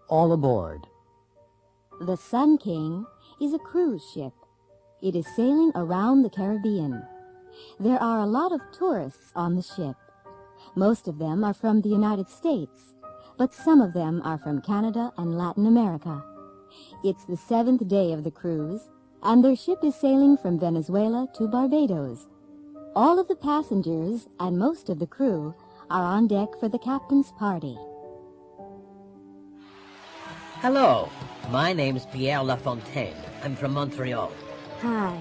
All aboard. The Sun King is a cruise ship. It is sailing around the Caribbean. There are a lot of tourists on the ship. Most of them are from the United States, but some of them are from Canada and Latin America. It's the 7th day of the cruise, and their ship is sailing from Venezuela to Barbados. All of the passengers and most of the crew are on deck for the captain's party. Hello, my name's Pierre Lafontaine. I'm from Montreal. Hi,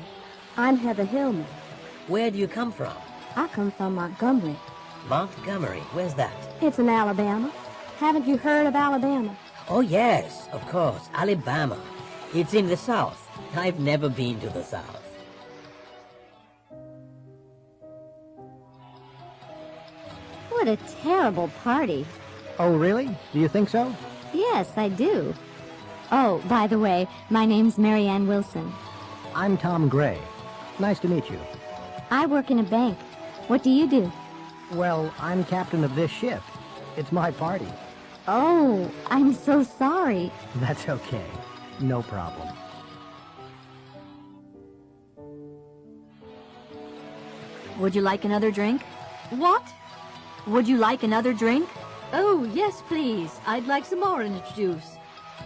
I'm Heather Hillman. Where do you come from? I come from Montgomery. Montgomery, where's that? It's in Alabama. Haven't you heard of Alabama? Oh yes, of course, Alabama. It's in the South. I've never been to the South. What a terrible party. Oh, really? Do you think so? Yes, I do. Oh, by the way, my name's Mary Ann Wilson. I'm Tom Gray. Nice to meet you. I work in a bank. What do you do? Well, I'm captain of this ship. It's my party. Oh, I'm so sorry. That's okay. No problem. Would you like another drink? What? Would you like another drink? Oh, yes, please. I'd like some orange juice.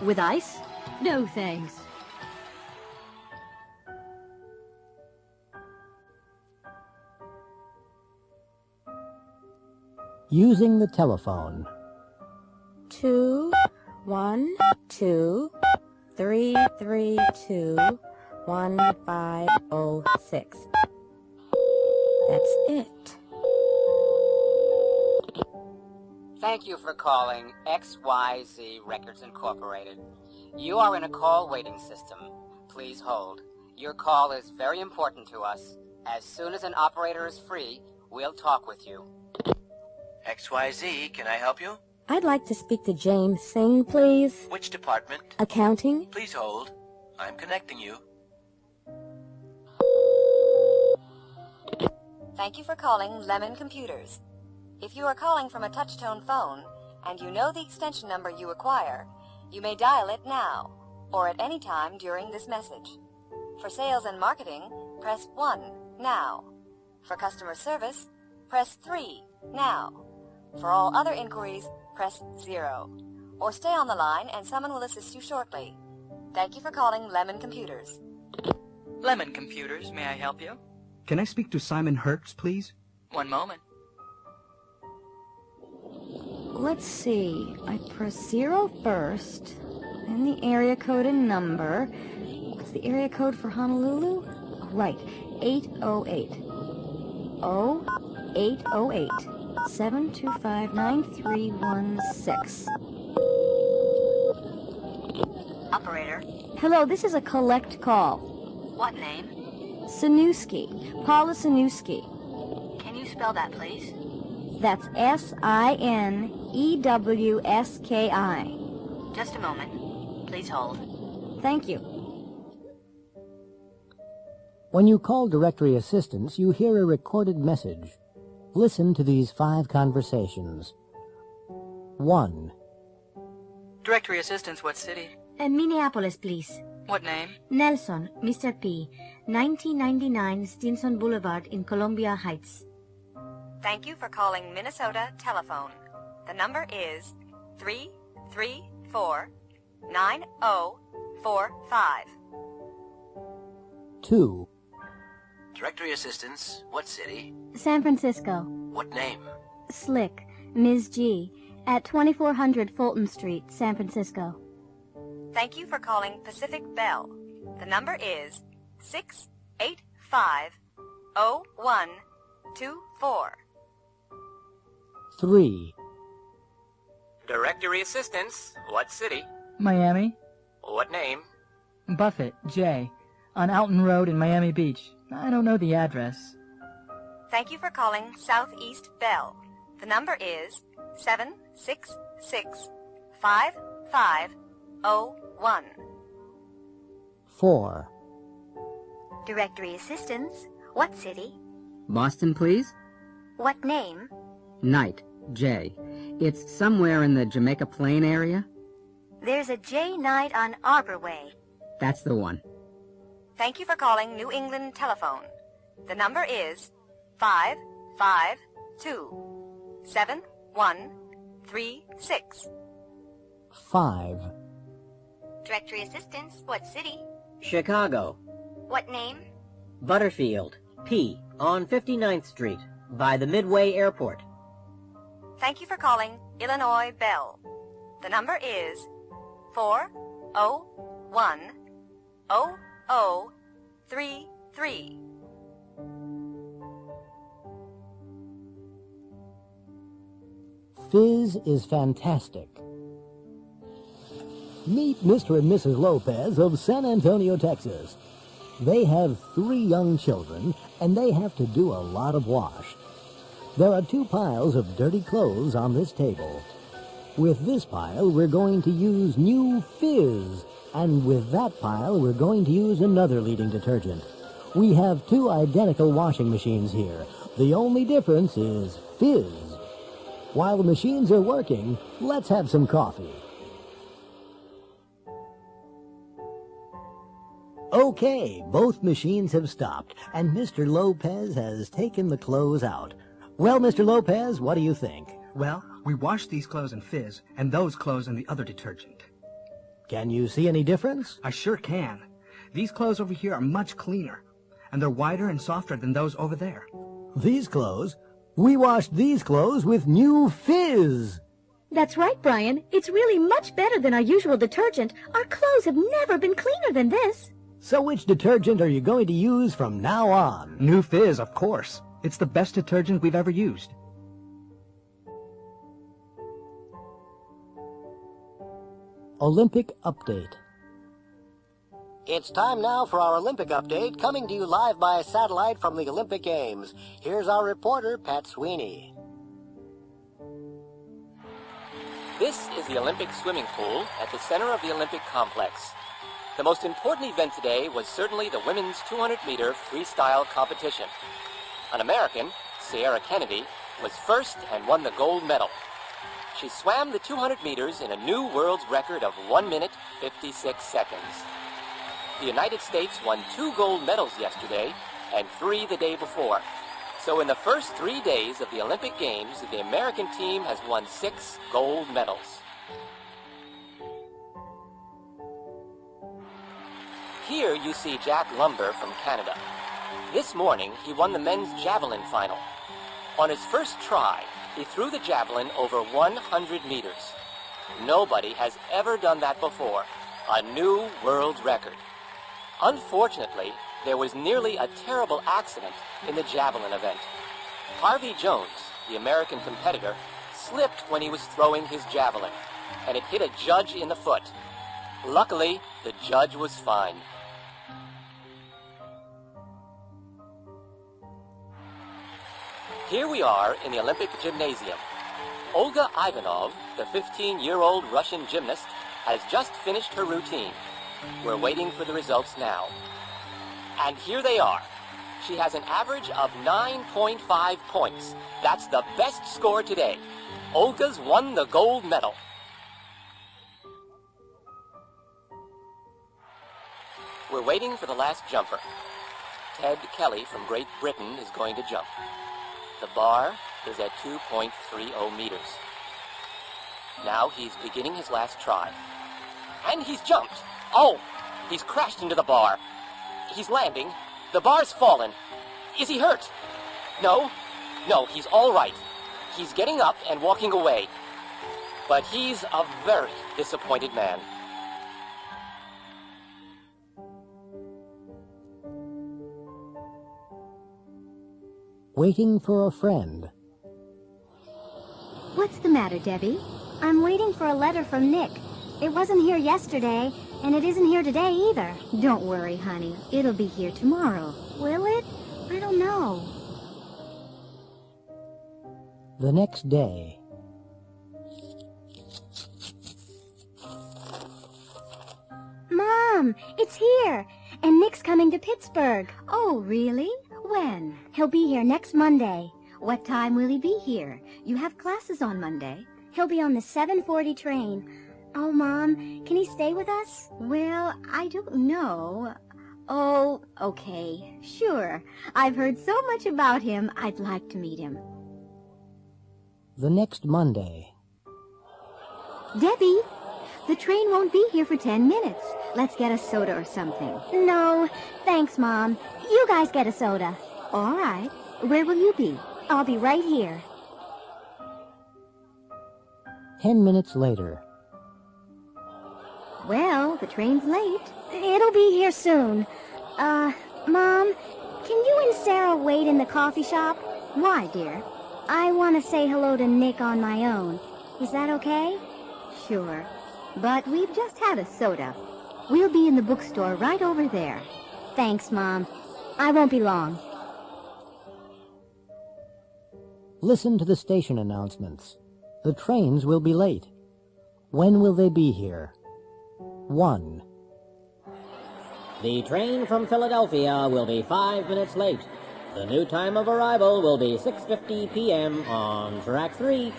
With ice? No, thanks. Using the telephone. 2 1 2 3 3 2 1 5 0 6. That's it. Thank you for calling XYZ Records Incorporated. You are in a call waiting system. Please hold. Your call is very important to us. As soon as an operator is free, we'll talk with you. XYZ, can I help you? I'd like to speak to James Singh, please. Which department? Accounting? Please hold. I'm connecting you. Thank you for calling Lemon Computers. If you are calling from a touch-tone phone and you know the extension number you require, you may dial it now or at any time during this message. For sales and marketing, press 1 now. For customer service, press 3 now. For all other inquiries, press 0. Or stay on the line and someone will assist you shortly. Thank you for calling Lemon Computers. Lemon Computers, may I help you? Can I speak to Simon Hertz, please? One moment. Let's see. I press 0 first, then the area code and number. What's the area code for Honolulu? Oh, right, 808. 808 725 9316. Operator. Hello, this is a collect call. What name? Sanuski. Paula Sanuski. Can you spell that, please? That's Sinewski. Just a moment. Please hold. Thank you. When you call directory assistance, you hear a recorded message. Listen to these 5 conversations. 1. Directory Assistance, what city? Minneapolis, please. What name? Nelson, Mr. P. 1999 Stinson Boulevard in Columbia Heights. Thank you for calling Minnesota Telephone. The number is 334-9045. 2. Directory assistance, what city? San Francisco. What name? Slick, Ms. G. At 2400 Fulton Street, San Francisco. Thank you for calling Pacific Bell. The number is 685-0124. 3. Directory assistance. What city? Miami. What name? Buffett, J. On Alton Road in Miami Beach. I don't know the address. Thank you for calling Southeast Bell. The number is 766-5501. 4. Directory assistance. What city? Boston, please? What name? Knight, J. It's somewhere in the Jamaica Plain area? There's a J Knight on Arbor Way. That's the one. Thank you for calling New England Telephone. The number is 552-7136. 5. Directory assistance, what city? Chicago. What name? Butterfield. P. On 59th Street. By the Midway Airport. Thank you for calling Illinois Bell. The number is 401-0033. Fizz is fantastic. Meet Mr. and Mrs. Lopez of San Antonio, Texas. They have 3 young children, and they have to do a lot of wash. There are 2 piles of dirty clothes on this table. With this pile, we're going to use new Fizz, and with that pile, we're going to use another leading detergent. We have 2 identical washing machines here. The only difference is Fizz. While the machines are working, let's have some coffee. Okay, both machines have stopped, and Mr. Lopez has taken the clothes out. Well, Mr. Lopez, what do you think? Well, we washed these clothes in Fizz, and those clothes in the other detergent. Can you see any difference? I sure can. These clothes over here are much cleaner, and they're whiter and softer than those over there. These clothes? We washed these clothes with new Fizz. That's right, Brian. It's really much better than our usual detergent. Our clothes have never been cleaner than this. So which detergent are you going to use from now on? New Fizz, of course. It's the best detergent we've ever used. Olympic Update. It's time now for our Olympic Update, coming to you live by satellite from the Olympic Games. Here's our reporter, Pat Sweeney. This is the Olympic swimming pool at the center of the Olympic complex. The most important event today was certainly the women's 200-meter freestyle competition. An American, Sierra Kennedy, was first and won the gold medal. She swam the 200 meters in a new world's record of 1 minute, 56 seconds. The United States won 2 gold medals yesterday and 3 the day before. So in the first 3 days of the Olympic Games, the American team has won 6 gold medals. Here you see Jack Lumber from Canada. This morning, he won the men's javelin final. On his first try, he threw the javelin over 100 meters. Nobody has ever done that before. A new world record. Unfortunately, there was nearly a terrible accident in the javelin event. Harvey Jones, the American competitor, slipped when he was throwing his javelin, and it hit a judge in the foot. Luckily, the judge was fine. Here we are in the Olympic Gymnasium. Olga Ivanov, the 15-year-old Russian gymnast, has just finished her routine. We're waiting for the results now. And here they are. She has an average of 9.5 points. That's the best score today. Olga's won the gold medal. We're waiting for the last jumper. Ted Kelly from Great Britain is going to jump. The bar is at 2.30 meters. Now he's beginning his last try. And he's jumped. Oh, he's crashed into the bar. He's landing. The bar's fallen. Is he hurt? No, he's all right. He's getting up and walking away. But he's a very disappointed man. Waiting for a friend. What's the matter, Debbie? I'm waiting for a letter from Nick. It wasn't here yesterday, and it isn't here today either. Don't worry, honey. It'll be here tomorrow. Will it? I don't know. The next day. Mom, it's here. And Nick's coming to Pittsburgh. Oh, really? When? He'll be here next Monday. What time will he be here? You have classes on Monday. He'll be on the 7:40 train. Oh, Mom, can he stay with us? Well, I don't know. Oh, okay, sure. I've heard so much about him, I'd like to meet him. The next Monday. Debbie, the train won't be here for 10 minutes. Let's get a soda or something. No, thanks, Mom. You guys get a soda. All right. Where will you be? I'll be right here. 10 minutes later. Well, the train's late. It'll be here soon. Mom, can you and Sarah wait in the coffee shop? Why, dear? I want to say hello to Nick on my own. Is that okay? Sure. But we've just had a soda. We'll be in the bookstore right over there. Thanks, Mom. I won't be long. Listen to the station announcements. The trains will be late. When will they be here? 1. The train from Philadelphia will be 5 minutes late. The new time of arrival will be 6:50 p.m. on track 3.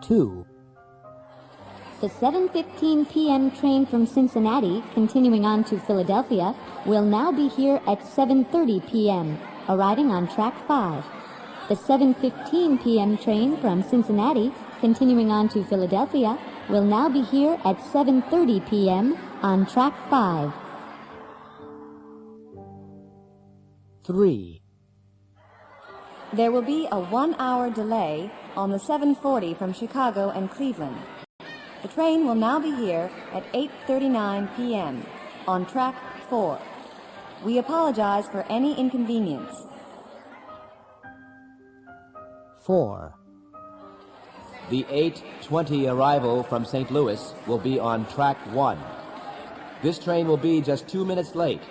2. The 7:15 p.m. train from Cincinnati, continuing on to Philadelphia, will now be here at 7:30 p.m., arriving on track 5. The 7:15 p.m. train from Cincinnati, continuing on to Philadelphia, will now be here at 7:30 p.m. on track 5. 3. There will be a 1-hour delay on the 7:40 from Chicago and Cleveland. The train will now be here at 8:39 p.m. on track 4. We apologize for any inconvenience. 4. The 8:20 arrival from St. Louis will be on track 1. This train will be just 2 minutes late.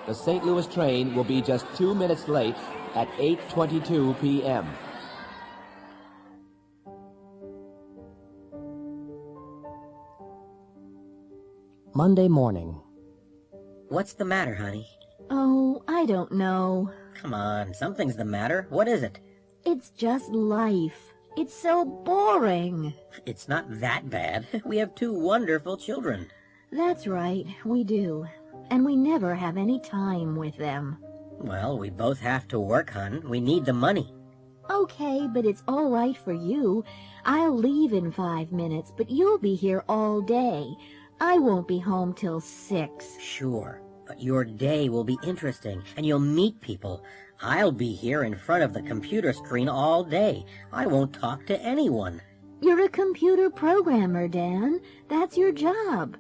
The St. Louis train will be just 2 minutes late at 8:22 p.m. Monday morning. What's the matter, honey? Oh, I don't know. Come on, something's the matter. What is it? It's just life. It's so boring. It's not that bad. We have 2 wonderful children. That's right, we do. And we never have any time with them. Well, we both have to work, hon. We need the money. Okay, but it's all right for you. I'll leave in 5 minutes, but you'll be here all day. I won't be home till 6. Sure, but your day will be interesting, and you'll meet people. I'll be here in front of the computer screen all day. I won't talk to anyone. You're a computer programmer, Dan. That's your job.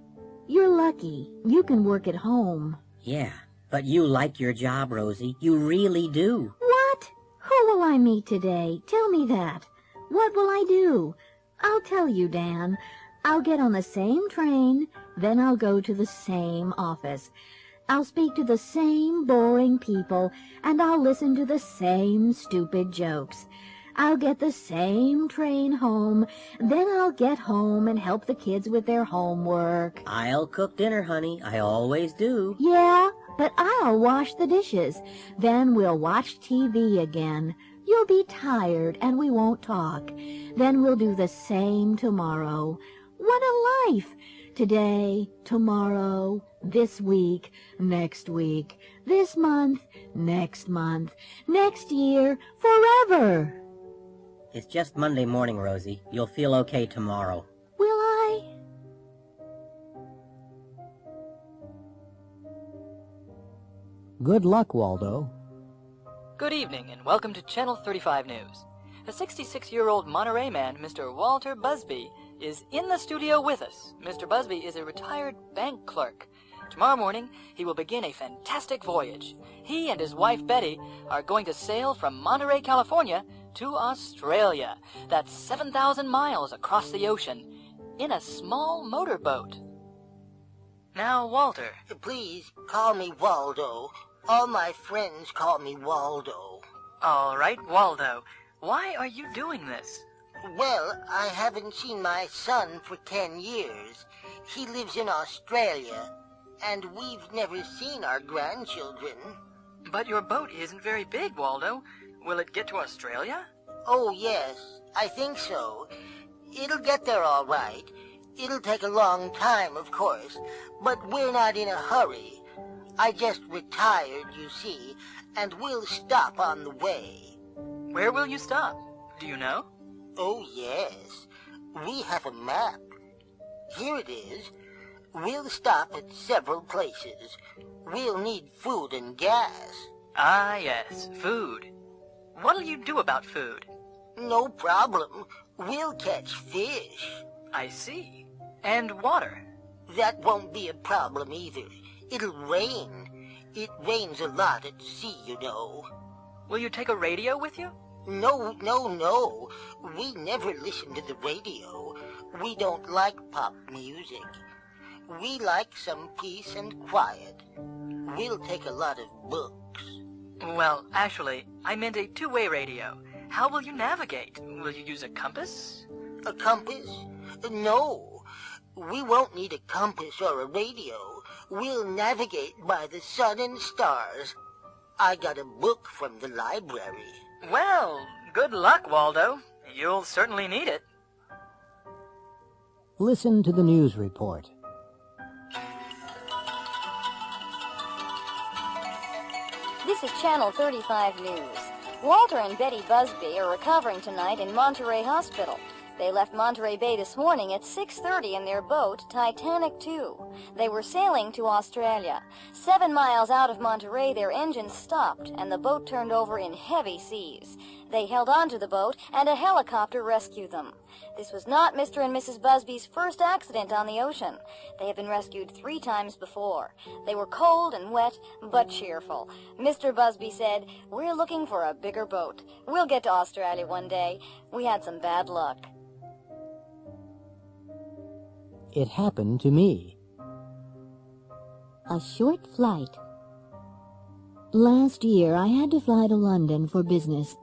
You're lucky. You can work at home. Yeah, but you like your job, Rosie. You really do. What? Who will I meet today? Tell me that. What will I do? I'll tell you, Dan. I'll get on the same train, then I'll go to the same office. I'll speak to the same boring people, and I'll listen to the same stupid jokes. I'll get the same train home, then I'll get home and help the kids with their homework. I'll cook dinner, honey. I always do. Yeah, but I'll wash the dishes. Then we'll watch TV again. You'll be tired and we won't talk. Then we'll do the same tomorrow. What a life! Today, tomorrow, this week, next week, this month, next year, forever. It's just Monday morning, Rosie. You'll feel okay tomorrow. Will I? Good luck, Waldo. Good evening, and welcome to Channel 35 News. A 66-year-old Monterey man, Mr. Walter Busby, is in the studio with us. Mr. Busby is a retired bank clerk. Tomorrow morning, he will begin a fantastic voyage. He and his wife, Betty, are going to sail from Monterey, California, to Australia. That's 7,000 miles across the ocean, in a small motorboat. Now, Walter. Please, call me Waldo. All my friends call me Waldo. All right, Waldo. Why are you doing this? Well, I haven't seen my son for 10 years. He lives in Australia, and we've never seen our grandchildren. But your boat isn't very big, Waldo. Will it get to Australia? Oh, yes, I think so. It'll get there all right. It'll take a long time, of course, but we're not in a hurry. I just retired, you see, and we'll stop on the way. Where will you stop? Do you know? Oh, yes. We have a map. Here it is. We'll stop at several places. We'll need food and gas. Ah, yes, food. What'll you do about food? No problem. We'll catch fish. I see. And water? That won't be a problem either. It'll rain. It rains a lot at sea, you know. Will you take a radio with you? No. We never listen to the radio. We don't like pop music. We like some peace and quiet. We'll take a lot of books. Well, actually, I meant a two-way radio. How will you navigate? Will you use a compass? A compass? No. We won't need a compass or a radio. We'll navigate by the sun and stars. I got a book from the library. Well, good luck, Waldo. You'll certainly need it. Listen to the news report. This is Channel 35 News. Walter and Betty Busby are recovering tonight in Monterey Hospital. They left Monterey Bay this morning at 6:30 in their boat, Titanic II. They were sailing to Australia. 7 miles out of Monterey, their engines stopped, and the boat turned over in heavy seas. They held onto the boat, and a helicopter rescued them. This was not Mr. and Mrs. Busby's first accident on the ocean. They have been rescued 3 times before. They were cold and wet, but cheerful. Mr. Busby said, "We're looking for a bigger boat. We'll get to Australia one day. We had some bad luck." It happened to me. A short flight. Last year, I had to fly to London for business.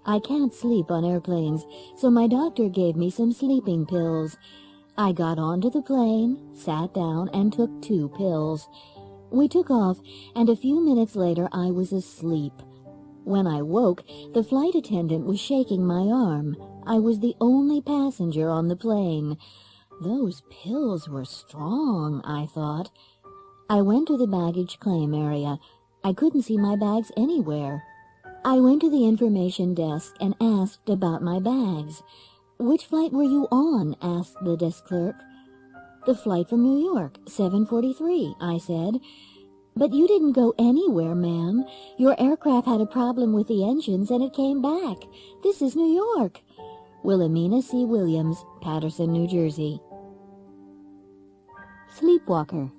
I can't sleep on airplanes, so my doctor gave me some sleeping pills. I got onto the plane, sat down, and took 2 pills. We took off, and a few minutes later I was asleep. When I woke, the flight attendant was shaking my arm. I was the only passenger on the plane. Those pills were strong, I thought. I went to the baggage claim area. I couldn't see my bags anywhere. I went to the information desk and asked about my bags. "Which flight were you on?" asked the desk clerk. "The flight from New York, 7:43, I said. "But you didn't go anywhere, ma'am. Your aircraft had a problem with the engines and it came back. This is New York." Wilhelmina C. Williams, Paterson, New Jersey. Sleepwalker.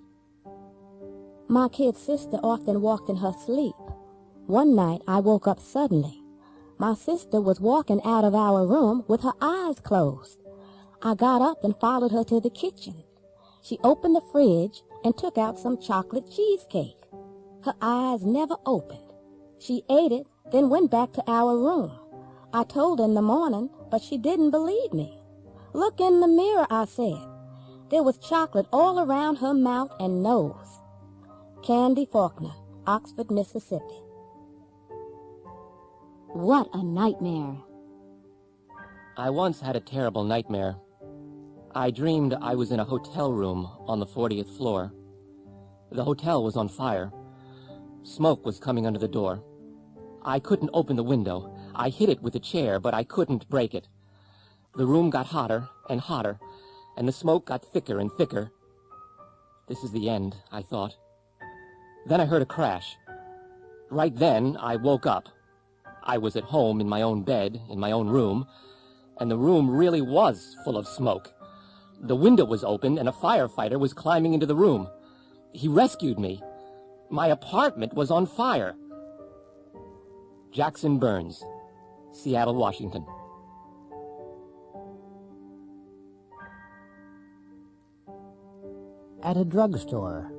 My kid sister often walked in her sleep. One night I woke up suddenly. My sister was walking out of our room with her eyes closed. I got up and followed her to the kitchen. She opened the fridge and took out some chocolate cheesecake. Her eyes never opened. She ate it, then went back to our room. I told her in the morning, but she didn't believe me. "Look in the mirror," I said. There was chocolate all around her mouth and nose. Candy Faulkner, Oxford, Mississippi. What a nightmare. I once had a terrible nightmare. I dreamed I was in a hotel room on the 40th floor. The hotel was on fire. Smoke was coming under the door. I couldn't open the window. I hit it with a chair, but I couldn't break it. The room got hotter and hotter, and the smoke got thicker and thicker. This is the end, I thought. Then I heard a crash. Right then, I woke up. I was at home in my own bed, in my own room, and the room really was full of smoke. The window was open, and a firefighter was climbing into the room. He rescued me. My apartment was on fire. Jackson Burns, Seattle, Washington. At a drugstore.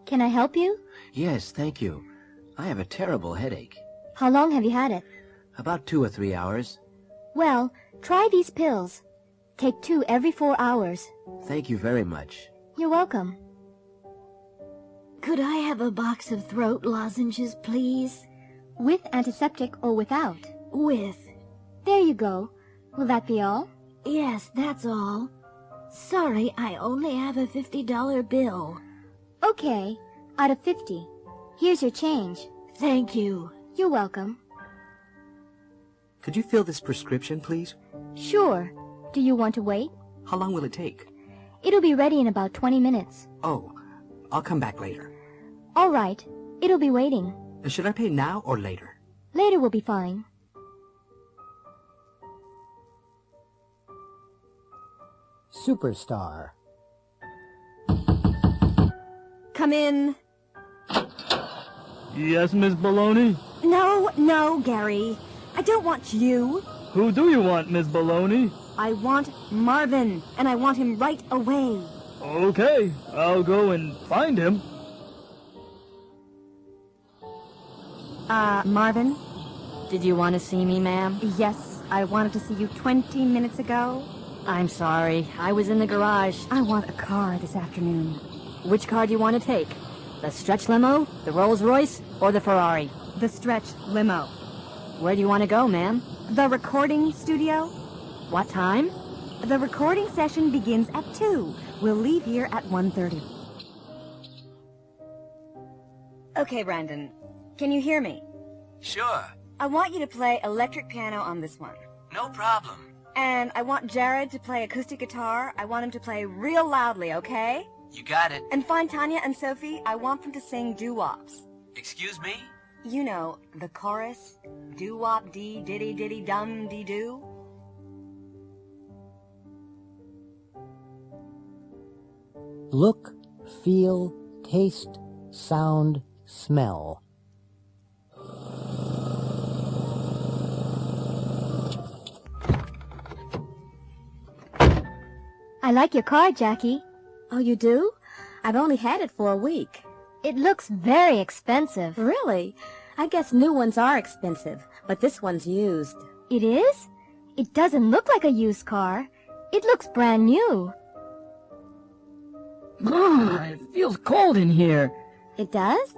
Can I help you? Yes, thank you. I have a terrible headache. How long have you had it? About 2 or 3 hours. Well, try these pills. Take 2 every 4 hours. Thank you very much. You're welcome. Could I have a box of throat lozenges, please? With antiseptic or without? With. There you go. Will that be all? Yes, that's all. Sorry, I only have a $50 bill. Okay, out of 50. Here's your change. Thank you. You're welcome. Could you fill this prescription, please? Sure. Do you want to wait? How long will it take? It'll be ready in about 20 minutes. Oh, I'll come back later. All right. It'll be waiting. Should I pay now or later? Later will be fine. Superstar. Come in. Yes, Miss Baloney? No, Gary. I don't want you. Who do you want, Miss Baloney? I want Marvin, and I want him right away. Okay, I'll go and find him. Marvin? Did you want to see me, ma'am? Yes, I wanted to see you 20 minutes ago. I'm sorry, I was in the garage. I want a car this afternoon. Which car do you want to take? The stretch limo, the Rolls Royce, or the Ferrari? The stretch limo. Where do you want to go, ma'am? The recording studio. What time? The recording session begins at 2. We'll leave here at 1:30. Okay, Brandon. Can you hear me? Sure. I want you to play electric piano on this one. No problem. And I want Jared to play acoustic guitar. I want him to play real loudly, okay? You got it. And find Tanya and Sophie. I want them to sing doo-wops. Excuse me? You know, the chorus. Doo-wop dee diddy diddy dum dee doo. Look, feel, taste, sound, smell. I like your car, Jackie. Oh, you do? I've only had it for a week. It looks very expensive. Really? I guess new ones are expensive, but this one's used. It is? It doesn't look like a used car. It looks brand new. It feels cold in here. It does?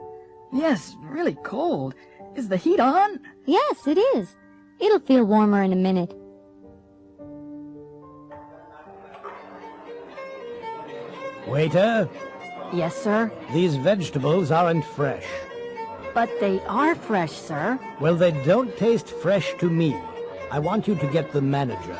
Yes, really cold. Is the heat on? Yes, it is. It'll feel warmer in a minute. Waiter, Yes, sir. these vegetables aren't fresh. But they are fresh, sir. Well, they don't taste fresh to me. I want you to get the manager.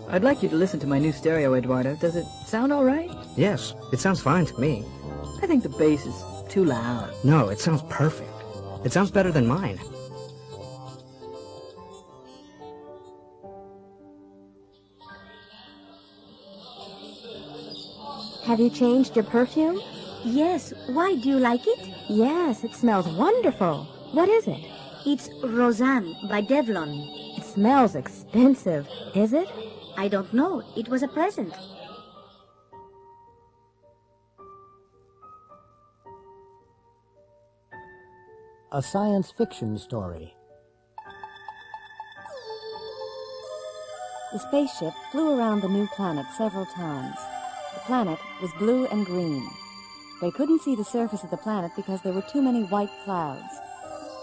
I'd like you to listen to my new stereo, Eduardo. Does it sound all right? Yes, it sounds fine to me. I think the bass is too loud. No, it sounds perfect. It sounds better than mine. Have you changed your perfume? Yes. Why, do you like it? Yes, it smells wonderful. What is it? It's Roseanne by Devlon. It smells expensive. Is it? I don't know. It was a present. A science fiction story. The spaceship flew around the new planet several times. The planet was blue and green. They couldn't see the surface of the planet because there were too many white clouds.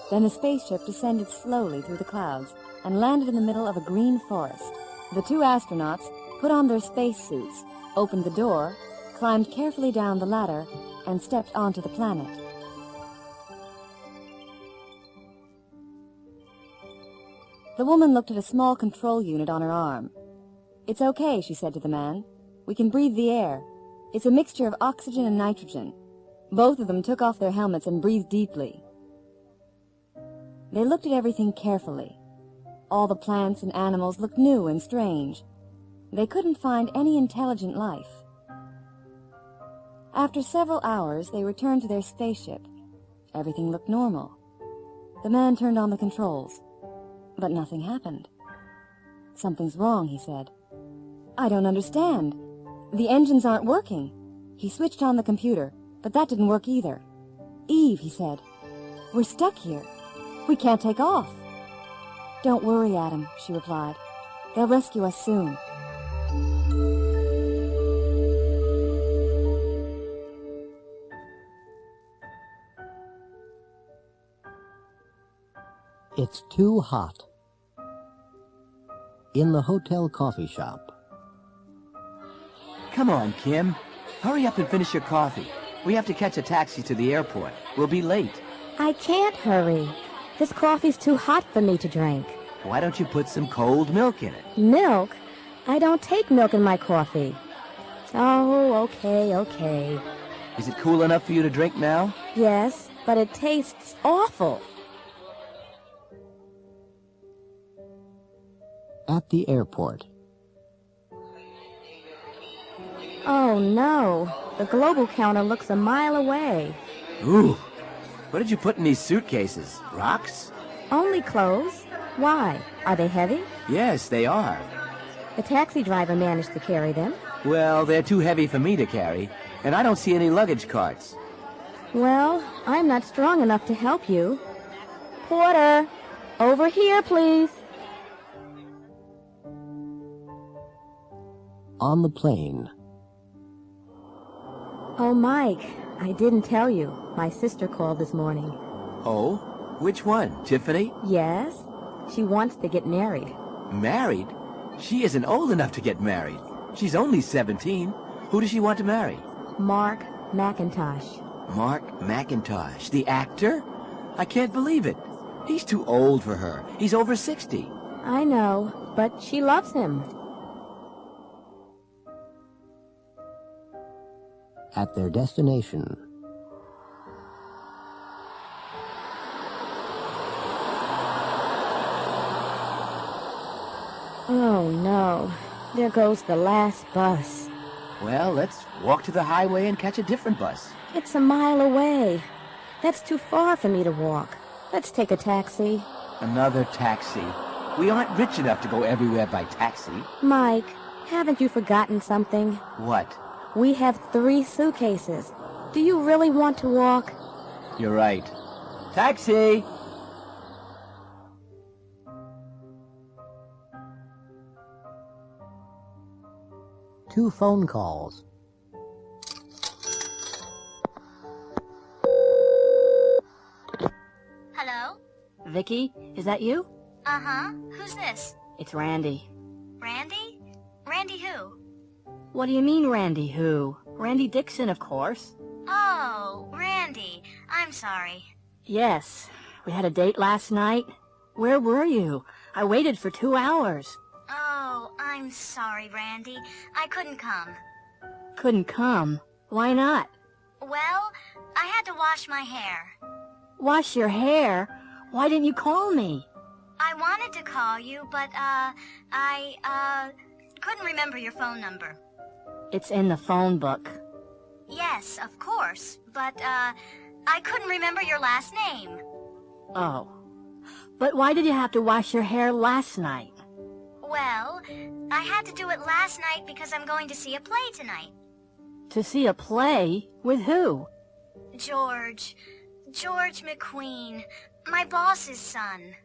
Then the spaceship descended slowly through the clouds and landed in the middle of a green forest. The two astronauts put on their spacesuits, opened the door, climbed carefully down the ladder, and stepped onto the planet. The woman looked at a small control unit on her arm. "It's okay," she said to the man. "We can breathe the air. It's a mixture of oxygen and nitrogen." Both of them took off their helmets and breathed deeply. They looked at everything carefully. All the plants and animals looked new and strange. They couldn't find any intelligent life. After several hours, they returned to their spaceship. Everything looked normal. The man turned on the controls, but nothing happened. "Something's wrong," he said. "I don't understand. The engines aren't working." He switched on the computer, but that didn't work either. "Eve," he said, "we're stuck here. We can't take off." "Don't worry, Adam," she replied. "They'll rescue us soon." It's too hot. In the hotel coffee shop. Come on, Kim. Hurry up and finish your coffee. We have to catch a taxi to the airport. We'll be late. I can't hurry. This coffee's too hot for me to drink. Why don't you put some cold milk in it? Milk? I don't take milk in my coffee. Oh, okay. Is it cool enough for you to drink now? Yes, but it tastes awful. At the airport. Oh, no. The global counter looks a mile away. Ooh. What did you put in these suitcases? Rocks? Only clothes? Why? Are they heavy? Yes, they are. The taxi driver managed to carry them. Well, they're too heavy for me to carry, and I don't see any luggage carts. Well, I'm not strong enough to help you. Porter, over here, please. On the plane. Oh, Mike, I didn't tell you. My sister called this morning. Oh? Which one? Tiffany? Yes? She wants to get married. Married? She isn't old enough to get married. She's only 17. Who does she want to marry? Mark McIntosh. Mark McIntosh, the actor? I can't believe it. He's too old for her. He's over 60. I know, but she loves him. At their destination. Oh, no. There goes the last bus. Well, let's walk to the highway and catch a different bus. It's a mile away. That's too far for me to walk. Let's take a taxi. Another taxi. We aren't rich enough to go everywhere by taxi. Mike, haven't you forgotten something? What? We have 3 suitcases. Do you really want to walk? You're right. Taxi! Two phone calls. Hello? Vicky, is that you? Uh-huh. Who's this? It's Randy. Randy? Randy who? What do you mean, Randy who? Randy Dixon, of course. Oh, Randy. I'm sorry. Yes. We had a date last night. Where were you? I waited for 2 hours. Oh, I'm sorry, Randy. I couldn't come. Couldn't come? Why not? Well, I had to wash my hair. Wash your hair? Why didn't you call me? I wanted to call you, but, I couldn't remember your phone number. It's in the phone book. Yes, of course, but, I couldn't remember your last name. Oh. But why did you have to wash your hair last night? Well, I had to do it last night because I'm going to see a play tonight. To see a play? With who? George McQueen, my boss's son.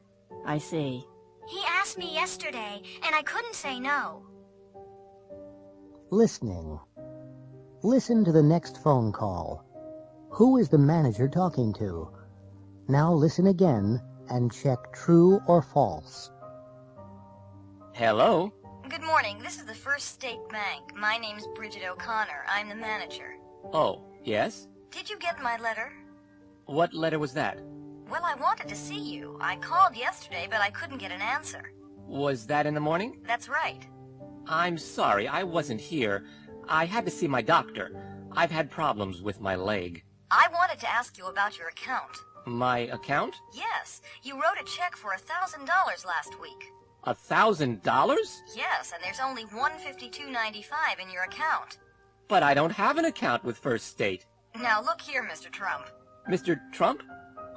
I see. He asked me yesterday, and I couldn't say no. Listening. Listen to the next phone call. Who is the manager talking to? Now listen again and check true or false. Hello? Good morning. This is the First State Bank. My name's Bridget O'Connor. I'm the manager. Oh, yes? Did you get my letter? What letter was that? Well, I wanted to see you. I called yesterday, but I couldn't get an answer. Was that in the morning? That's right. I'm sorry, I wasn't here. I had to see my doctor. I've had problems with my leg. I wanted to ask you about your account. My account? Yes, you wrote a check for $1,000 last week. $1,000? Yes, and there's only $152.95 in your account. But I don't have an account with First State. Now look here, Mr. Trump. Mr. Trump?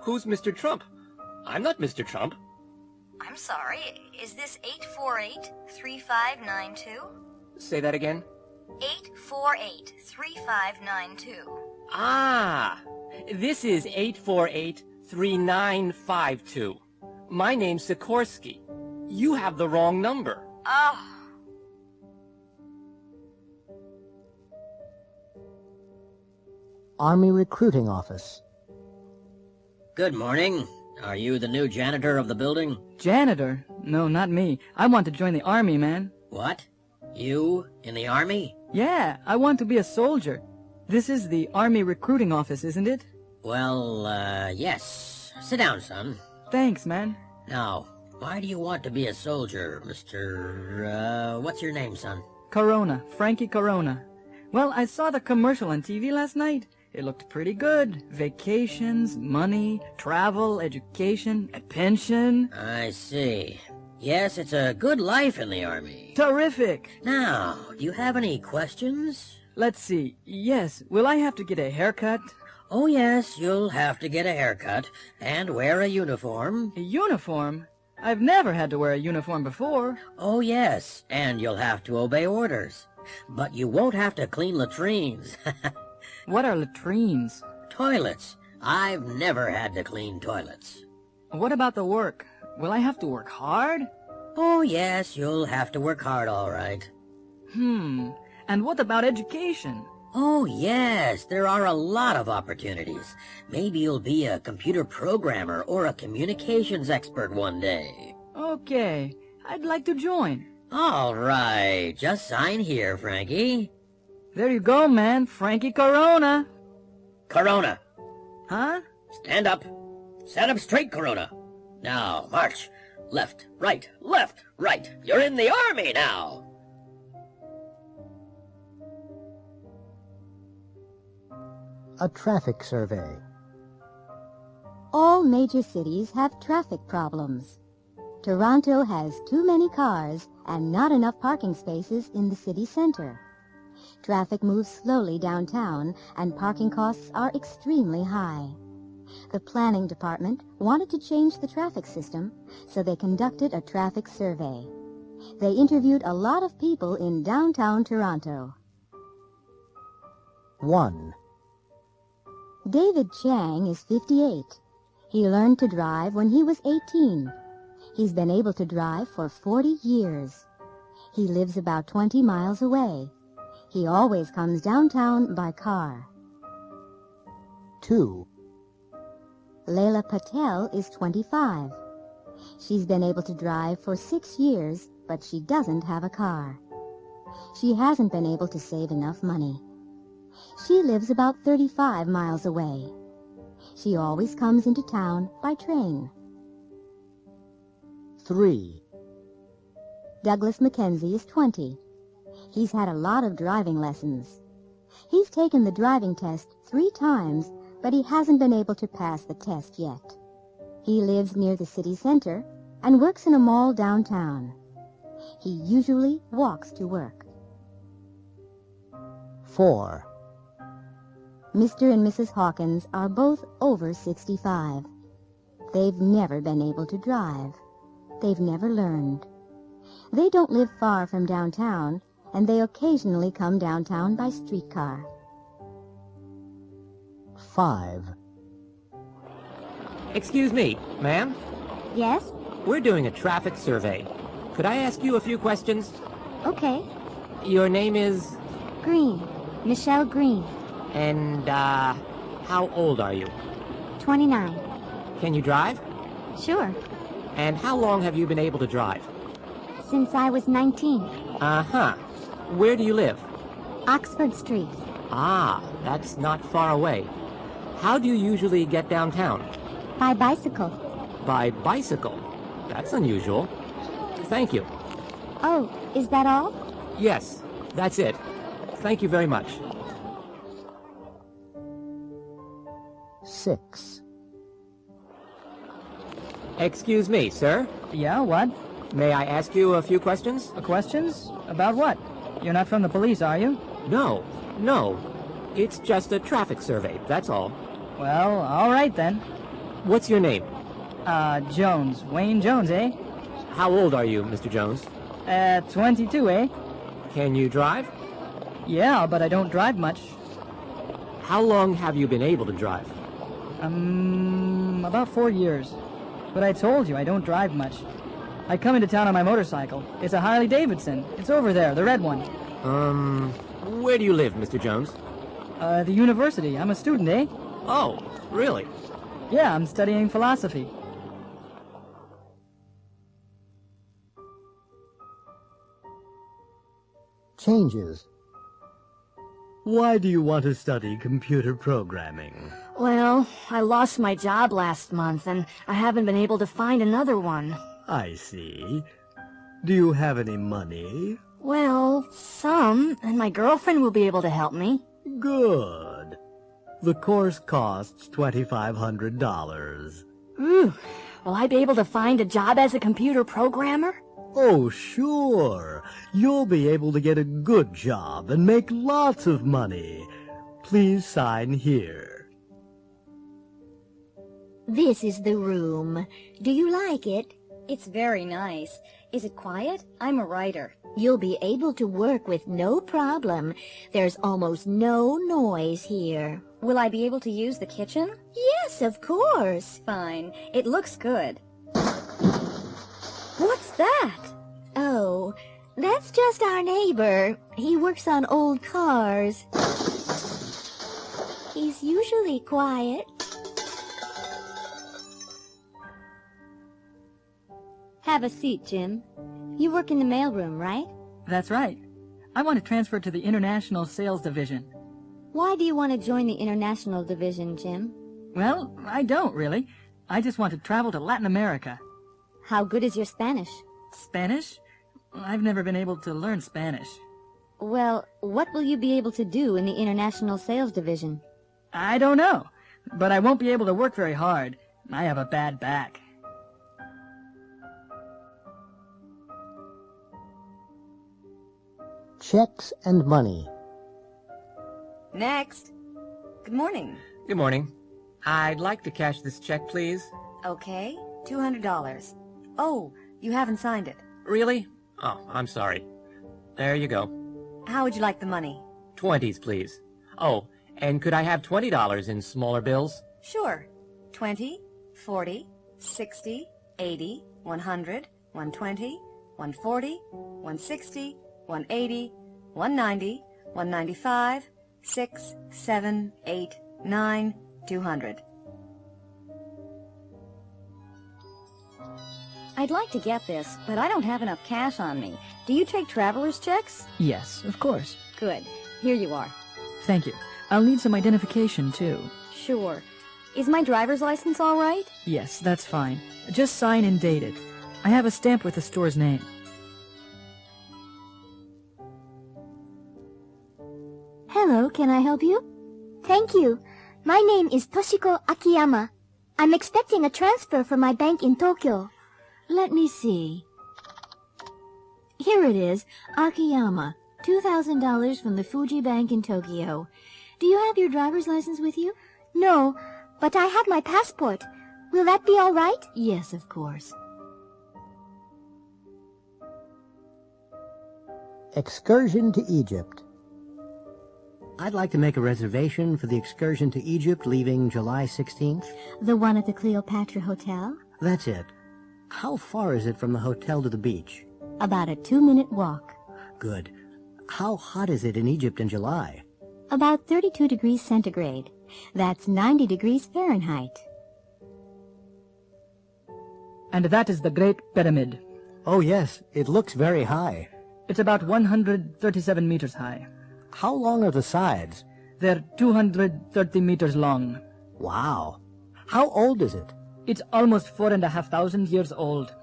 Who's Mr. Trump? I'm not Mr. Trump. I'm sorry, is this 848-3592? Say that again? 848-3592. Ah! This is 848-3952. My name's Sikorsky. You have the wrong number. Oh. Army Recruiting Office. Good morning. Are you the new janitor of the building? Janitor? No, not me. I want to join the army, man. What? You in the army? Yeah, I want to be a soldier. This is the army recruiting office, isn't it? Well, yes. Sit down, son. Thanks, man. Now, why do you want to be a soldier, Mr. What's your name, son? Corona. Frankie Corona. Well, I saw the commercial on TV last night. It looked pretty good. Vacations, money, travel, education, a pension. I see. Yes, it's a good life in the army. Terrific! Now, do you have any questions? Let's see. Yes, will I have to get a haircut? Oh, yes, you'll have to get a haircut and wear a uniform. A uniform? I've never had to wear a uniform before. Oh, yes, and you'll have to obey orders. But you won't have to clean latrines. What are latrines? Toilets. I've never had to clean toilets. What about the work? Will I have to work hard? Oh, yes, you'll have to work hard, all right. And what about education? Oh, yes, there are a lot of opportunities. Maybe you'll be a computer programmer or a communications expert one day. Okay, I'd like to join. All right, just sign here, Frankie. There you go, man. Frankie Corona. Corona. Huh? Stand up. Stand up straight, Corona. Now, march. Left, right, left, right. You're in the army now. A traffic survey. All major cities have traffic problems. Toronto has too many cars and not enough parking spaces in the city center. Traffic moves slowly downtown and parking costs are extremely high. The planning department wanted to change the traffic system, so they conducted a traffic survey. They interviewed a lot of people in downtown Toronto. 1. David Chang is 58. He learned to drive when he was 18. He's been able to drive for 40 years. He lives about 20 miles away. He always comes downtown by car. 2. Leila Patel is 25. She's been able to drive for 6 years, but she doesn't have a car. She hasn't been able to save enough money. She lives about 35 miles away. She always comes into town by train. 3. Douglas Mackenzie is 20. He's had a lot of driving lessons. He's taken the driving test 3 times, but he hasn't been able to pass the test yet. He lives near the city center and works in a mall downtown. He usually walks to work. 4. Mr. and Mrs. Hawkins are both over 65. They've never been able to drive. They've never learned. They don't live far from downtown, and they occasionally come downtown by streetcar. 5. Excuse me, ma'am? Yes? We're doing a traffic survey. Could I ask you a few questions? Okay. Your name is? Green. Michelle Green. And, how old are you? 29. Can you drive? Sure. And how long have you been able to drive? Since I was 19. Uh-huh. Where do you live? Oxford Street. Ah, that's not far away. How do you usually get downtown? By bicycle. By bicycle? That's unusual. Thank you. Oh, is that all? Yes, that's it. Thank you very much. 6. Excuse me, sir. Yeah, what? May I ask you a few questions? Questions? About what? You're not from the police, are you? No. It's just a traffic survey, that's all. Well, all right then. What's your name? Jones. Wayne Jones, eh? How old are you, Mr. Jones? 22, eh? Can you drive? Yeah, but I don't drive much. How long have you been able to drive? About 4 years. But I told you, I don't drive much. I come into town on my motorcycle. It's a Harley Davidson. It's over there, the red one. Where do you live, Mr. Jones? The university. I'm a student, eh? Oh, really? Yeah, I'm studying philosophy. changes. Why do you want to study computer programming? Well, I lost my job last month, and I haven't been able to find another one. I see. Do you have any money? Well, some, and my girlfriend will be able to help me. Good. The course costs $2,500. Ooh, will I be able to find a job as a computer programmer? Oh, sure. You'll be able to get a good job and make lots of money. Please sign here. This is the room. Do you like it? It's very nice. Is it quiet? I'm a writer. You'll be able to work with no problem. There's almost no noise here. Will I be able to use the kitchen? Yes, of course. Fine. It looks good. What's that? Oh, that's just our neighbor. He works on old cars. He's usually quiet. Have a seat, Jim. You work in the mailroom, right? That's right. I want to transfer to the International Sales Division. Why do you want to join the International Division, Jim? Well, I don't really. I just want to travel to Latin America. How good is your Spanish? Spanish? I've never been able to learn Spanish. Well, what will you be able to do in the International Sales Division? I don't know, but I won't be able to work very hard. I have a bad back. Checks and money. Next. Good morning. Good morning. I'd like to cash this check, please. Okay, $200. Oh, you haven't signed it. Really? Oh, I'm sorry. There you go. How would you like the money? 20s, please. Oh, and could I have $20 in smaller bills? Sure. 20, 40, 60, 80, 100, 120, 140, 160, 180, 190, 195, 6, 7, 8, 9, 200. I'd like to get this, but I don't have enough cash on me. Do you take traveler's checks? Yes, of course. Good. Here you are. Thank you. I'll need some identification, too. Sure. Is my driver's license all right? Yes, that's fine. Just sign and date it. I have a stamp with the store's name. Hello, can I help you? Thank you. My name is Toshiko Akiyama. I'm expecting a transfer from my bank in Tokyo. Let me see. Here it is, Akiyama. $2,000 from the Fuji Bank in Tokyo. Do you have your driver's license with you? No, but I have my passport. Will that be all right? Yes, of course. Excursion to Egypt. I'd like to make a reservation for the excursion to Egypt leaving July 16th. The one at the Cleopatra Hotel? That's it. How far is it from the hotel to the beach? About a 2-minute walk. Good. How hot is it in Egypt in July? About 32 degrees centigrade. That's 90 degrees Fahrenheit. And that is the Great Pyramid. Oh, yes. It looks very high. It's about 137 meters high. How long are the sides? They're 230 meters long. Wow. How old is it? It's almost 4,500 years old.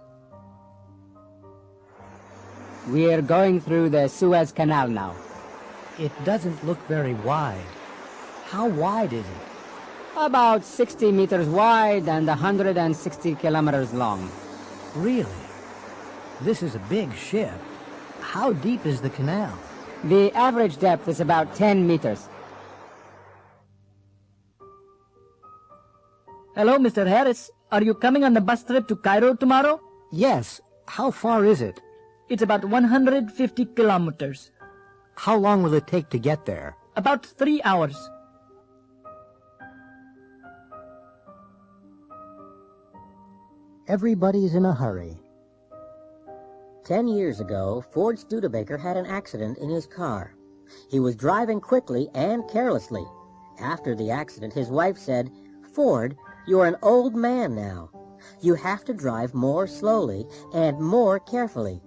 We're going through the Suez Canal now. It doesn't look very wide. How wide is it? About 60 meters wide and 160 kilometers long. Really? This is a big ship. How deep is the canal? The average depth is about 10 meters. Hello, Mr. Harris. Are you coming on the bus trip to Cairo tomorrow? Yes. How far is it? It's about 150 kilometers. How long will it take to get there? About 3 hours. Everybody's in a hurry. 10 years ago, Ford Studebaker had an accident in his car. He was driving quickly and carelessly. After the accident, his wife said, "Ford, you're an old man now. You have to drive more slowly and more carefully."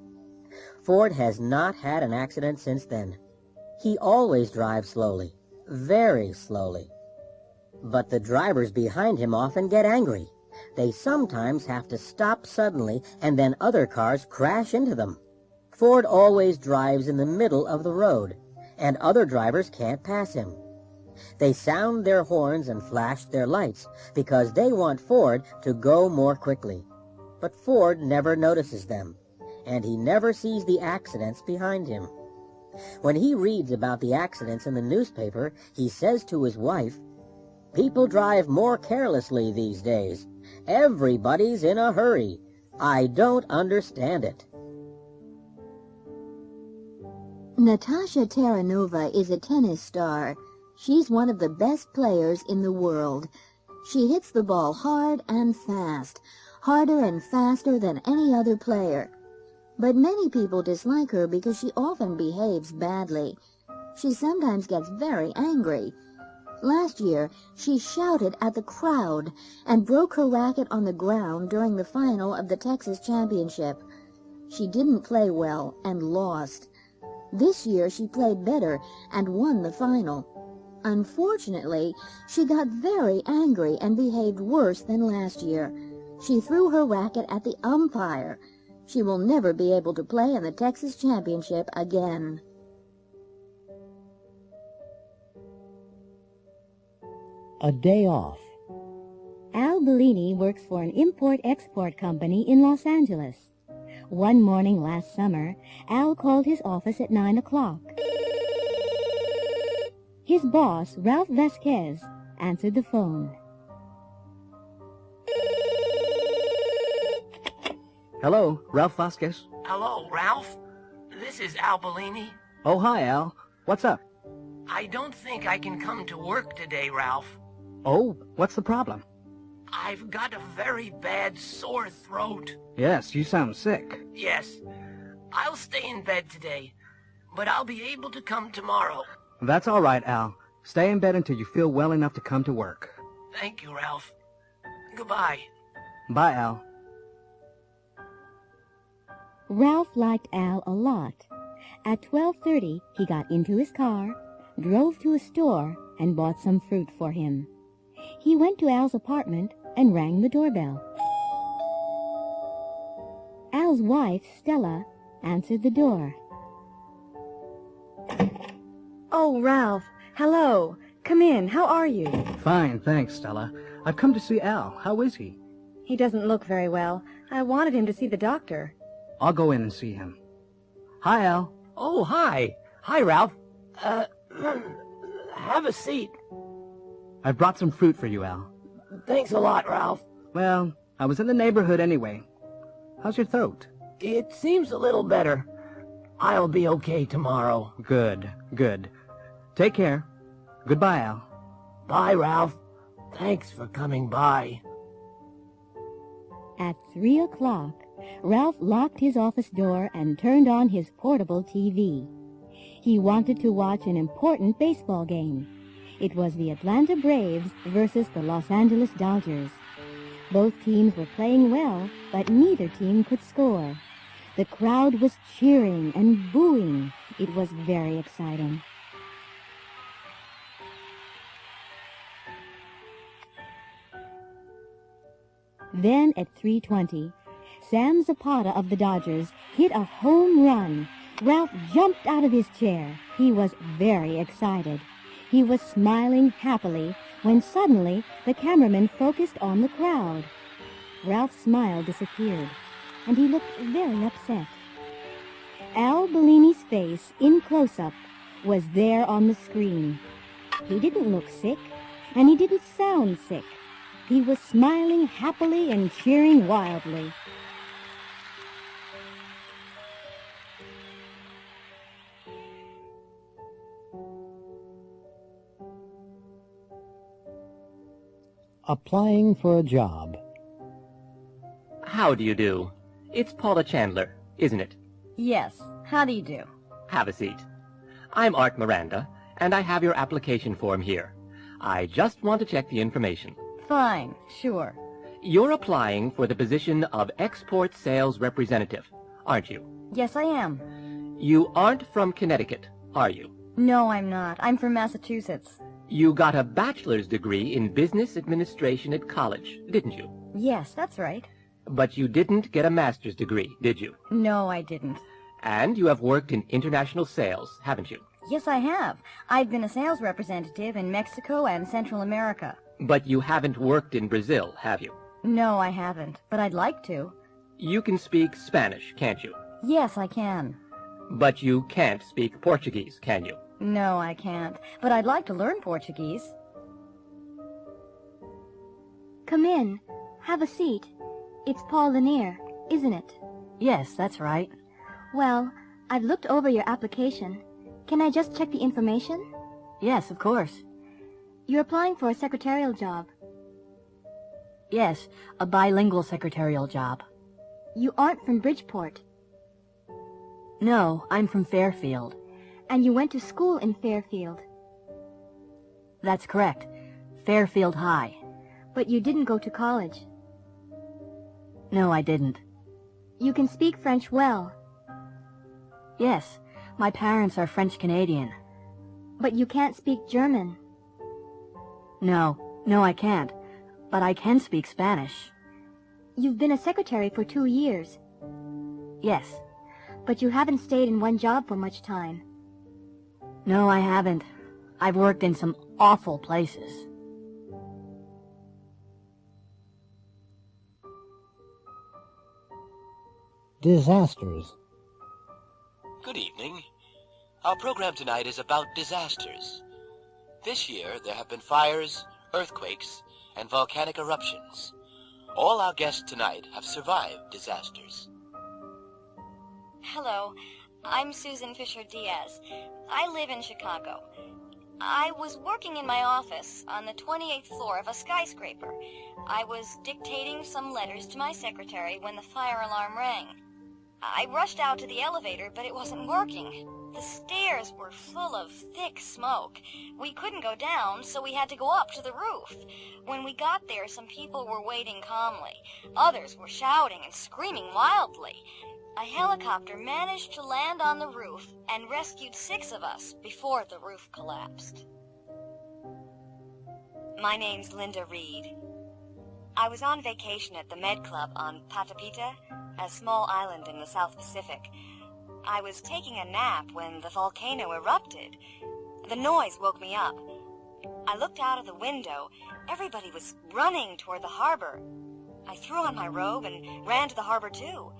Ford has not had an accident since then. He always drives slowly, very slowly. But the drivers behind him often get angry. They sometimes have to stop suddenly, and then other cars crash into them. Ford always drives in the middle of the road, and other drivers can't pass him. They sound their horns and flash their lights because they want Ford to go more quickly. But Ford never notices them, and he never sees the accidents behind him. When he reads about the accidents in the newspaper, he says to his wife, "People drive more carelessly these days. Everybody's in a hurry. I don't understand it." Natasha Taranova is a tennis star. She's one of the best players in the world. She hits the ball hard and fast, harder and faster than any other player. But many people dislike her because she often behaves badly. She sometimes gets very angry. Last year, she shouted at the crowd and broke her racket on the ground during the final of the Texas Championship. She didn't play well and lost. This year, she played better and won the final. Unfortunately, she got very angry and behaved worse than last year. She threw her racket at the umpire. She will never be able to play in the Texas Championship again. A day off. Al Bellini works for an import-export company in Los Angeles. One morning last summer, Al called his office at 9 o'clock. His boss, Ralph Vasquez, answered the phone. Hello, Ralph Vasquez. Hello, Ralph. This is Al Bellini. Oh, hi, Al. What's up? I don't think I can come to work today, Ralph. Oh, what's the problem? I've got a very bad sore throat. Yes, you sound sick. Yes. I'll stay in bed today, but I'll be able to come tomorrow. That's all right, Al. Stay in bed until you feel well enough to come to work. Thank you, Ralph. Goodbye. Bye, Al. Ralph liked Al a lot. At 12:30, he got into his car, drove to a store, and bought some fruit for him. He went to Al's apartment and rang the doorbell. Al's wife, Stella, answered the door. Oh, Ralph. Hello. Come in. How are you? Fine, thanks, Stella. I've come to see Al. How is he? He doesn't look very well. I wanted him to see the doctor. I'll go in and see him. Hi, Al. Oh, hi. Hi, Ralph. Have a seat. I brought some fruit for you, Al. Thanks a lot, Ralph. Well, I was in the neighborhood anyway. How's your throat? It seems a little better. I'll be okay tomorrow. Good, good. Take care. Goodbye, Al. Bye, Ralph. Thanks for coming by. At 3 o'clock, Ralph locked his office door and turned on his portable TV. He wanted to watch an important baseball game. It was the Atlanta Braves versus the Los Angeles Dodgers. Both teams were playing well, but neither team could score. The crowd was cheering and booing. It was very exciting. Then at 3:20, Sam Zapata of the Dodgers hit a home run. Ralph jumped out of his chair. He was very excited. He was smiling happily when suddenly the cameraman focused on the crowd. Ralph's smile disappeared, and he looked very upset. Al Bellini's face, in close-up, was there on the screen. He didn't look sick, and he didn't sound sick. He was smiling happily and cheering wildly. Applying for a job. How do you do? It's Paula Chandler, isn't it? Yes. How do you do? Have a seat. I'm Art Miranda, and I have your application form here. I just want to check the information. Fine. Sure. You're applying for the position of Export Sales Representative, aren't you? Yes, I am. You aren't from Connecticut, are you? No, I'm not. I'm from Massachusetts. You got a bachelor's degree in business administration at college, didn't you? Yes, that's right. But you didn't get a master's degree, did you? No, I didn't. And you have worked in international sales, haven't you? Yes, I have. I've been a sales representative in Mexico and Central America. But you haven't worked in Brazil, have you? No, I haven't, but I'd like to. You can speak Spanish, can't you? Yes, I can. But you can't speak Portuguese, can you? No, I can't, but I'd like to learn Portuguese. Come in. Have a seat. It's Paul Lanier, isn't it? Yes, that's right. Well, I've looked over your application. Can I just check the information? Yes, of course. You're applying for a secretarial job. Yes, a bilingual secretarial job. You aren't from Bridgeport. No, I'm from Fairfield. And you went to school in Fairfield. That's correct. Fairfield High. But you didn't go to college. No, I didn't. You can speak French well. Yes, my parents are French-Canadian. But you can't speak German. No, I can't. But I can speak Spanish. You've been a secretary for 2 years. Yes. But you haven't stayed in one job for much time. No, I haven't. I've worked in some awful places. Disasters. Good evening. Our program tonight is about disasters. This year, there have been fires, earthquakes, and volcanic eruptions. All our guests tonight have survived disasters. Hello, I'm Susan Fisher-Diaz. I live in Chicago. I was working in my office on the 28th floor of a skyscraper. I was dictating some letters to my secretary when the fire alarm rang. I rushed out to the elevator, but it wasn't working. The stairs were full of thick smoke. We couldn't go down, so we had to go up to the roof. When we got there, some people were waiting calmly. Others were shouting and screaming wildly. A helicopter managed to land on the roof and rescued 6 of us before the roof collapsed. My name's Linda Reed. I was on vacation at the Med Club on Patapita, a small island in the South Pacific. I was taking a nap when the volcano erupted. The noise woke me up. I looked out of the window. Everybody was running toward the harbor. I threw on my robe and ran to the harbor too.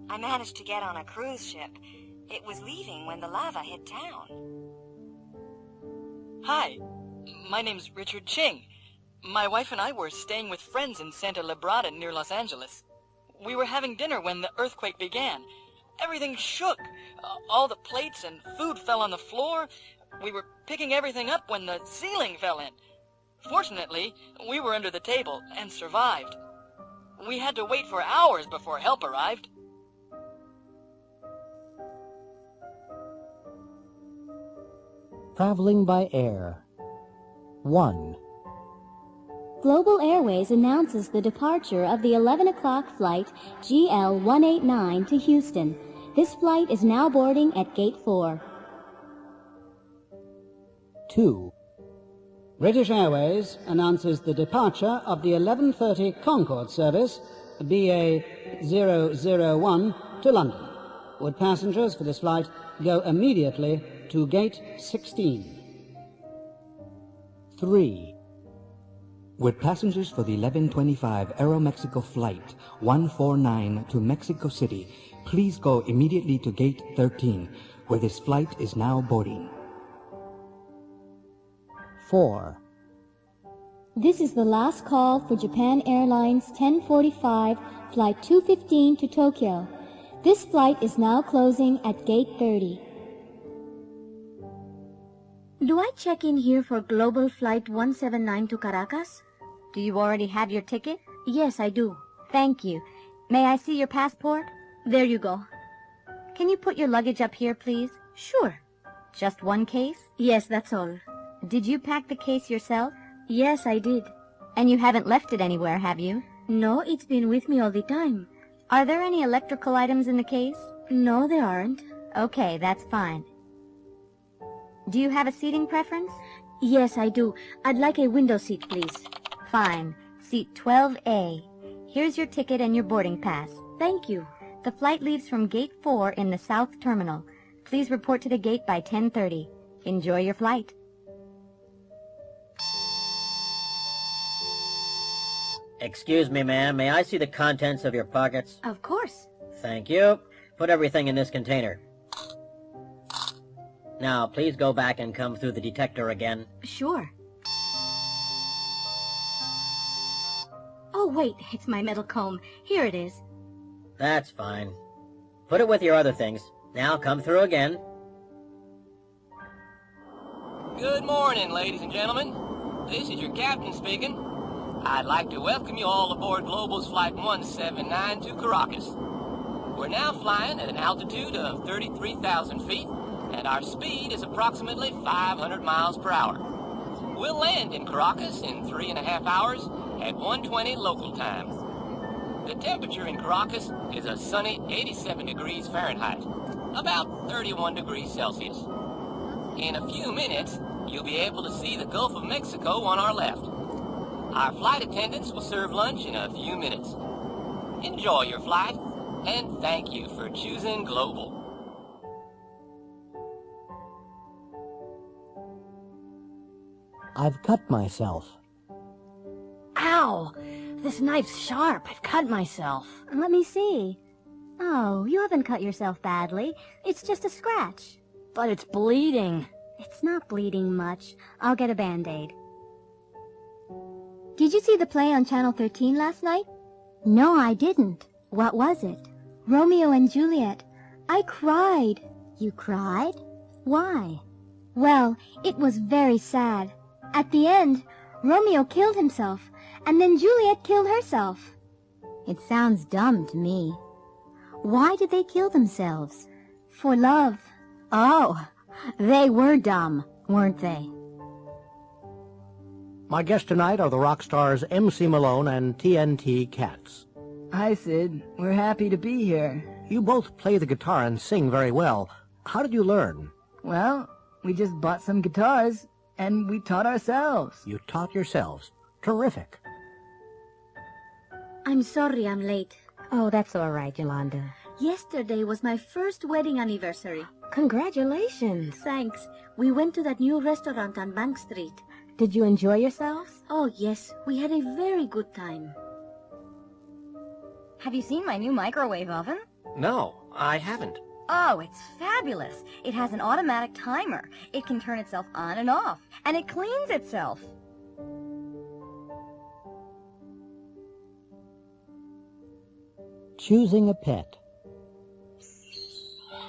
I managed to get on a cruise ship. It was leaving when the lava hit town. Hi, my name's Richard Ching. My wife and I were staying with friends in Santa Librada near Los Angeles. We were having dinner when the earthquake began. Everything shook. All the plates and food fell on the floor. We were picking everything up when the ceiling fell in. Fortunately, we were under the table and survived. We had to wait for hours before help arrived. Traveling by air. 1. Global Airways announces the departure of the 11 o'clock flight GL189 to Houston. This flight is now boarding at Gate 4. 2. British Airways announces the departure of the 11:30 Concorde service, BA 001, to London. Would passengers for this flight go immediately to Gate 16? 3. Would passengers for the 11:25 Aeromexico Flight 149 to Mexico City please go immediately to Gate 13, where this flight is now boarding? 4. This is the last call for Japan Airlines 1045 Flight 215 to Tokyo. This flight is now closing at Gate 30. Do I check in here for Global Flight 179 to Caracas? Do you already have your ticket? Yes, I do. Thank you. May I see your passport? There you go. Can you put your luggage up here, please? Sure. Just one case? Yes, that's all. Did you pack the case yourself? Yes, I did. And you haven't left it anywhere, have you? No, it's been with me all the time. Are there any electrical items in the case? No, there aren't. Okay, that's fine. Do you have a seating preference? Yes, I do. I'd like a window seat, please. Fine. Seat 12A. Here's your ticket and your boarding pass. Thank you. The flight leaves from Gate 4 in the South Terminal. Please report to the gate by 10:30. Enjoy your flight. Excuse me, ma'am. May I see the contents of your pockets? Of course. Thank you. Put everything in this container. Now, please go back and come through the detector again. Sure. Oh, wait, it's my metal comb. Here it is. That's fine. Put it with your other things. Now come through again. Good morning, ladies and gentlemen. This is your captain speaking. I'd like to welcome you all aboard Global's Flight 179 to Caracas. We're now flying at an altitude of 33,000 feet, and our speed is approximately 500 miles per hour. We'll land in Caracas in 3.5 hours at 1:20 local time. The temperature in Caracas is a sunny 87 degrees Fahrenheit, about 31 degrees Celsius. In a few minutes, you'll be able to see the Gulf of Mexico on our left. Our flight attendants will serve lunch in a few minutes. Enjoy your flight, and thank you for choosing Global. I've cut myself. Ow! This knife's sharp. I've cut myself. Let me see. Oh, you haven't cut yourself badly. It's just a scratch. But it's bleeding. It's not bleeding much. I'll get a Band-Aid. Did you see the play on Channel 13 last night? No, I didn't. What was it? Romeo and Juliet. I cried. You cried? Why? Well, it was very sad. At the end, Romeo killed himself, and then Juliet killed herself. It sounds dumb to me. Why did they kill themselves? For love. Oh, they were dumb, weren't they? My guests tonight are the rock stars MC Malone and TNT Cats. Hi, Sid. We're happy to be here. You both play the guitar and sing very well. How did you learn? Well, we just bought some guitars, and we taught ourselves. You taught yourselves. Terrific. I'm sorry I'm late. Oh, that's all right, Yolanda. Yesterday was my first wedding anniversary. Congratulations. Thanks. We went to that new restaurant on Bank Street. Did you enjoy yourselves? Oh, yes. We had a very good time. Have you seen my new microwave oven? No, I haven't. Oh, it's fabulous. It has an automatic timer. It can turn itself on and off, and it cleans itself. Choosing a pet.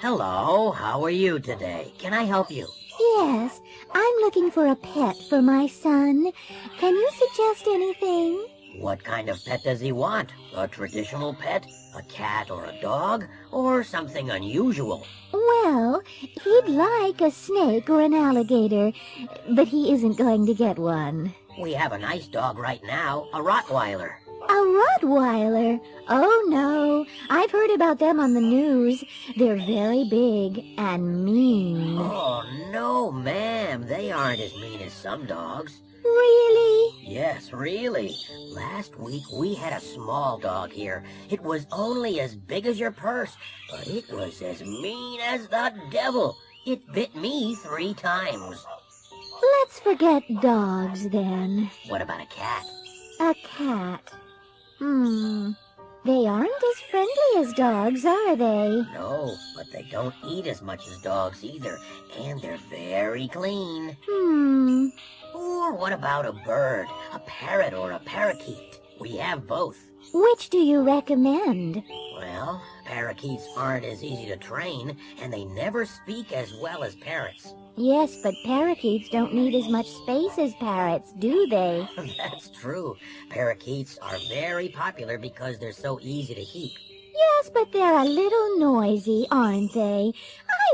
Hello, how are you today? Can I help you? Yes, I'm looking for a pet for my son. Can you suggest anything? What kind of pet does he want? A traditional pet? A cat or a dog? Or something unusual? Well, he'd like a snake or an alligator, but he isn't going to get one. We have a nice dog right now, a Rottweiler. A Rottweiler? Oh, no. I've heard about them on the news. They're very big and mean. Oh, no, ma'am. They aren't as mean as some dogs. Really? Yes, really. Last week we had a small dog here. It was only as big as your purse, but it was as mean as the devil. It bit me 3 times. Let's forget dogs, then. What about a cat? A cat. They aren't as friendly as dogs, are they? No, but they don't eat as much as dogs either, and they're very clean. Or what about a bird, a parrot or a parakeet? We have both. Which do you recommend? Well, parakeets aren't as easy to train, and they never speak as well as parrots. Yes, but parakeets don't need as much space as parrots, do they? That's true. Parakeets are very popular because they're so easy to keep. Yes, but they're a little noisy, aren't they?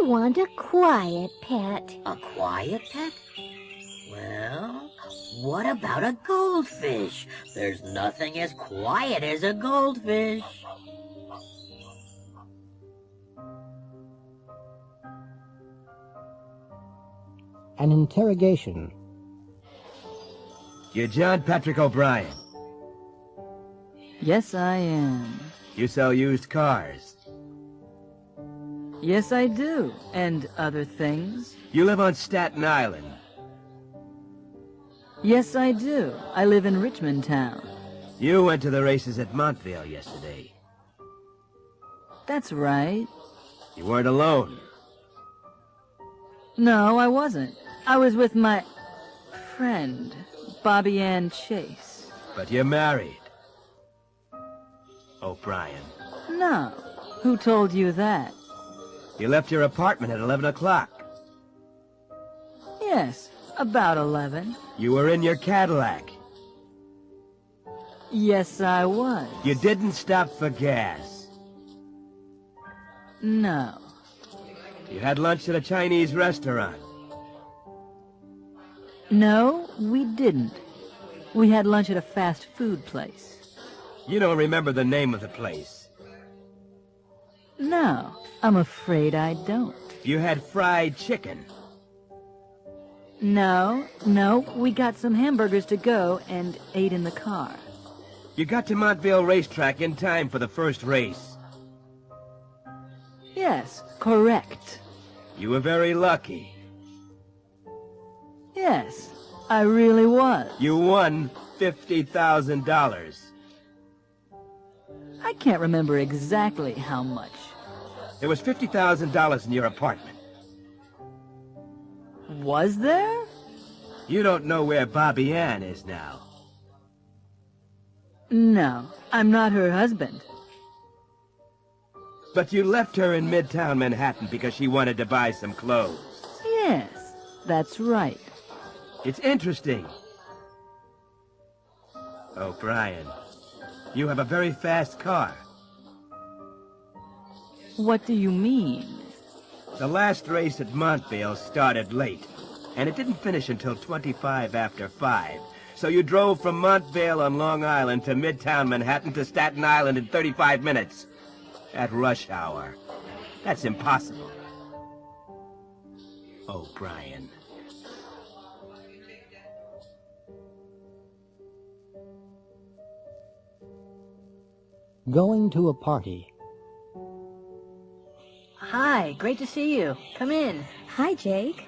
I want a quiet pet. A quiet pet? Well, what about a goldfish? There's nothing as quiet as a goldfish. an interrogation. You're John Patrick O'Brien. Yes, I am. You sell used cars. Yes, I do. And other things. You live on Staten Island. Yes, I do. I live in Richmond Town. You went to the races at Montvale yesterday. That's right. You weren't alone. No, I wasn't. I was with my friend, Bobby Ann Chase. But you're married. O'Brien. No. Who told you that? You left your apartment at 11 o'clock. Yes, about 11. You were in your Cadillac. Yes, I was. You didn't stop for gas. No. You had lunch at a Chinese restaurant. No, we didn't. We had lunch at a fast food place. You don't remember the name of the place. No, I'm afraid I don't. You had fried chicken. No, we got some hamburgers to go and ate in the car. You got to Montvale Racetrack in time for the first race. Yes, correct. You were very lucky. Yes, I really was. You won $50,000. I can't remember exactly how much. There was $50,000 in your apartment. Was there? You don't know where Bobby Ann is now. No, I'm not her husband. But you left her in Midtown Manhattan because she wanted to buy some clothes. Yes, that's right. It's interesting. O'Brien, you have a very fast car. What do you mean? The last race at Montvale started late, and it didn't finish until 25 after 5. So you drove from Montvale on Long Island to Midtown Manhattan to Staten Island in 35 minutes. At rush hour. That's impossible. O'Brien. Going to a party. Hi, great to see you. Come in. Hi, Jake.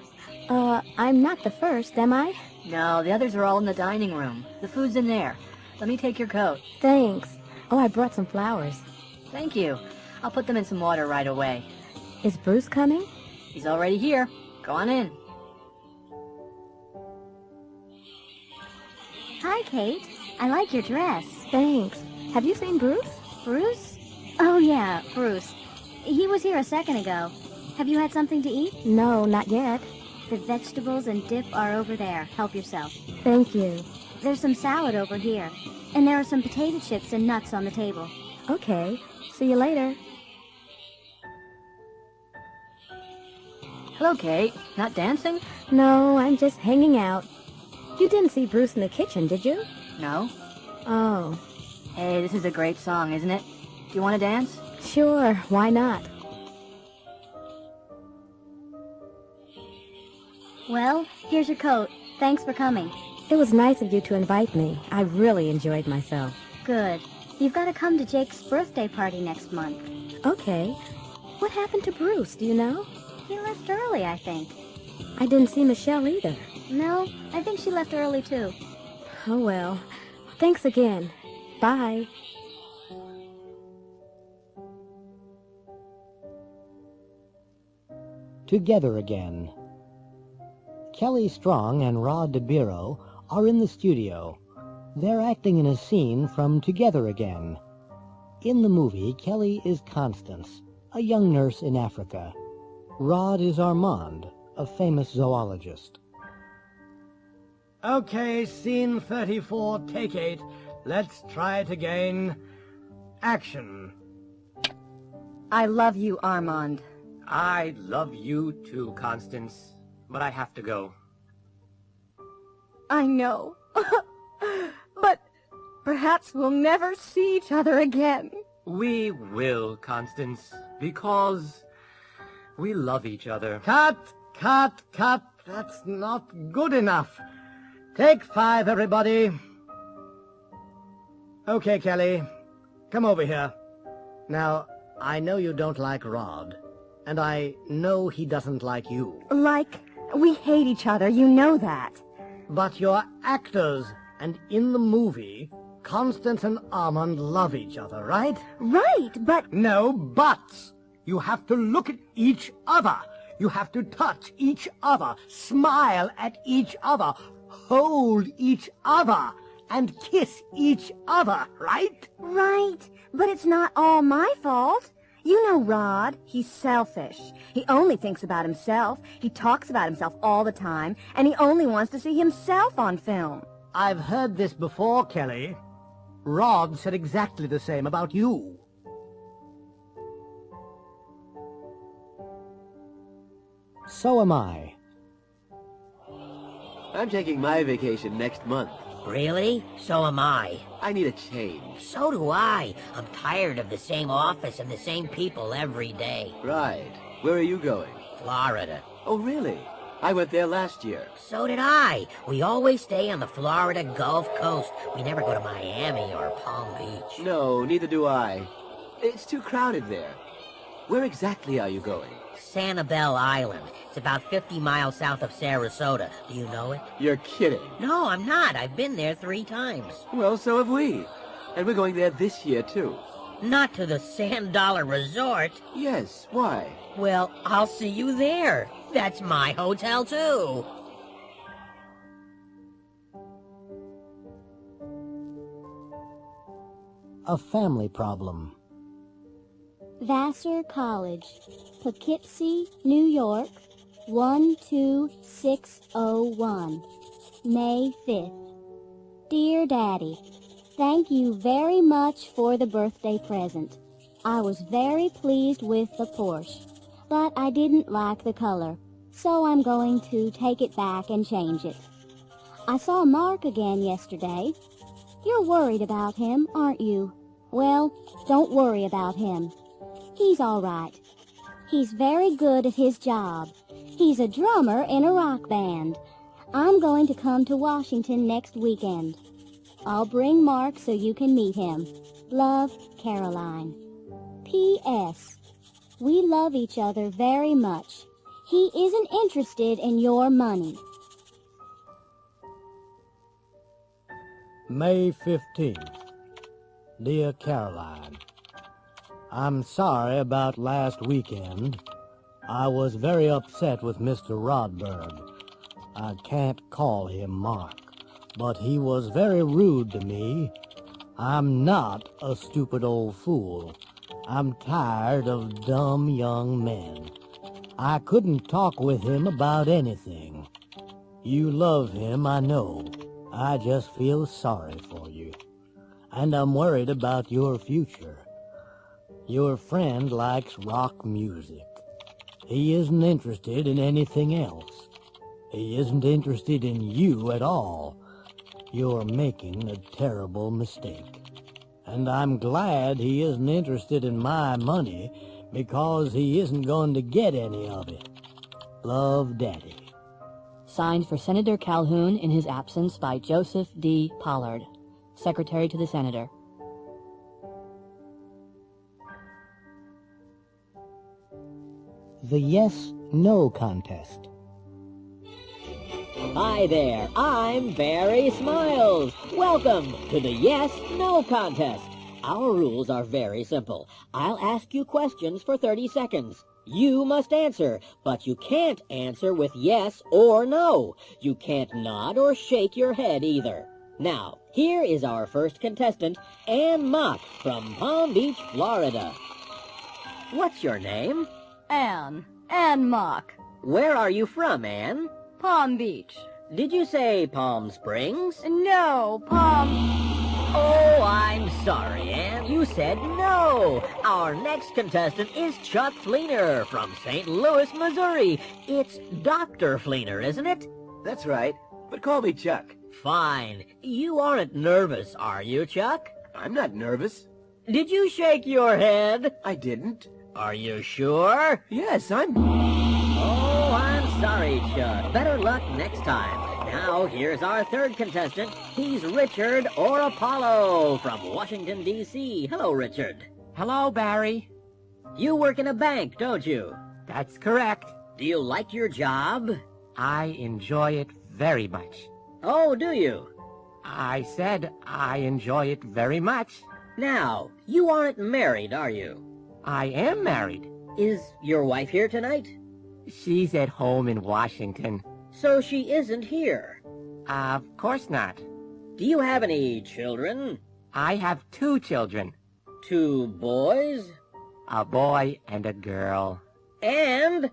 I'm not the first, am I? No, the others are all in the dining room. The food's in there. Let me take your coat. Thanks. Oh, I brought some flowers. Thank you. I'll put them in some water right away. Is Bruce coming? He's already here. Go on in. Hi, Kate. I like your dress. Thanks. Have you seen Bruce? Bruce? Oh, yeah, Bruce. He was here a second ago. Have you had something to eat? No, not yet. The vegetables and dip are over there. Help yourself. Thank you. There's some salad over here. And there are some potato chips and nuts on the table. Okay. See you later. Hello, Kate. Not dancing? No, I'm just hanging out. You didn't see Bruce in the kitchen, did you? No. Oh. Hey, this is a great song, isn't it? Do you want to dance? Sure, why not? Well, here's your coat. Thanks for coming. It was nice of you to invite me. I really enjoyed myself. Good. You've got to come to Jake's birthday party next month. Okay. What happened to Bruce, do you know? He left early, I think. I didn't see Michelle either. No, I think she left early, too. Oh, well. Thanks again. Bye. Together again. Kelly Strong and Rod DeBiro are in the studio. They're acting in a scene from Together Again. In the movie, Kelly is Constance, a young nurse in Africa. Rod is Armand, a famous zoologist. Okay, scene 34, take 8. Let's try it again. Action. I love you, Armand. I love you too, Constance, but I have to go. I know. But perhaps we'll never see each other again. We will, Constance, because we love each other. Cut, cut, cut. That's not good enough. Take 5, everybody. Okay, Kelly. Come over here. Now, I know you don't like Rod, and I know he doesn't like you. Like, we hate each other, you know that. But you're actors, and in the movie, Constance and Armand love each other, right? Right, but... No buts. You have to look at each other. You have to touch each other, smile at each other, hold each other, and kiss each other, right? Right, but it's not all my fault. You know Rod, he's selfish. He only thinks about himself. He talks about himself all the time, and he only wants to see himself on film. I've heard this before, Kelly. Rod said exactly the same about you. So am I. I'm taking my vacation next month. Really? So am I. I need a change. So do I. I'm tired of the same office and the same people every day. Right. Where are you going? Florida. Oh, really? I went there last year. So did I. We always stay on the Florida Gulf Coast. We never go to Miami or Palm Beach. No, neither do I. It's too crowded there. Where exactly are you going? Sanibel Island. It's about 50 miles south of Sarasota. Do you know it? You're kidding. No, I'm not. I've been there 3 times. Well, so have we. And we're going there this year, too. Not to the Sand Dollar Resort. Yes, why? Well, I'll see you there. That's my hotel, too. A family problem. Vassar College, Poughkeepsie, New York, 12601, May 5th. Dear Daddy, thank you very much for the birthday present. I was very pleased with the Porsche, but I didn't like the color, so I'm going to take it back and change it. I saw Mark again yesterday. You're worried about him, aren't you? Well, don't worry about him. He's all right. He's very good at his job. He's a drummer in a rock band. I'm going to come to Washington next weekend. I'll bring Mark so you can meet him. Love, Caroline. P.S. We love each other very much. He isn't interested in your money. May 15th. Dear Caroline, I'm sorry about last weekend. I was very upset with Mr. Rodberg. I can't call him Mark, but he was very rude to me. I'm not a stupid old fool. I'm tired of dumb young men. I couldn't talk with him about anything. You love him, I know. I just feel sorry for you. And I'm worried about your future. Your friend likes rock music. He isn't interested in anything else. He isn't interested in you at all. You're making a terrible mistake. And I'm glad he isn't interested in my money, because he isn't going to get any of it. Love, Daddy. Signed for Senator Calhoun in his absence by Joseph D. Pollard, Secretary to the Senator. The Yes-No Contest. Hi there, I'm Barry Smiles. Welcome to the Yes-No Contest. Our rules are very simple. I'll ask you questions for 30 seconds. You must answer, but you can't answer with yes or no. You can't nod or shake your head either. Now, here is our first contestant, Ann Mock from Palm Beach, Florida. What's your name? Ann Mock. Where are you from, Ann? Palm Beach. Did you say Palm Springs? No, Palm... Oh, I'm sorry, Ann. You said no. Our next contestant is Chuck Fleener from St. Louis, Missouri. It's Dr. Fleener, isn't it? That's right, but call me Chuck. Fine. You aren't nervous, are you, Chuck? I'm not nervous. Did you shake your head? I didn't. Are you sure? Yes, I'm... Oh, I'm sorry, Chuck. Better luck next time. Now, here's our third contestant. He's Richard or Apollo from Washington, D.C. Hello, Richard. Hello, Barry. You work in a bank, don't you? That's correct. Do you like your job? I enjoy it very much. Oh, do you? I said I enjoy it very much. Now, you aren't married, are you? I am married. Is your wife here tonight? She's at home in Washington. So she isn't here? Of course not. Do you have any children? I have 2 children. 2 boys? A boy and a girl. And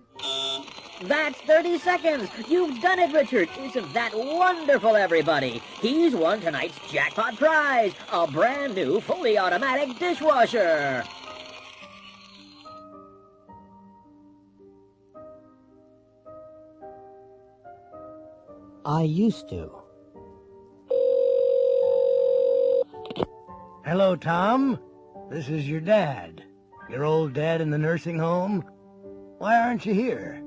that's 30 seconds. You've done it, Richard. Isn't that wonderful, everybody? He's won tonight's jackpot prize, a brand new fully automatic dishwasher. I used to. Hello, Tom. This is your dad. Your old dad in the nursing home? Why aren't you here?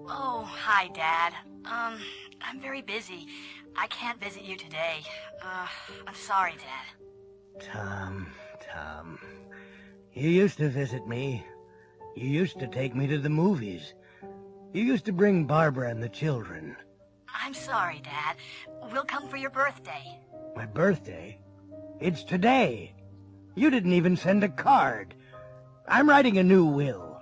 Oh, hi, Dad. I'm very busy. I can't visit you today. I'm sorry, Dad. Tom. You used to visit me. You used to take me to the movies. You used to bring Barbara and the children. I'm sorry, Dad. We'll come for your birthday. My birthday? It's today. You didn't even send a card. I'm writing a new will.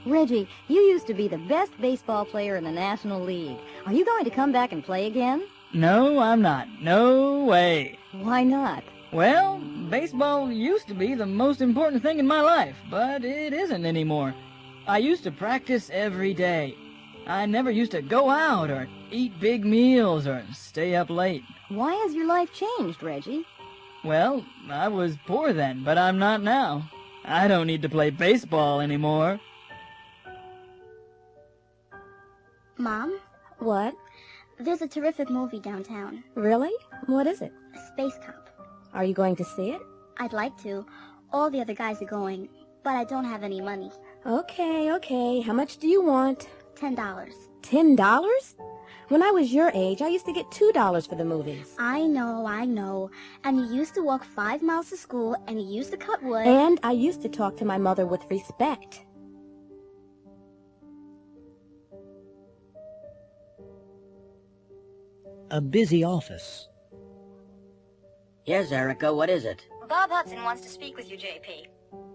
Reggie, you used to be the best baseball player in the National League. Are you going to come back and play again? No, I'm not. No way. Why not? Well, baseball used to be the most important thing in my life, but it isn't anymore. I used to practice every day. I never used to go out or eat big meals or stay up late. Why has your life changed, Reggie? Well, I was poor then, but I'm not now. I don't need to play baseball anymore. Mom? What? There's a terrific movie downtown. Really? What is it? Space Cop. Are you going to see it? I'd like to. All the other guys are going, but I don't have any money. Okay. How much do you want? $10. $10? When I was your age, I used to get $2 for the movies. I know. And you used to walk 5 miles to school, and you used to cut wood. And I used to talk to my mother with respect. A busy office. Yes, Erica, what is it? Bob Hudson wants to speak with you, JP.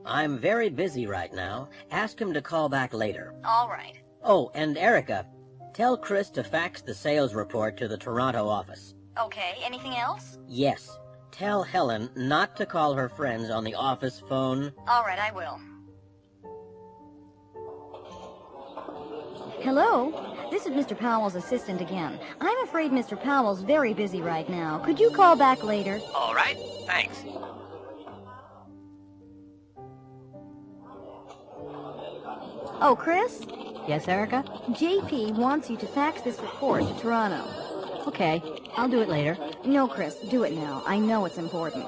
I'm very busy right now. Ask him to call back later. All right. Oh, and Erica, tell Chris to fax the sales report to the Toronto office. Okay, anything else? Yes. Tell Helen not to call her friends on the office phone. All right, I will. Hello? This is Mr. Powell's assistant again. I'm afraid Mr. Powell's very busy right now. Could you call back later? All right, thanks. Oh, Chris? Yes, Erica? JP wants you to fax this report to Toronto. Okay, I'll do it later. No, Chris, do it now. I know it's important.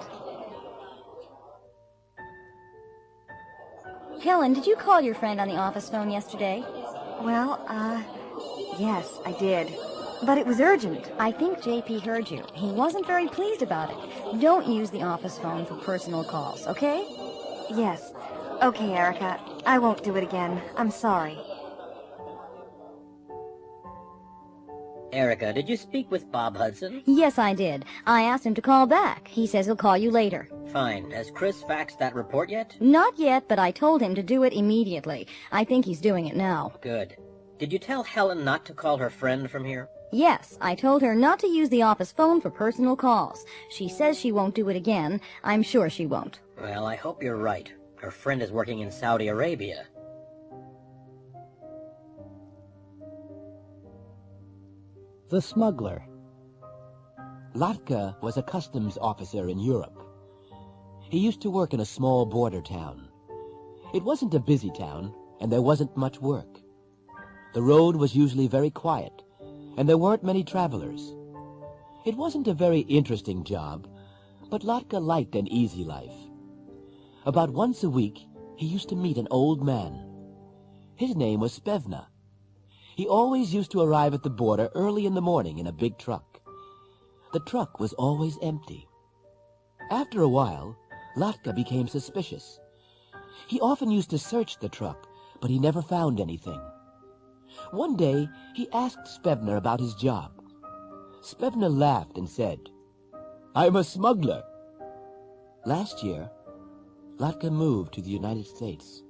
Helen, did you call your friend on the office phone yesterday? Well, yes, I did. But it was urgent. I think JP heard you. He wasn't very pleased about it. Don't use the office phone for personal calls, okay? Yes. Okay, Erica. I won't do it again. I'm sorry. Erica, did you speak with Bob Hudson? Yes, I did. I asked him to call back. He says he'll call you later. Fine. Has Chris faxed that report yet? Not yet, but I told him to do it immediately. I think he's doing it now. Good. Did you tell Helen not to call her friend from here? Yes, I told her not to use the office phone for personal calls. She says she won't do it again. I'm sure she won't. Well, I hope you're right. Her friend is working in Saudi Arabia. The smuggler. Latka was a customs officer in Europe. He used to work in a small border town. It wasn't a busy town, and there wasn't much work. The road was usually very quiet, and there weren't many travelers. It wasn't a very interesting job, but Latka liked an easy life. About once a week, he used to meet an old man. His name was Spevna. He always used to arrive at the border early in the morning in a big truck. The truck was always empty. After a while, Latka became suspicious. He often used to search the truck, but he never found anything. One day, he asked Spevna about his job. Spevna laughed and said, "I'm a smuggler." Last year, Latka moved to the United States.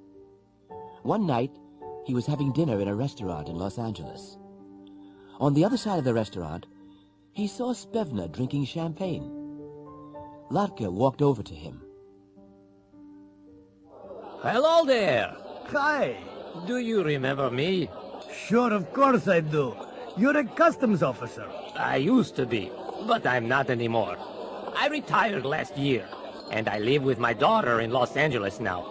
One night, he was having dinner in a restaurant in Los Angeles. On the other side of the restaurant, he saw Spevna drinking champagne. Latka walked over to him. Hello there. Hi. Do you remember me? Sure, of course I do. You're a customs officer. I used to be, but I'm not anymore. I retired last year, and I live with my daughter in Los Angeles now.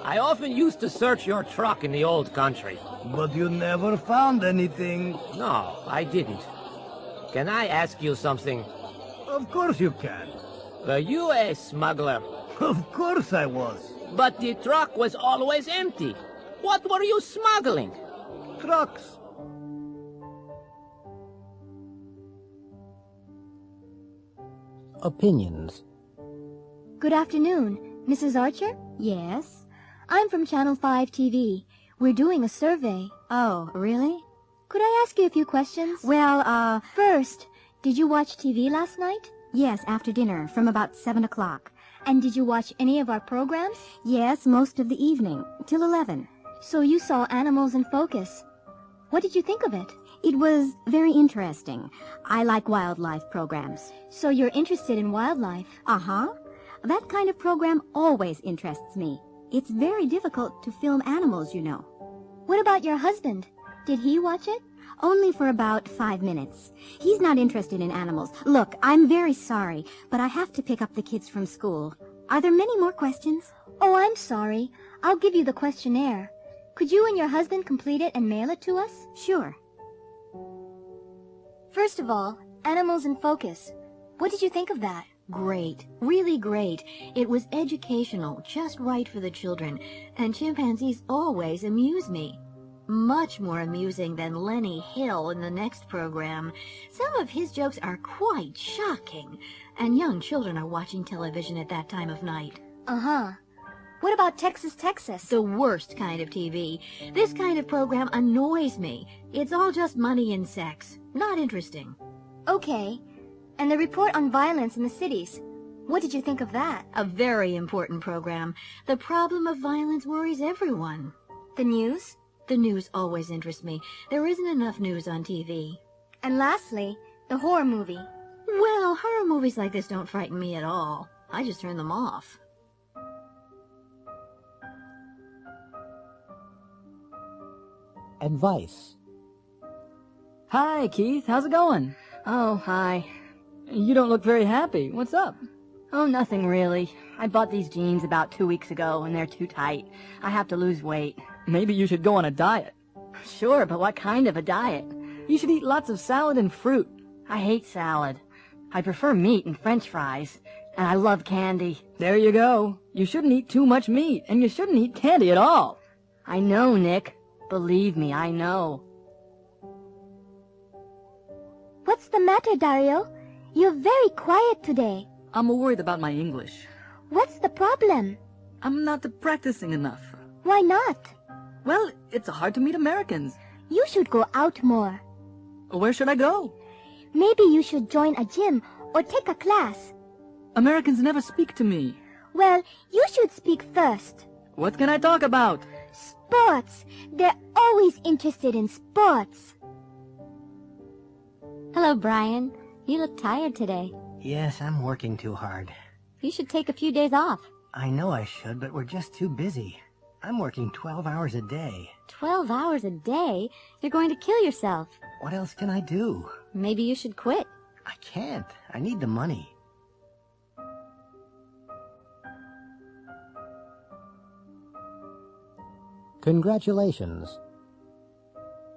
I often used to search your truck in the old country. But you never found anything. No, I didn't. Can I ask you something? Of course you can. Were you a smuggler? Of course I was. But the truck was always empty. What were you smuggling? Trucks. Opinions. Good afternoon, Mrs. Archer? Yes? I'm from Channel 5 TV. We're doing a survey. Oh, really? Could I ask you a few questions? Well, First, did you watch TV last night? Yes, after dinner, from about 7 o'clock. And did you watch any of our programs? Yes, most of the evening, till 11. So you saw Animals in Focus. What did you think of it? It was very interesting. I like wildlife programs. So you're interested in wildlife? Uh-huh. That kind of program always interests me. It's very difficult to film animals, you know. What about your husband? Did he watch it? Only for about 5 minutes. He's not interested in animals. Look, I'm very sorry, but I have to pick up the kids from school. Are there many more questions? Oh, I'm sorry. I'll give you the questionnaire. Could you and your husband complete it and mail it to us? Sure. First of all, Animals in Focus. What did you think of that? Great. Really great. It was educational, just right for the children. And chimpanzees always amuse me. Much more amusing than Lenny Hill in the next program. Some of his jokes are quite shocking. And young children are watching television at that time of night. Uh-huh. What about Texas, Texas? The worst kind of TV. This kind of program annoys me. It's all just money and sex. Not interesting. Okay. And the report on violence in the cities. What did you think of that? A very important program. The problem of violence worries everyone. The news? The news always interests me. There isn't enough news on TV. And lastly, the horror movie. Well, horror movies like this don't frighten me at all. I just turn them off. Advice. Hi, Keith. How's it going? Oh, hi. You don't look very happy. What's up? Oh, nothing really. I bought these jeans about 2 weeks ago, and they're too tight. I have to lose weight. Maybe you should go on a diet. Sure, but what kind of a diet? You should eat lots of salad and fruit. I hate salad. I prefer meat and French fries, and I love candy. There you go. You shouldn't eat too much meat, and you shouldn't eat candy at all. I know, Nick. Believe me, I know. What's the matter, Dario? You're very quiet today. I'm worried about my English. What's the problem? I'm not practicing enough. Why not? Well, it's hard to meet Americans. You should go out more. Where should I go? Maybe you should join a gym or take a class. Americans never speak to me. Well, you should speak first. What can I talk about? Sports. They're always interested in sports. Hello, Brian. You look tired today. Yes, I'm working too hard. You should take a few days off. I know I should, but we're just too busy. I'm working 12 hours a day. 12 hours a day? You're going to kill yourself. What else can I do? Maybe you should quit. I can't. I need the money. Congratulations.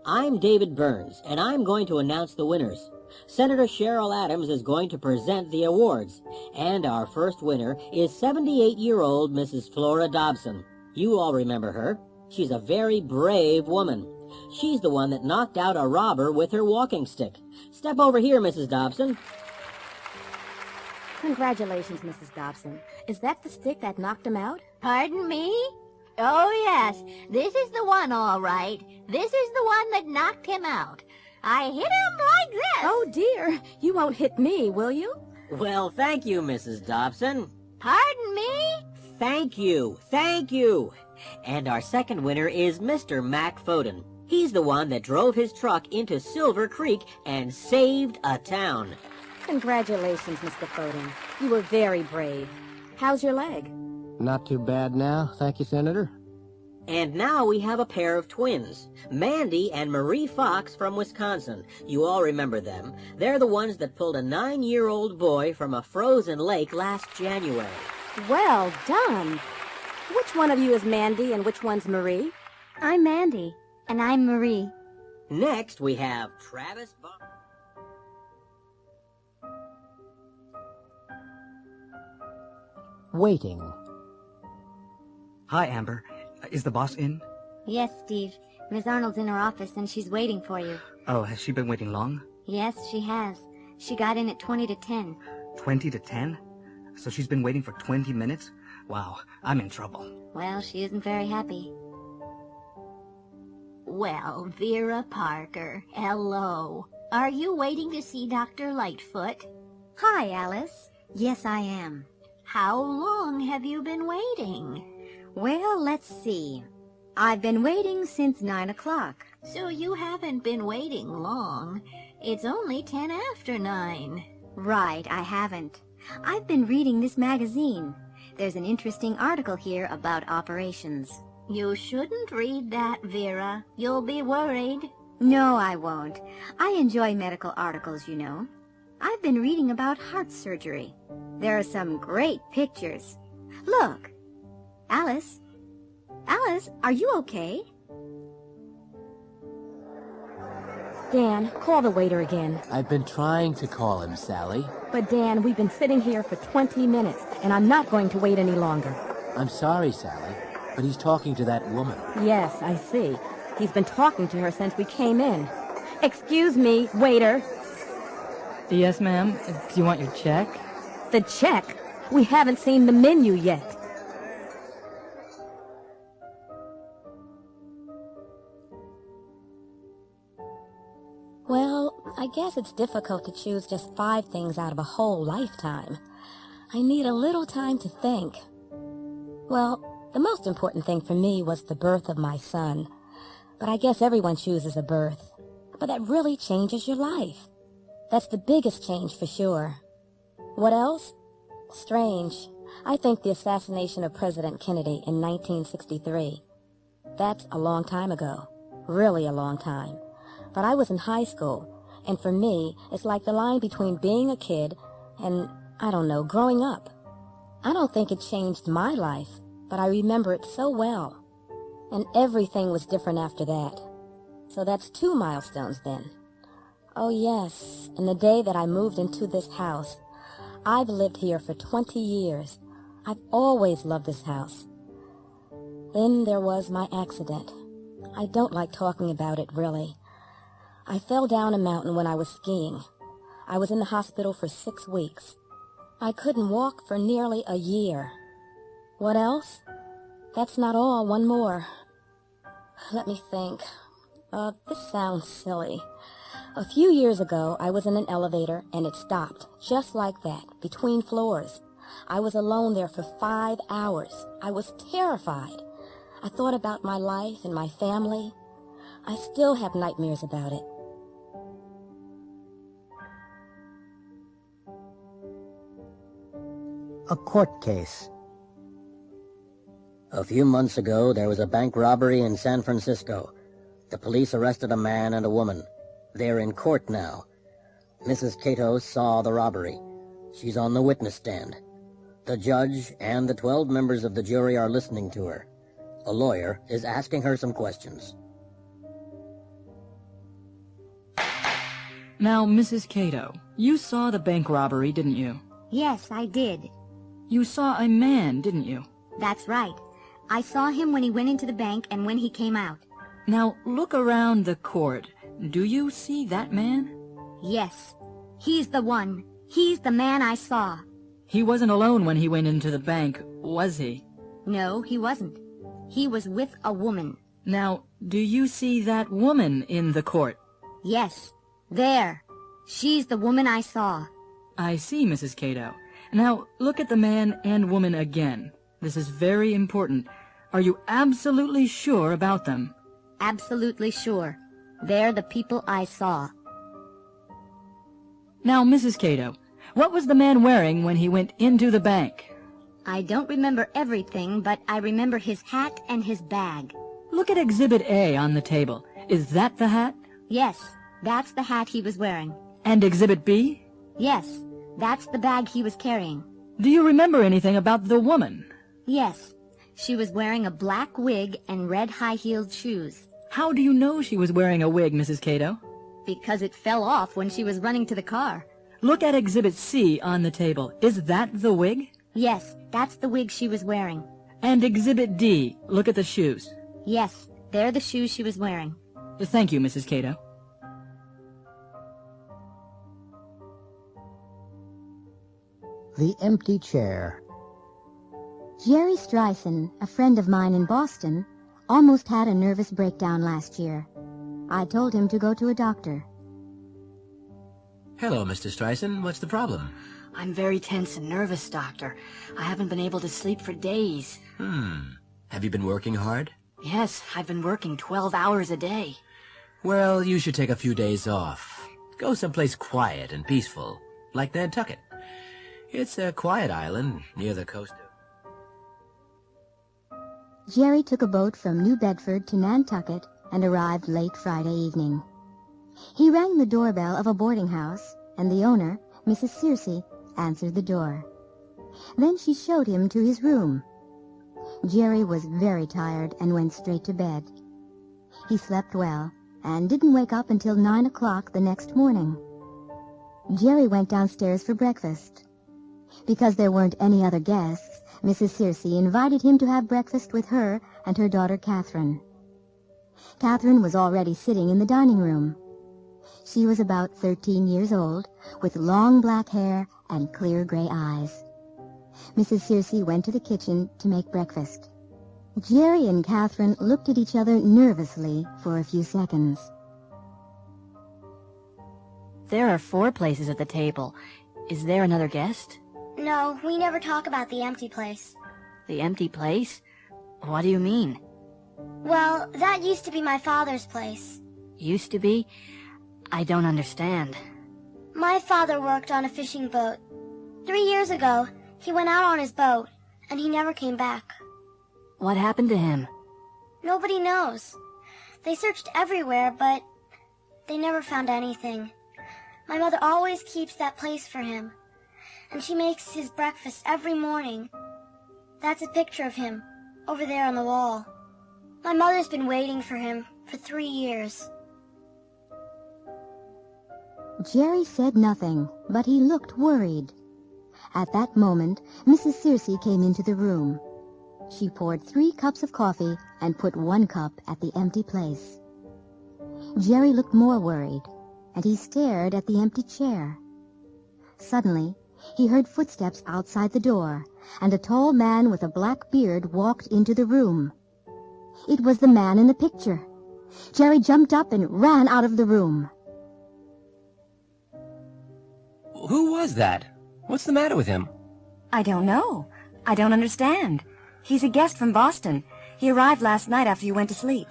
I'm David Burns, and I'm going to announce the winners. Senator Cheryl Adams is going to present the awards, and our first winner is 78-year-old Mrs. Flora Dobson. You all remember her. She's a very brave woman. She's the one that knocked out a robber with her walking stick. Step over here, Mrs. Dobson. Congratulations, Mrs. Dobson. Is that the stick that knocked him out? Pardon me? Oh, yes. This is the one, all right. This is the one that knocked him out. I hit him like this. Oh, dear. You won't hit me, will you? Well, thank you, Mrs. Dobson. Pardon me? Thank you. Thank you. And our second winner is Mr. Mac Foden. He's the one that drove his truck into Silver Creek and saved a town. Congratulations, Mr. Foden. You were very brave. How's your leg? Not too bad now, thank you, Senator. And now we have a pair of twins, Mandy and Marie Fox from Wisconsin. You all remember them. They're the ones that pulled a 9-year-old boy from a frozen lake last January. Well done. Which one of you is Mandy and which one's Marie? I'm Mandy. And I'm Marie. Next, we have Travis Waiting. Hi, Amber. Is the boss in? Yes, Steve. Miss Arnold's in her office and she's waiting for you. Oh, has she been waiting long? Yes, she has. She got in at 20 to 10. 20 to 10? So she's been waiting for 20 minutes? Wow, I'm in trouble. Well, she isn't very happy. Well, Vera Parker, hello. Are you waiting to see Dr. Lightfoot? Hi, Alice. Yes, I am. How long have you been waiting? Well, let's see. I've been waiting since 9 o'clock. So you haven't been waiting long. It's only 10 after 9. Right, I haven't. I've been reading this magazine. There's an interesting article here about operations. You shouldn't read that, Vera. You'll be worried. No, I won't. I enjoy medical articles, you know. I've been reading about heart surgery. There are some great pictures. Look. Alice? Alice, are you okay? Dan, call the waiter again. I've been trying to call him, Sally. But Dan, we've been sitting here for 20 minutes, and I'm not going to wait any longer. I'm sorry, Sally, but he's talking to that woman. Yes, I see. He's been talking to her since we came in. Excuse me, waiter. Yes, ma'am. Do you want your check? The check? We haven't seen the menu yet. Well, I guess it's difficult to choose just 5 things out of a whole lifetime. I need a little time to think. Well, the most important thing for me was the birth of my son. But I guess everyone chooses a birth. But that really changes your life. That's the biggest change for sure. What else? Strange. I think the assassination of President Kennedy in 1963. That's a long time ago. Really a long time. But I was in high school, and for me, it's like the line between being a kid and, I don't know, growing up. I don't think it changed my life, but I remember it so well. And everything was different after that. So that's 2 milestones then. Oh yes, and the day that I moved into this house. I've lived here for 20 years. I've always loved this house. Then there was my accident. I don't like talking about it, really. I fell down a mountain when I was skiing. I was in the hospital for 6 weeks. I couldn't walk for nearly a year. What else? That's not all. One more. Let me think. This sounds silly. A few years ago, I was in an elevator and it stopped, just like that, between floors. I was alone there for 5 hours. I was terrified. I thought about my life and my family. I still have nightmares about it. A court case. A few months ago, there was a bank robbery in San Francisco. The police arrested a man and a woman. They're in court now. Mrs. Cato saw the robbery. She's on the witness stand. The judge and the 12 members of the jury are listening to her. A lawyer is asking her some questions. Now, Mrs. Cato, you saw the bank robbery, didn't you? Yes, I did. You saw a man, didn't you? That's right. I saw him when he went into the bank and when he came out. Now, look around the court. Do you see that man? Yes. He's the one. He's the man I saw. He wasn't alone when he went into the bank, was he? No, he wasn't. He was with a woman. Now, do you see that woman in the court? Yes. There. She's the woman I saw. I see, Mrs. Cato. Now, look at the man and woman again. This is very important. Are you absolutely sure about them? Absolutely sure. They're the people I saw. Now, Mrs. Cato, what was the man wearing when he went into the bank? I don't remember everything, but I remember his hat and his bag. Look at Exhibit A on the table. Is that the hat? Yes, that's the hat he was wearing. And Exhibit B? Yes, that's the bag he was carrying. Do you remember anything about the woman? Yes, she was wearing a black wig and red high-heeled shoes. How do you know she was wearing a wig, Mrs. Cato? Because it fell off when she was running to the car. Look at Exhibit C on the table. Is that the wig? Yes, that's the wig she was wearing. And Exhibit D, look at the shoes. Yes, they're the shoes she was wearing. Thank you, Mrs. Cato. The empty chair. Jerry Streisand, a friend of mine in Boston, almost had a nervous breakdown last year. I told him to go to a doctor. Hello, Mr. Streisand. What's the problem? I'm very tense and nervous, Doctor. I haven't been able to sleep for days. Have you been working hard? Yes, I've been working 12 hours a day. Well, you should take a few days off. Go someplace quiet and peaceful, like Nantucket. It's a quiet island near the coast of... Jerry took a boat from New Bedford to Nantucket and arrived late Friday evening. He rang the doorbell of a boarding house, and the owner, Mrs. Searcy, answered the door. Then she showed him to his room. Jerry was very tired and went straight to bed. He slept well and didn't wake up until 9 o'clock the next morning. Jerry went downstairs for breakfast. Because there weren't any other guests, Mrs. Searcy invited him to have breakfast with her and her daughter Catherine. Catherine was already sitting in the dining room. She was about 13 years old, with long black hair and clear gray eyes. Mrs. Searcy went to the kitchen to make breakfast. Jerry and Catherine looked at each other nervously for a few seconds. There are 4 places at the table. Is there another guest? No, we never talk about the empty place. The empty place? What do you mean? Well, that used to be my father's place. Used to be? I don't understand. My father worked on a fishing boat. 3 years ago, he went out on his boat, and he never came back. What happened to him? Nobody knows. They searched everywhere, but they never found anything. My mother always keeps that place for him, and she makes his breakfast every morning. That's a picture of him, over there on the wall. My mother's been waiting for him for 3 years. Jerry said nothing, but he looked worried. At that moment, Mrs. Searcy came into the room. She poured 3 cups of coffee and put 1 cup at the empty place. Jerry looked more worried, and he stared at the empty chair. Suddenly, he heard footsteps outside the door, and a tall man with a black beard walked into the room. It was the man in the picture. Jerry jumped up and ran out of the room. Who was that? What's the matter with him? I don't know. I don't understand. He's a guest from Boston. He arrived last night after you went to sleep.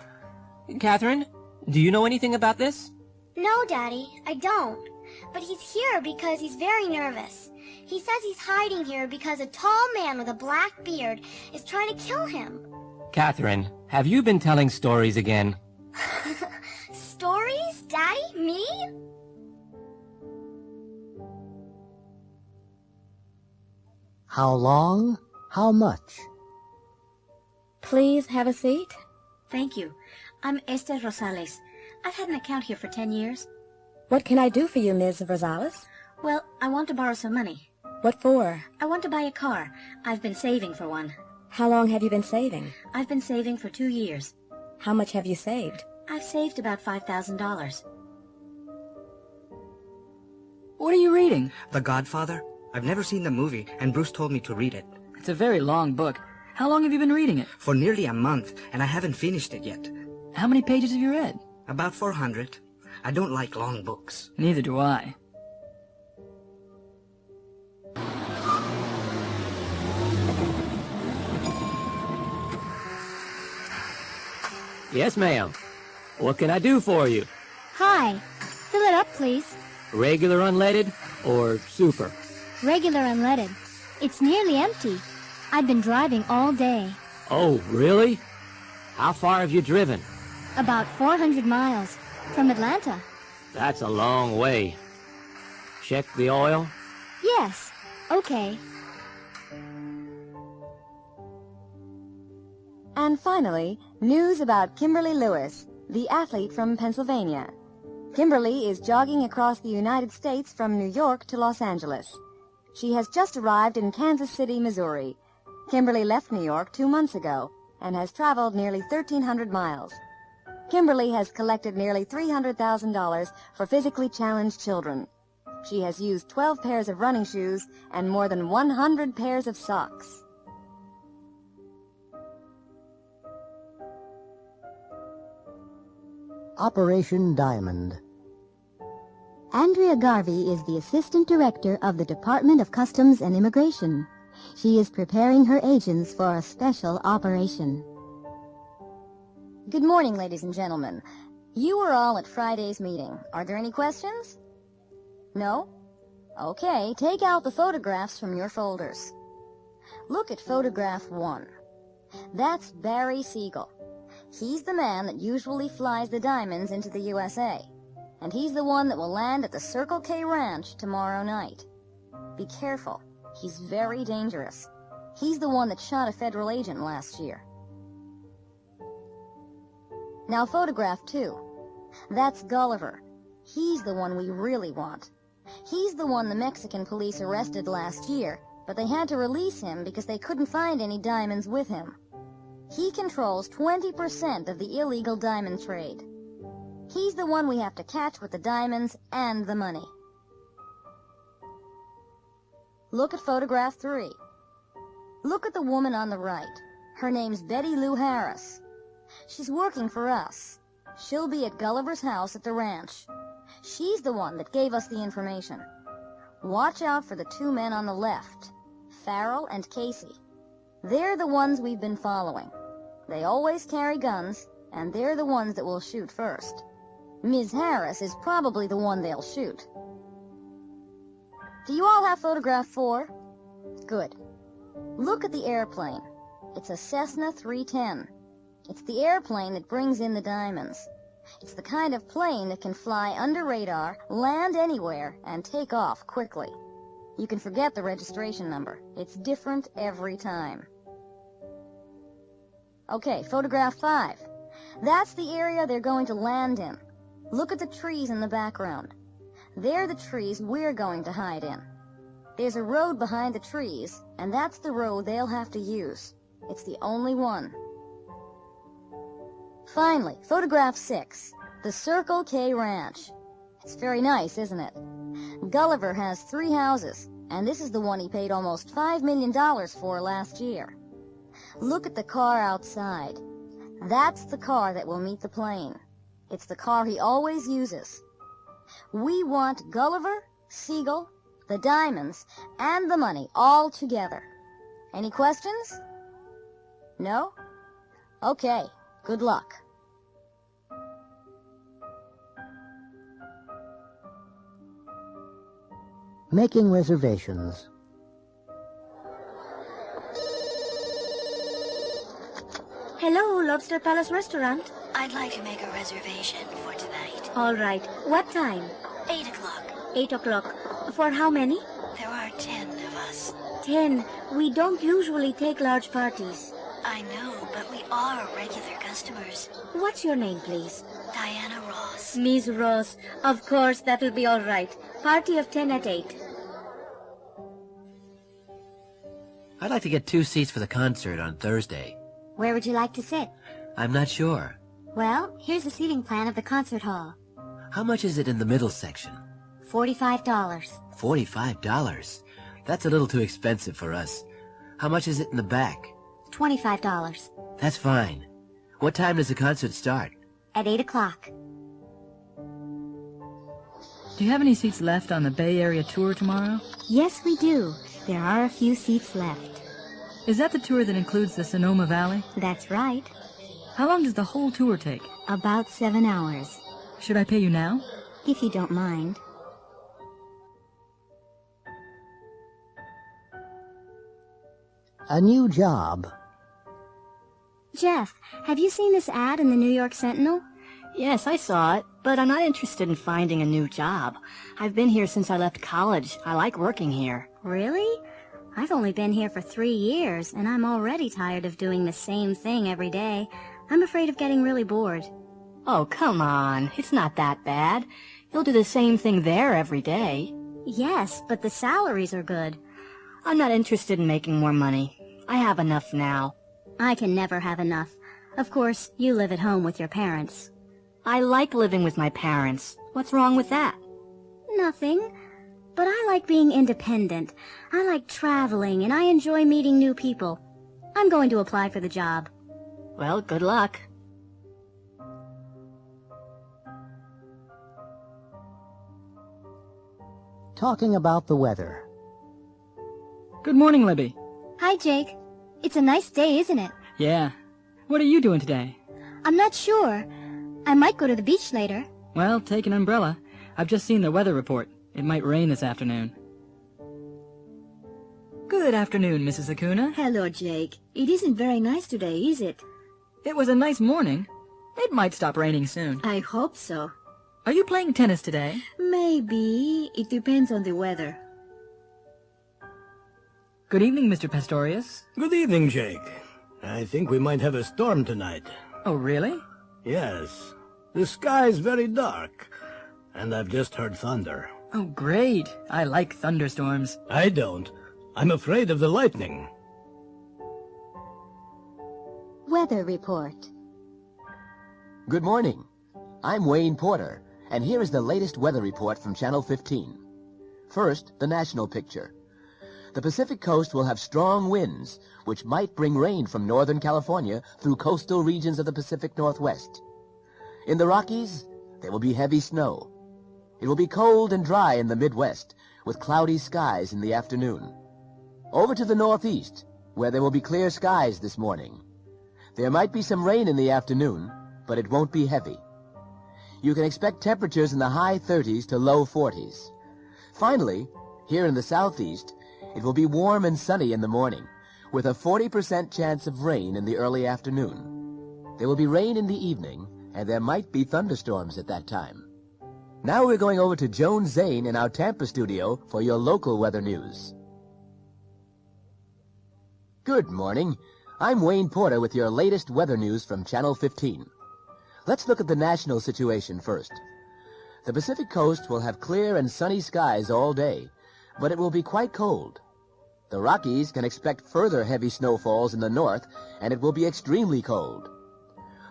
Catherine, do you know anything about this? No, Daddy, I don't. But he's here because he's very nervous. He says he's hiding here because a tall man with a black beard is trying to kill him. Catherine, have you been telling stories again? Stories? Daddy? Me? How long? How much? Please have a seat. Thank you. I'm Esther Rosales. I've had an account here for 10 years. What can I do for you, Ms. Rosales? Well, I want to borrow some money. What for? I want to buy a car. I've been saving for one. How long have you been saving? I've been saving for 2 years. How much have you saved? I've saved about $5,000. What are you reading? The Godfather. I've never seen the movie, and Bruce told me to read it. It's a very long book. How long have you been reading it? For nearly a month, and I haven't finished it yet. How many pages have you read? About 400. I don't like long books. Neither do I. Yes, ma'am. What can I do for you? Hi. Fill it up, please. Regular unleaded or super? Regular unleaded. It's nearly empty. I've been driving all day. Oh, really? How far have you driven? About 400 miles. From Atlanta. That's a long way. Check the oil? Yes. Okay. And finally, news about Kimberly Lewis, the athlete from Pennsylvania. Kimberly is jogging across the United States from New York to Los Angeles. She has just arrived in Kansas City, Missouri. Kimberly left New York 2 months ago and has traveled nearly 1,300 miles. Kimberly has collected nearly $300,000 for physically challenged children. She has used 12 pairs of running shoes and more than 100 pairs of socks. Operation Diamond. Andrea Garvey is the Assistant Director of the Department of Customs and Immigration. She is preparing her agents for a special operation. Good morning, ladies and gentlemen. You were all at Friday's meeting. Are there any questions? No? Okay, take out the photographs from your folders. Look at photograph 1. That's Barry Siegel. He's the man that usually flies the diamonds into the USA. And he's the one that will land at the Circle K Ranch tomorrow night. Be careful. He's very dangerous. He's the one that shot a federal agent last year. Now photograph 2. That's Gulliver. He's the one we really want. He's the one the Mexican police arrested last year, but they had to release him because they couldn't find any diamonds with him. He controls 20% of the illegal diamond trade. He's the one we have to catch with the diamonds and the money. Look at photograph 3. Look at the woman on the right. Her name's Betty Lou Harris. She's working for us. She'll be at Gulliver's house at the ranch. She's the one that gave us the information. Watch out for the 2 men on the left, Farrell and Casey. They're the ones we've been following. They always carry guns, and they're the ones that will shoot first. Ms. Harris is probably the one they'll shoot. Do you all have photograph 4? Good. Look at the airplane. It's a Cessna 310. It's the airplane that brings in the diamonds. It's the kind of plane that can fly under radar, land anywhere, and take off quickly. You can forget the registration number. It's different every time. Okay, photograph 5. That's the area they're going to land in. Look at the trees in the background. They're the trees we're going to hide in. There's a road behind the trees, and that's the road they'll have to use. It's the only one. Finally, photograph 6. The Circle K Ranch. It's very nice, isn't it? Gulliver has 3 houses, and this is the one he paid almost $5 million for last year. Look at the car outside. That's the car that will meet the plane. It's the car he always uses. We want Gulliver, Siegel, the diamonds, and the money all together. Any questions? No? Okay, good luck. Making reservations. Hello, Lobster Palace Restaurant. I'd like to make a reservation for tonight. All right. What time? 8 o'clock. 8 o'clock. For how many? There are 10 of us. 10. We don't usually take large parties. I know, but we are regular customers. What's your name, please? Diana Ross. Miss Ross. Of course, that'll be all right. Party of 10 at 8. I'd like to get 2 seats for the concert on Thursday. Where would you like to sit? I'm not sure. Well, here's the seating plan of the concert hall. How much is it in the middle section? $45. $45? That's a little too expensive for us. How much is it in the back? $25. That's fine. What time does the concert start? At 8 o'clock. Do you have any seats left on the Bay Area tour tomorrow? Yes, we do. There are a few seats left. Is that the tour that includes the Sonoma Valley? That's right. How long does the whole tour take? About 7 hours. Should I pay you now? If you don't mind. A new job. Jeff, have you seen this ad in the New York Sentinel? Yes, I saw it, but I'm not interested in finding a new job. I've been here since I left college. I like working here. Really? I've only been here for 3 years, and I'm already tired of doing the same thing every day. I'm afraid of getting really bored. Oh, come on. It's not that bad. You'll do the same thing there every day. Yes, but the salaries are good. I'm not interested in making more money. I have enough now. I can never have enough. Of course, you live at home with your parents. I like living with my parents. What's wrong with that? Nothing. But I like being independent. I like traveling, and I enjoy meeting new people. I'm going to apply for the job. Well, good luck. Talking about the weather. Good morning, Libby. Hi, Jake. It's a nice day, isn't it? Yeah. What are you doing today? I'm not sure. I might go to the beach later. Well, take an umbrella. I've just seen the weather report. It might rain this afternoon. Good afternoon, Mrs. Acuna. Hello, Jake. It isn't very nice today, is it? It was a nice morning. It might stop raining soon. I hope so. Are you playing tennis today? Maybe. It depends on the weather. Good evening, Mr. Pastorius. Good evening, Jake. I think we might have a storm tonight. Oh, really? Yes. The sky's very dark, and I've just heard thunder. Oh, great. I like thunderstorms. I don't. I'm afraid of the lightning. Weather report. Good morning. I'm Wayne Porter, and here is the latest weather report from Channel 15. First, the national picture. The Pacific coast will have strong winds, which might bring rain from Northern California through coastal regions of the Pacific Northwest. In the Rockies, there will be heavy snow. It will be cold and dry in the Midwest, with cloudy skies in the afternoon. Over to the Northeast, where there will be clear skies this morning. There might be some rain in the afternoon, but it won't be heavy. You can expect temperatures in the high 30s to low 40s. Finally, here in the Southeast, it will be warm and sunny in the morning, with a 40% chance of rain in the early afternoon. There will be rain in the evening, and there might be thunderstorms at that time. Now we're going over to Joan Zane in our Tampa studio for your local weather news. Good morning. I'm Wayne Porter with your latest weather news from Channel 15. Let's look at the national situation first. The Pacific coast will have clear and sunny skies all day, but it will be quite cold. The Rockies can expect further heavy snowfalls in the north, and it will be extremely cold.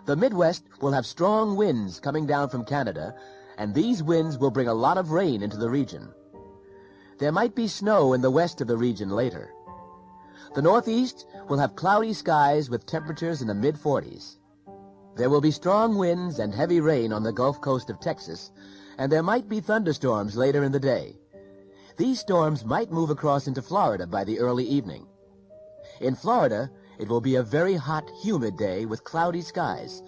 The Midwest will have strong winds coming down from Canada, and these winds will bring a lot of rain into the region. There might be snow in the west of the region later. The Northeast will have cloudy skies with temperatures in the mid-40s. There will be strong winds and heavy rain on the Gulf Coast of Texas, and there might be thunderstorms later in the day. These storms might move across into Florida by the early evening. In Florida, it will be a very hot, humid day with cloudy skies,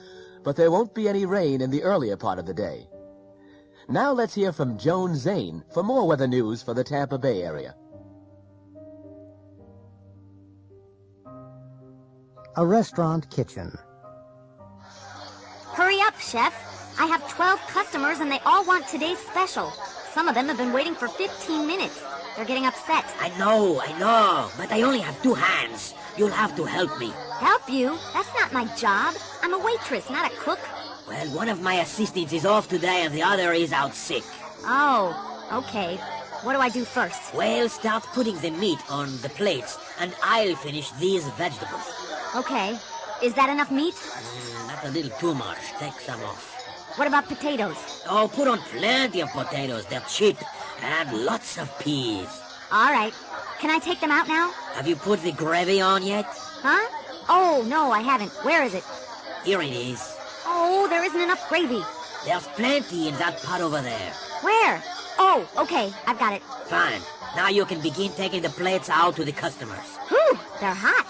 but there won't be any rain in the earlier part of the day. Now let's hear from Joan Zane for more weather news for the Tampa Bay area. A restaurant kitchen. Hurry up, Chef. I have 12 customers and they all want today's special. Some of them have been waiting for 15 minutes. They're getting upset. I know, but I only have 2 hands. You'll have to help me. Help you? That's not my job. I'm a waitress, not a cook. Well, one of my assistants is off today and the other is out sick. Oh, okay. What do I do first? Well, start putting the meat on the plates and I'll finish these vegetables. Okay. Is that enough meat? That's a little too much. Take some off. What about potatoes? Oh, put on plenty of potatoes. They're cheap. And lots of peas. All right. Can I take them out now? Have you put the gravy on yet? Huh? Oh, no, I haven't. Where is it? Here it is. Oh, there isn't enough gravy. There's plenty in that pot over there. Where? Oh, okay. I've got it. Fine. Now you can begin taking the plates out to the customers. Whew, they're hot.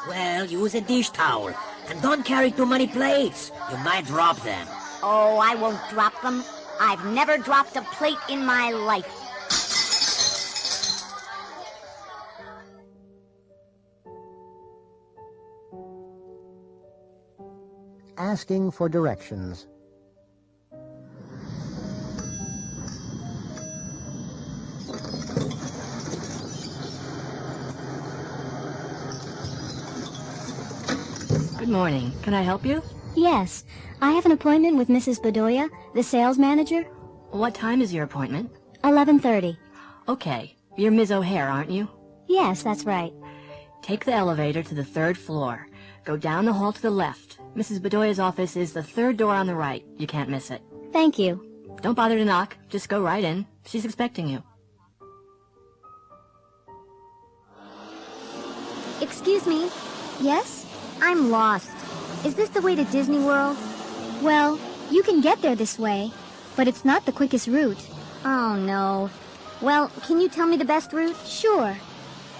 Well, use a dish towel. And don't carry too many plates. You might drop them. Oh, I won't drop them. I've never dropped a plate in my life. Asking for directions. Good morning. Can I help you? Yes. I have an appointment with Mrs. Bedoya, the sales manager. What time is your appointment? 11:30. Okay. You're Ms. O'Hare, aren't you? Yes, that's right. Take the elevator to the 3rd floor. Go down the hall to the left. Mrs. Bedoya's office is the 3rd door on the right. You can't miss it. Thank you. Don't bother to knock. Just go right in. She's expecting you. Excuse me. Yes? I'm lost. Is this the way to Disney World? Well, you can get there this way, but it's not the quickest route. Oh, no. Well, can you tell me the best route? Sure.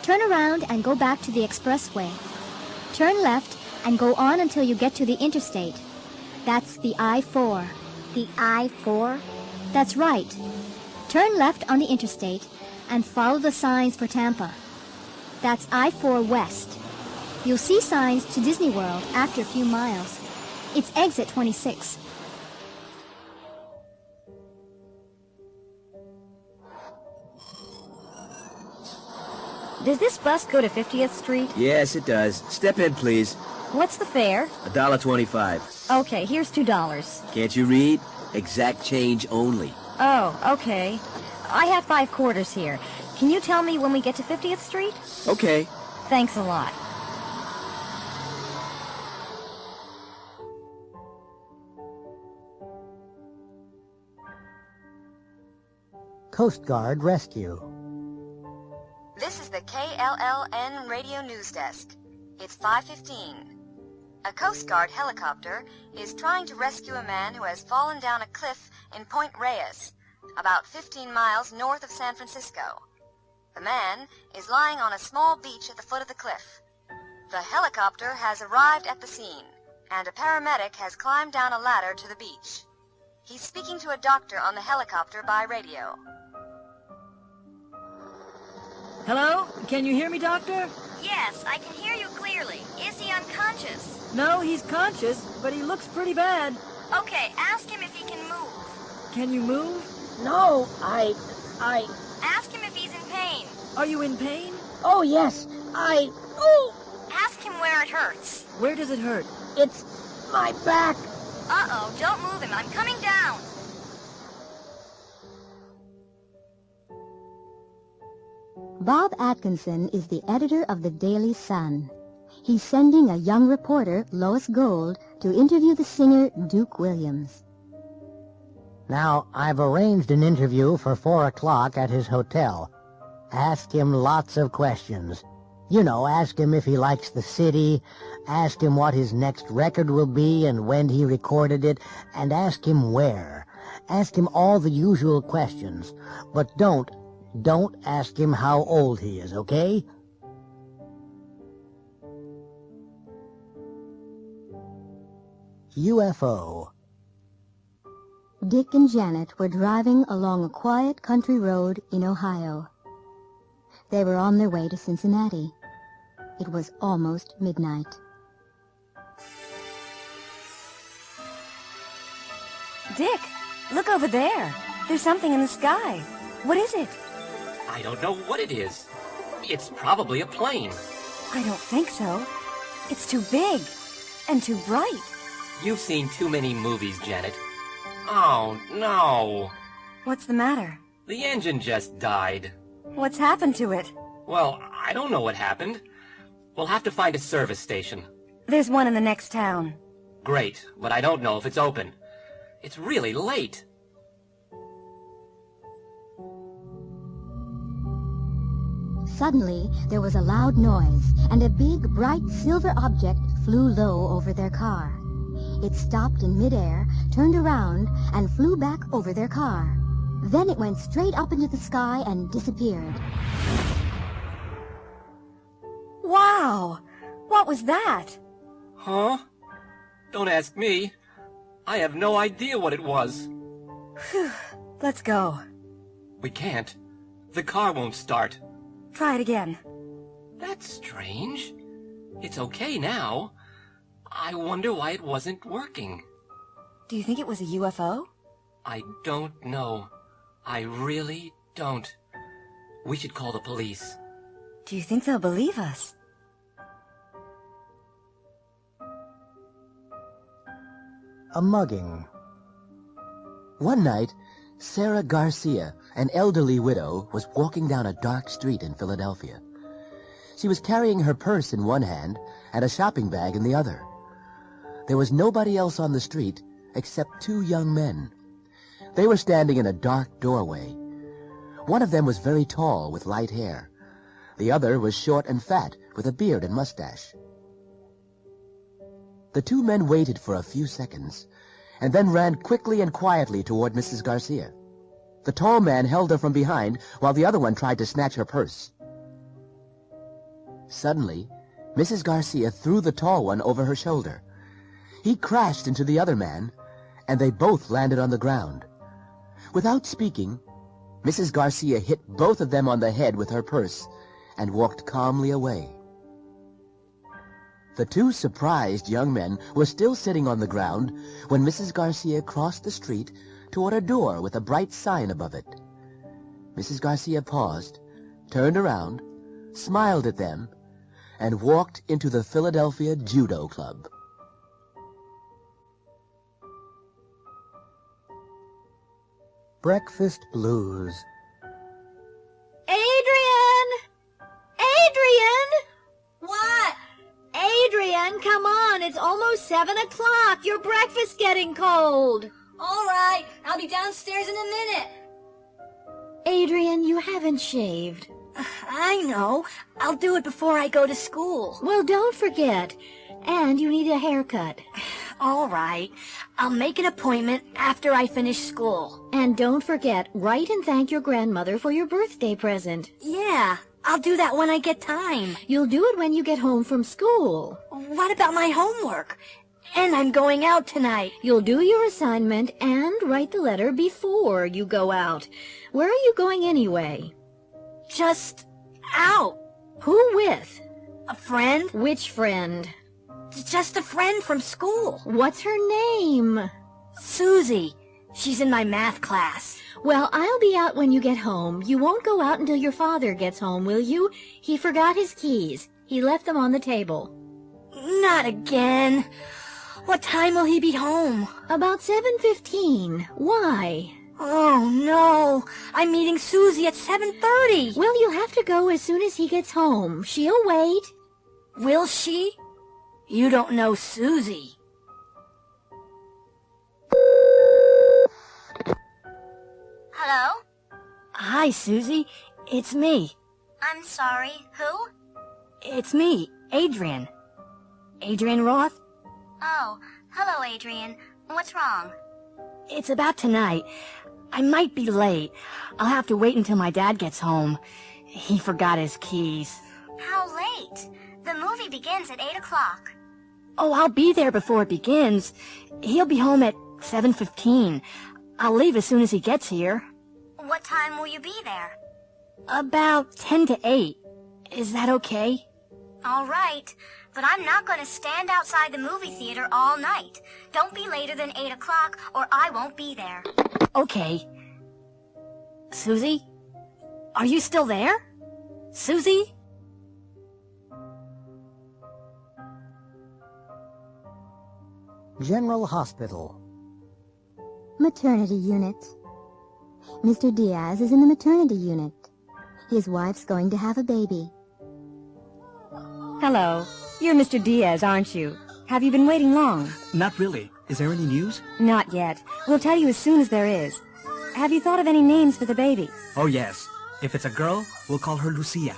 Turn around and go back to the expressway. Turn left and go on until you get to the interstate. That's the I-4. The I-4? That's right. Turn left on the interstate and follow the signs for Tampa. That's I-4 West. You'll see signs to Disney World after a few miles. It's exit 26. Does this bus go to 50th Street? Yes, it does. Step in, please. What's the fare? $1.25. Okay, here's $2. Can't you read? Exact change only. Oh, okay. I have 5 quarters here. Can you tell me when we get to 50th Street? Okay. Thanks a lot. Coast Guard Rescue. This is the KLLN Radio News Desk. It's 5:15. A Coast Guard helicopter is trying to rescue a man who has fallen down a cliff in Point Reyes, about 15 miles north of San Francisco. The man is lying on a small beach at the foot of the cliff. The helicopter has arrived at the scene, and a paramedic has climbed down a ladder to the beach. He's speaking to a doctor on the helicopter by radio. Hello? Can you hear me, Doctor? Yes, I can hear you clearly. Is he unconscious? No, he's conscious, but he looks pretty bad. Okay, ask him if he can move. Can you move? No, Ask him if he's in pain. Are you in pain? Oh, yes. Ask him where it hurts. Where does it hurt? It's my back. Uh-oh, don't move him. I'm coming down. Bob Atkinson is the editor of the Daily Sun. He's sending a young reporter, Lois Gold, to interview the singer Duke Williams. Now, I've arranged an interview for 4 o'clock at his hotel. Ask him lots of questions. You know, ask him if he likes the city, ask him what his next record will be and when he recorded it, and ask him where. Ask him all the usual questions, but don't ask him how old he is, okay? UFO. Dick and Janet were driving along a quiet country road in Ohio. They were on their way to Cincinnati. It was almost midnight. Dick, look over there. There's something in the sky. What is it? I don't know what it is. It's probably a plane. I don't think so. It's too big and too bright. You've seen too many movies, Janet. Oh, no. What's the matter? The engine just died. What's happened to it? Well, I don't know what happened. We'll have to find a service station. There's one in the next town. Great, but I don't know if it's open. It's really late. Suddenly, there was a loud noise, and a big, bright silver object flew low over their car. It stopped in midair, turned around, and flew back over their car. Then it went straight up into the sky and disappeared. Wow! What was that? Huh? Don't ask me. I have no idea what it was. Phew. Let's go. We can't. The car won't start. Try it again. That's strange. It's okay now. I wonder why it wasn't working. Do you think it was a UFO? I don't know. I really don't. We should call the police. Do you think they'll believe us? A mugging. One night, Sarah Garcia, an elderly widow, was walking down a dark street in Philadelphia. She was carrying her purse in one hand and a shopping bag in the other. There was nobody else on the street except two young men. They were standing in a dark doorway. One of them was very tall with light hair. The other was short and fat with a beard and mustache. The two men waited for a few seconds and then ran quickly and quietly toward Mrs. Garcia. The tall man held her from behind while the other one tried to snatch her purse. Suddenly, Mrs. Garcia threw the tall one over her shoulder. He crashed into the other man, and they both landed on the ground. Without speaking, Mrs. Garcia hit both of them on the head with her purse and walked calmly away. The two surprised young men were still sitting on the ground when Mrs. Garcia crossed the street toward a door with a bright sign above it. Mrs. Garcia paused, turned around, smiled at them, and walked into the Philadelphia Judo Club. Breakfast Blues. Adrian! Adrian! What? Adrian, come on. It's almost 7 o'clock. Your breakfast's getting cold. All right, I'll be downstairs in a minute. Adrian, you haven't shaved. I know. I'll do it before I go to school. Well, don't forget. And you need a haircut. All right. I'll make an appointment after I finish school. And don't forget, write and thank your grandmother for your birthday present. Yeah, I'll do that when I get time. You'll do it when you get home from school. What about my homework? And I'm going out tonight. You'll do your assignment and write the letter before you go out. Where are you going anyway? Just out. Who with? A friend. Which friend? Just a friend from school. What's her name? Susie. She's in my math class. Well, I'll be out when you get home. You won't go out until your father gets home, will you? He forgot his keys. He left them on the table. Not again. What time will he be home? About 7:15. Why? Oh, no. I'm meeting Susie at 7:30. Well, you'll have to go as soon as he gets home. She'll wait. Will she? You don't know Susie. Hello? Hi, Susie. It's me. I'm sorry. Who? It's me, Adrian. Adrian Roth? Oh, hello, Adrian. What's wrong? It's about tonight. I might be late. I'll have to wait until my dad gets home. He forgot his keys. How late? The movie begins at 8 o'clock. Oh, I'll be there before it begins. He'll be home at 7:15. I'll leave as soon as he gets here. What time will you be there? About 10 to 8. Is that okay? All right, but I'm not going to stand outside the movie theater all night. Don't be later than 8 o'clock or I won't be there. Okay. Susie? Are you still there? Susie? General Hospital. Maternity unit. Mr. Diaz is in the maternity unit. His wife's going to have a baby. Hello. You're Mr. Diaz, aren't you? Have you been waiting long? Not really. Is there any news? Not yet. We'll tell you as soon as there is. Have you thought of any names for the baby? Oh, yes. If it's a girl, we'll call her Lucia.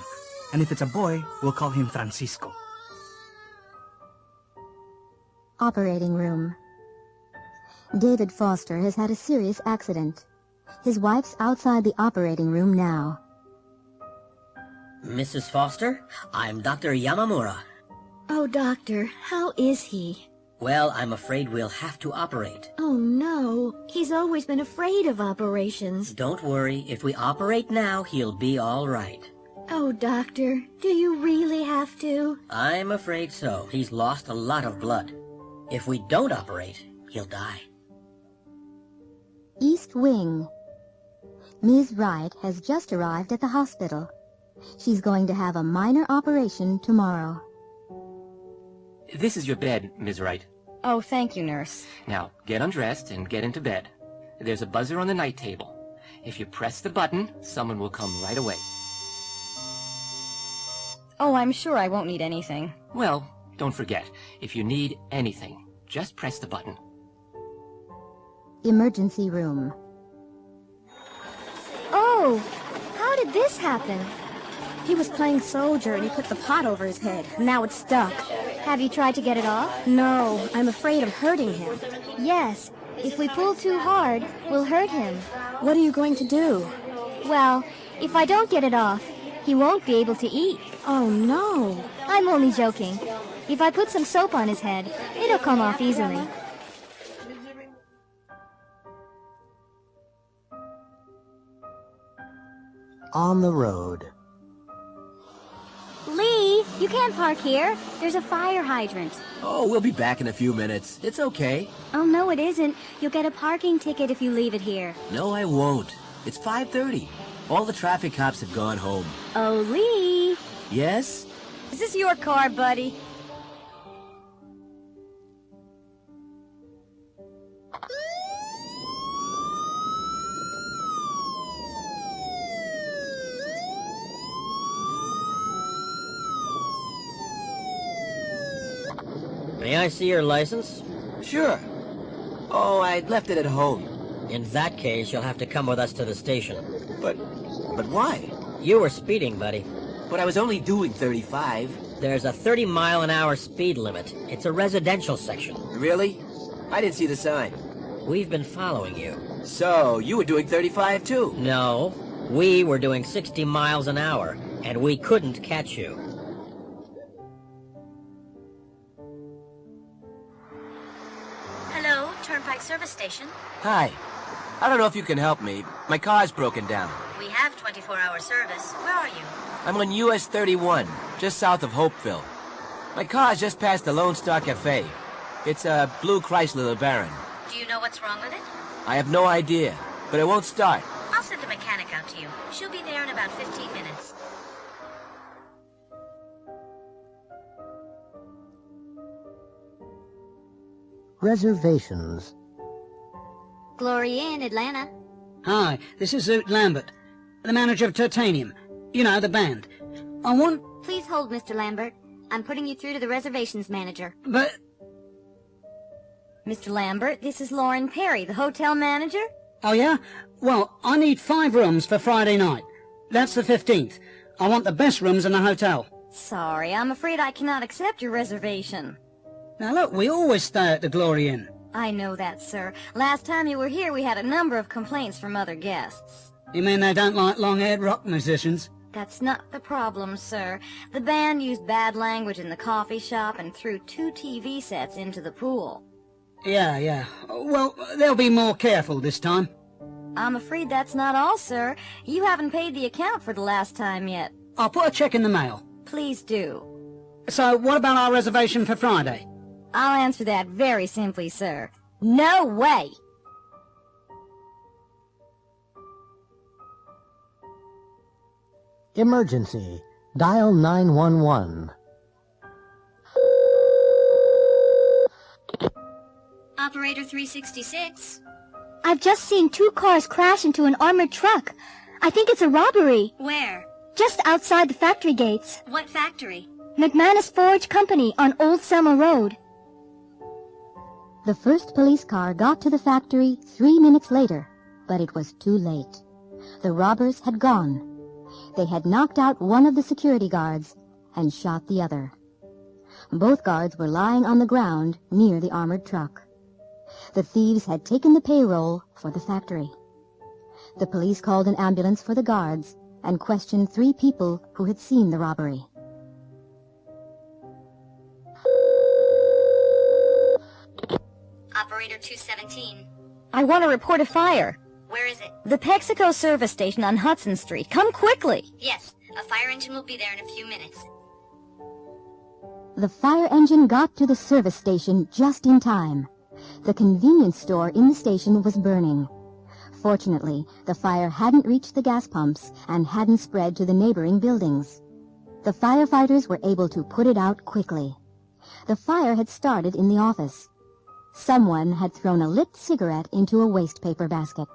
And if it's a boy, we'll call him Francisco. Operating room. David Foster has had a serious accident. His wife's outside the operating room now. Mrs. Foster, I'm Dr. Yamamura. Oh, Doctor, how is he? Well, I'm afraid we'll have to operate. Oh, no. He's always been afraid of operations. Don't worry. If we operate now, he'll be all right. Oh, Doctor, do you really have to? I'm afraid so. He's lost a lot of blood. If we don't operate, he'll die. East Wing. Ms. Wright has just arrived at the hospital. She's going to have a minor operation tomorrow. This is your bed, Ms. Wright. Oh, thank you, nurse. Now, get undressed and get into bed. There's a buzzer on the night table. If you press the button, someone will come right away. Oh, I'm sure I won't need anything. Well, don't forget, if you need anything, just press the button. Emergency room. Oh, how did this happen? He was playing soldier and he put the pot over his head. Now it's stuck. Have you tried to get it off? No, I'm afraid of hurting him. Yes. If we pull too hard, we'll hurt him. What are you going to do? Well, if I don't get it off, he won't be able to eat. Oh, no. I'm only joking. If I put some soap on his head, it'll come off easily. On the road. Lee, you can't park here. There's a fire hydrant. Oh, we'll be back in a few minutes. It's okay. Oh, no, it isn't. You'll get a parking ticket if you leave it here. No, I won't. It's 5:30. All the traffic cops have gone home. Oh, Lee. Yes? Is this your car, buddy? May I see your license? Sure. Oh, I left it at home. In that case, you'll have to come with us to the station. But why? You were speeding, buddy. But I was only doing 35. There's a 30-mile-an-hour speed limit. It's a residential section. Really? I didn't see the sign. We've been following you. So, you were doing 35 too? No. We were doing 60 miles an hour, and we couldn't catch you. Hello, Turnpike Service Station. Hi. I don't know if you can help me. My car's broken down. We have 24-hour service. Where are you? I'm on US 31, just south of Hopeville. My car's just past the Lone Star Cafe. It's a blue Chrysler LeBaron. Do you know what's wrong with it? I have no idea, but it won't start. I'll send a mechanic out to you. She'll be there in about 15 minutes. Reservations. Glory Inn, Atlanta. Hi, this is Zoot Lambert, the manager of Titanium. You know, the band. I want... Please hold, Mr. Lambert. I'm putting you through to the reservations manager. But... Mr. Lambert, this is Lauren Perry, the hotel manager. Oh, yeah? Well, I need 5 rooms for Friday night. That's the 15th. I want the best rooms in the hotel. Sorry, I'm afraid I cannot accept your reservation. Now, look, we always stay at the Glory Inn. I know that, sir. Last time you were here, we had a number of complaints from other guests. You mean they don't like long-haired rock musicians? That's not the problem, sir. The band used bad language in the coffee shop and threw 2 TV sets into the pool. Yeah. Well, they'll be more careful this time. I'm afraid that's not all, sir. You haven't paid the account for the last time yet. I'll put a check in the mail. Please do. So, what about our reservation for Friday? I'll answer that very simply, sir. No way! Emergency. Dial 911. Operator 366. I've just seen 2 cars crash into an armored truck. I think it's a robbery. Where? Just outside the factory gates. What factory? McManus Forge Company on Old Summer Road. The first police car got to the factory 3 minutes later, but it was too late. The robbers had gone. They had knocked out one of the security guards and shot the other. Both guards were lying on the ground near the armored truck. The thieves had taken the payroll for the factory. The police called an ambulance for the guards and questioned 3 people who had seen the robbery. Operator 217. I want to report a fire. Where is it? The Pepsico service station on Hudson Street. Come quickly. Yes, a fire engine will be there in a few minutes. The fire engine got to the service station just in time. The convenience store in the station was burning. Fortunately, the fire hadn't reached the gas pumps and hadn't spread to the neighboring buildings. The firefighters were able to put it out quickly. The fire had started in the office. Someone had thrown a lit cigarette into a waste paper basket.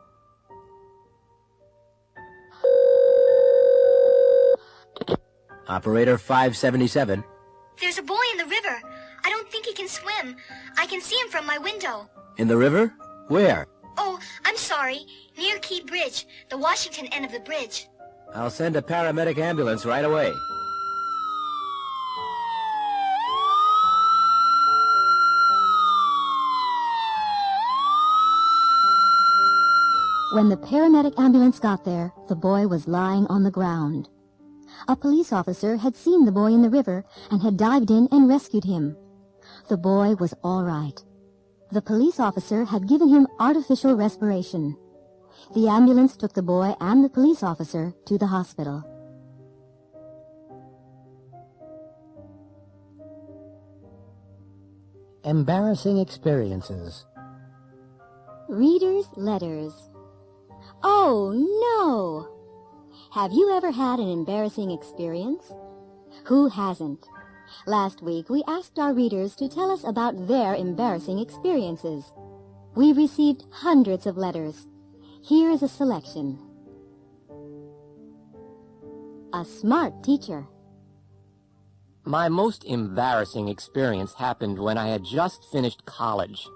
Operator 577. There's a boy in the river. I don't think he can swim. I can see him from my window. In the river? Where? Oh, I'm sorry. Near Key Bridge, the Washington end of the bridge. I'll send a paramedic ambulance right away. When the paramedic ambulance got there, the boy was lying on the ground. A police officer had seen the boy in the river and had dived in and rescued him. The boy was all right. The police officer had given him artificial respiration. The ambulance took the boy and the police officer to the hospital. Embarrassing experiences. Reader's letters. Oh, no! Have you ever had an embarrassing experience? Who hasn't? Last week, we asked our readers to tell us about their embarrassing experiences. We received hundreds of letters. Here is a selection. A smart teacher. My most embarrassing experience happened when I had just finished college.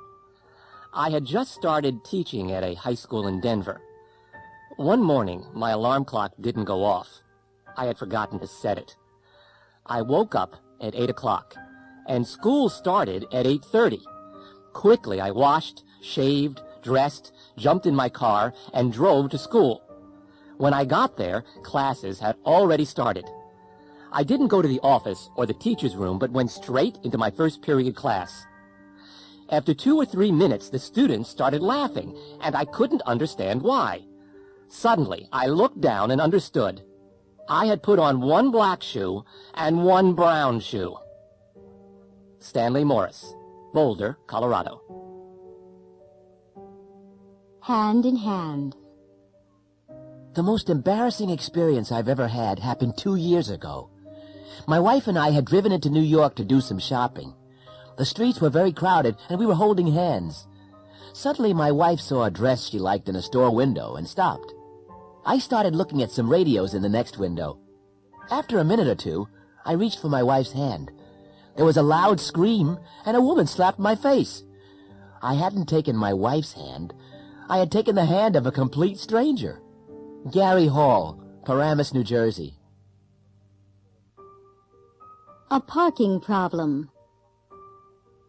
I had just started teaching at a high school in Denver. One morning, my alarm clock didn't go off. I had forgotten to set it. I woke up at 8 o'clock, and school started at 8:30. Quickly, I washed, shaved, dressed, jumped in my car, and drove to school. When I got there, classes had already started. I didn't go to the office or the teacher's room, but went straight into my first period class. After 2 or 3 minutes, the students started laughing, and I couldn't understand why. Suddenly, I looked down and understood. I had put on one black shoe and one brown shoe. Stanley Morris, Boulder, Colorado. Hand in hand. The most embarrassing experience I've ever had happened 2 years ago. My wife and I had driven into New York to do some shopping. The streets were very crowded, and we were holding hands. Suddenly, my wife saw a dress she liked in a store window and stopped. I started looking at some radios in the next window. After a minute or two, I reached for my wife's hand. There was a loud scream, and a woman slapped my face. I hadn't taken my wife's hand. I had taken the hand of a complete stranger. Gary Hall, Paramus, New Jersey. A parking problem.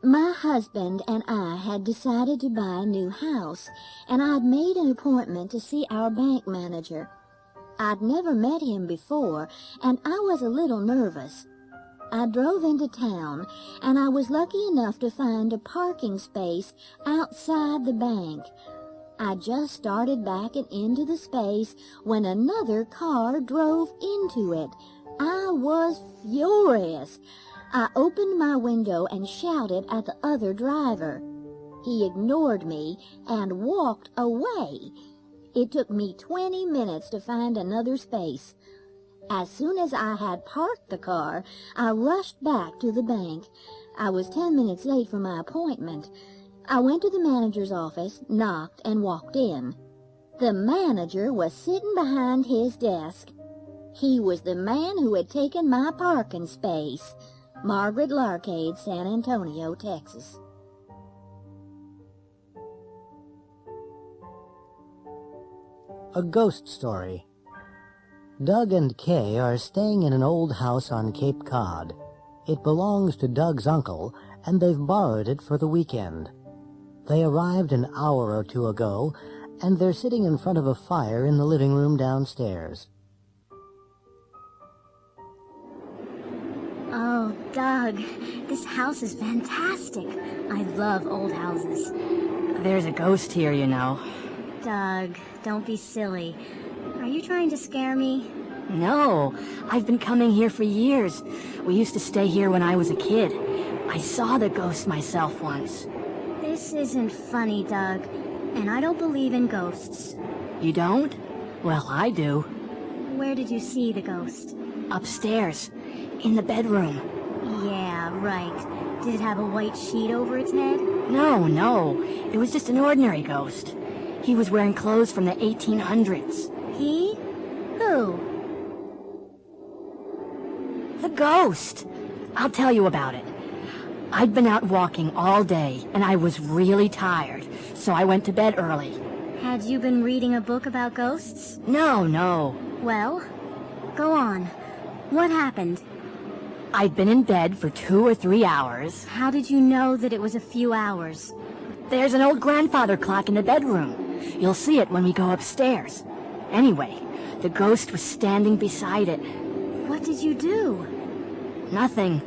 My husband and I had decided to buy a new house, and I'd made an appointment to see our bank manager. I'd never met him before, and I was a little nervous. I drove into town, and I was lucky enough to find a parking space outside the bank. I just started backing into the space when another car drove into it. I was furious. I opened my window and shouted at the other driver. He ignored me and walked away. It took me 20 minutes to find another space. As soon as I had parked the car, I rushed back to the bank. I was 10 minutes late for my appointment. I went to the manager's office, knocked, and walked in. The manager was sitting behind his desk. He was the man who had taken my parking space. Margaret Larcade, San Antonio, Texas. A ghost story. Doug and Kay are staying in an old house on Cape Cod. It belongs to Doug's uncle, and they've borrowed it for the weekend. They arrived an hour or two ago, and they're sitting in front of a fire in the living room downstairs. Oh, Doug, this house is fantastic. I love old houses. There's a ghost here, you know. Doug, don't be silly. Are you trying to scare me? No, I've been coming here for years. We used to stay here when I was a kid. I saw the ghost myself once. This isn't funny, Doug, and I don't believe in ghosts. You don't? Well, I do. Where did you see the ghost? Upstairs, in the bedroom. Yeah, right. Did it have a white sheet over its head? No. It was just an ordinary ghost. He was wearing clothes from the 1800s. He? Who? The ghost. I'll tell you about it. I'd been out walking all day, and I was really tired, so I went to bed early. Had you been reading a book about ghosts? No. Well, go on. What happened? I'd been in bed for 2 or 3 hours. How did you know that it was a few hours? There's an old grandfather clock in the bedroom. You'll see it when we go upstairs. Anyway, the ghost was standing beside it. What did you do? Nothing.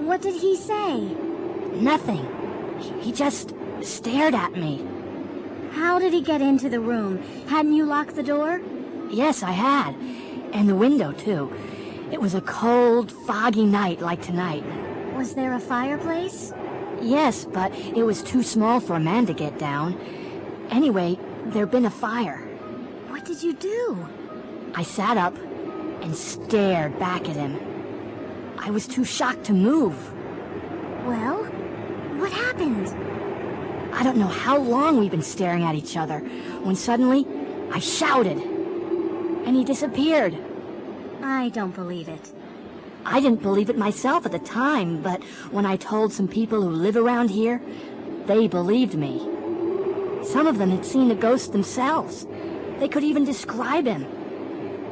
What did he say? Nothing. He just stared at me. How did he get into the room? Hadn't you locked the door? Yes, I had. And the window, too. It was a cold, foggy night like tonight. Was there a fireplace? Yes, but it was too small for a man to get down. Anyway, there'd been a fire. What did you do? I sat up and stared back at him. I was too shocked to move. Well, what happened? I don't know how long we've been staring at each other, when suddenly I shouted, and he disappeared. I don't believe it. I didn't believe it myself at the time, but when I told some people who live around here, they believed me. Some of them had seen the ghost themselves. They could even describe him.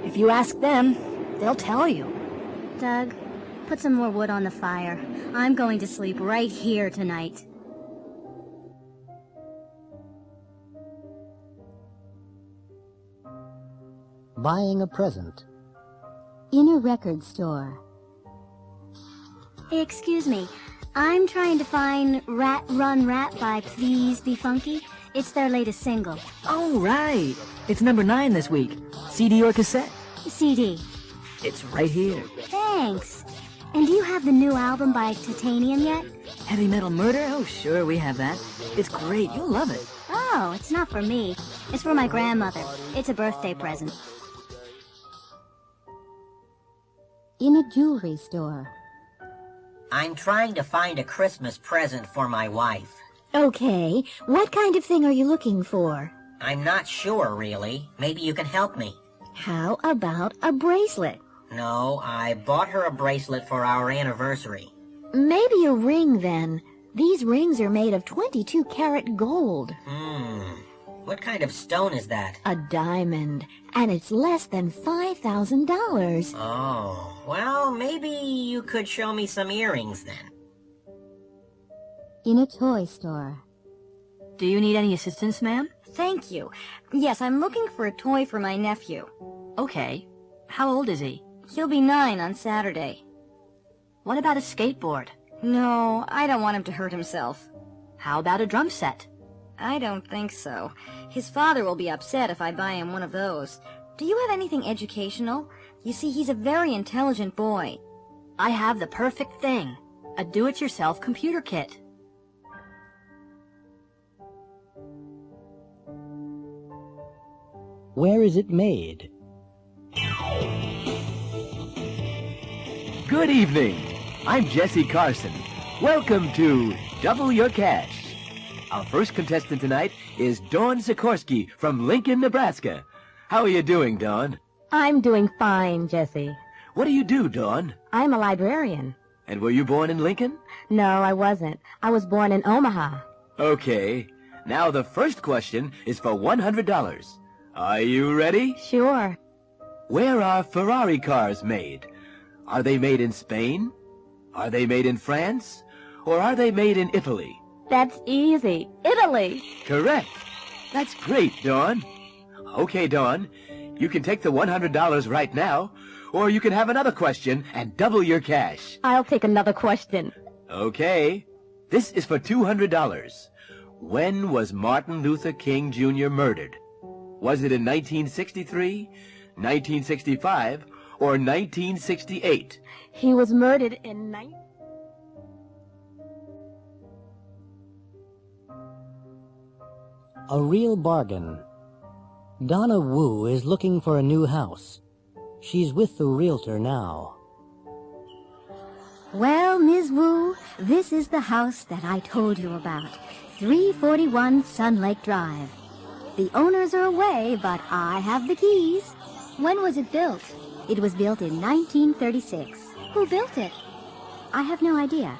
If you ask them, they'll tell you. Doug, put some more wood on the fire. I'm going to sleep right here tonight. Buying a present. In a record store. Excuse me, I'm trying to find Rat Run Rat by Please Be Funky. It's their latest single. Oh, right. It's number 9 this week. CD or cassette? CD. It's right here. Thanks. And do you have the new album by Titanium yet? Heavy Metal Murder? Oh, sure, we have that. It's great. You'll love it. Oh, it's not for me. It's for my grandmother. It's a birthday present. In a jewelry store. I'm trying to find a Christmas present for my wife. Okay, what kind of thing are you looking for? I'm not sure, really. Maybe you can help me. How about a bracelet? No, I bought her a bracelet for our anniversary. Maybe a ring, then. These rings are made of 22-karat gold. What kind of stone is that? A diamond, and it's less than $5,000. Oh, well, maybe you could show me some earrings then. In a toy store. Do you need any assistance, ma'am? Thank you. Yes, I'm looking for a toy for my nephew. Okay. How old is he? He'll be 9 on Saturday. What about a skateboard? No, I don't want him to hurt himself. How about a drum set? I don't think so. His father will be upset if I buy him one of those. Do you have anything educational? You see, he's a very intelligent boy. I have the perfect thing. A do-it-yourself computer kit. Where is it made? Good evening. I'm Jesse Carson. Welcome to Double Your Cash. Our first contestant tonight is Dawn Sikorsky from Lincoln, Nebraska. How are you doing, Dawn? I'm doing fine, Jesse. What do you do, Dawn? I'm a librarian. And were you born in Lincoln? No, I wasn't. I was born in Omaha. Okay. Now the first question is for $100. Are you ready? Sure. Where are Ferrari cars made? Are they made in Spain? Are they made in France? Or are they made in Italy? That's easy. Italy. Correct. That's great, Dawn. Okay, Dawn. You can take the $100 right now, or you can have another question and double your cash. I'll take another question. Okay. This is for $200. When was Martin Luther King Jr. murdered? Was it in 1963, 1965, or 1968? He was murdered in A real bargain. Donna Wu is looking for a new house. She's with the realtor now. Well, Ms. Wu, this is the house that I told you about. 341 Sun Lake Drive. The owners are away, but I have the keys. When was it built? It was built in 1936. Who built it? I have no idea.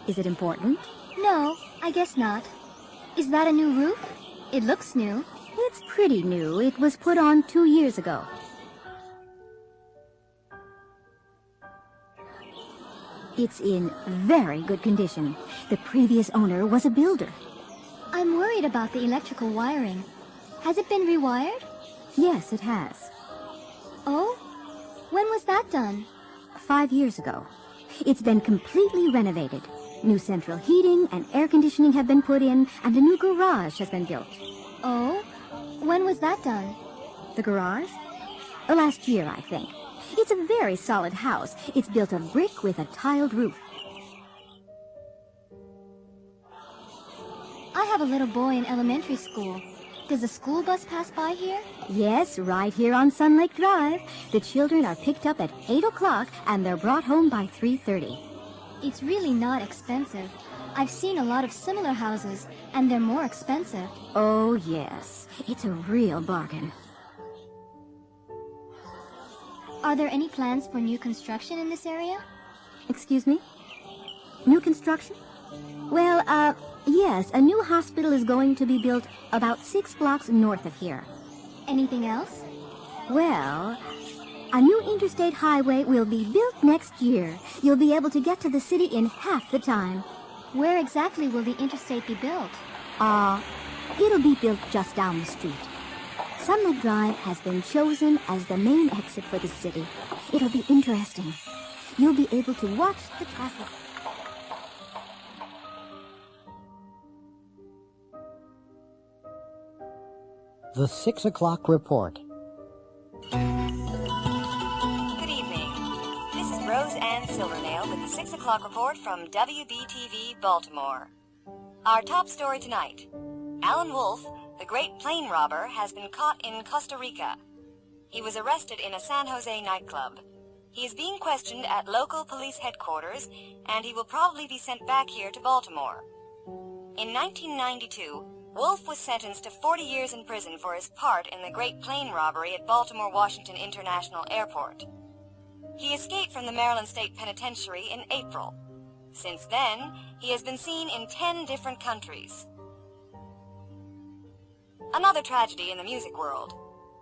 Is it important? No, I guess not. Is that a new roof? It looks new. It's pretty new. It was put on 2 years ago. It's in very good condition. The previous owner was a builder. I'm worried about the electrical wiring. Has it been rewired? Yes, it has. Oh? When was that done? 5 years ago. It's been completely renovated. New central heating and air conditioning have been put in, and a new garage has been built. Oh? When was that done? The garage? Last year, I think. It's a very solid house. It's built of brick with a tiled roof. I have a little boy in elementary school. Does the school bus pass by here? Yes, right here on Sun Lake Drive. The children are picked up at 8 o'clock and they're brought home by 3:30. It's really not expensive. I've seen a lot of similar houses, and they're more expensive. Oh, yes. It's a real bargain. Are there any plans for new construction in this area? Excuse me? New construction? Well, yes, a new hospital is going to be built about 6 blocks north of here. Anything else? Well, a new interstate highway will be built next year. You'll be able to get to the city in half the time. Where exactly will the interstate be built? It'll be built just down the street. Sun Lake Drive has been chosen as the main exit for the city. It'll be interesting. You'll be able to watch the traffic. The 6 o'clock report. Good evening. This is Rose Ann Silvernail with the 6 o'clock report from WBTV Baltimore. Our top story tonight. Alan Wolf, the great plane robber, has been caught in Costa Rica. He was arrested in a San Jose nightclub. He is being questioned at local police headquarters, and he will probably be sent back here to Baltimore. In 1992, Wolf was sentenced to 40 years in prison for his part in the great plane robbery at Baltimore-Washington International Airport. He escaped from the Maryland State Penitentiary in April. Since then, he has been seen in 10 different countries. Another tragedy in the music world.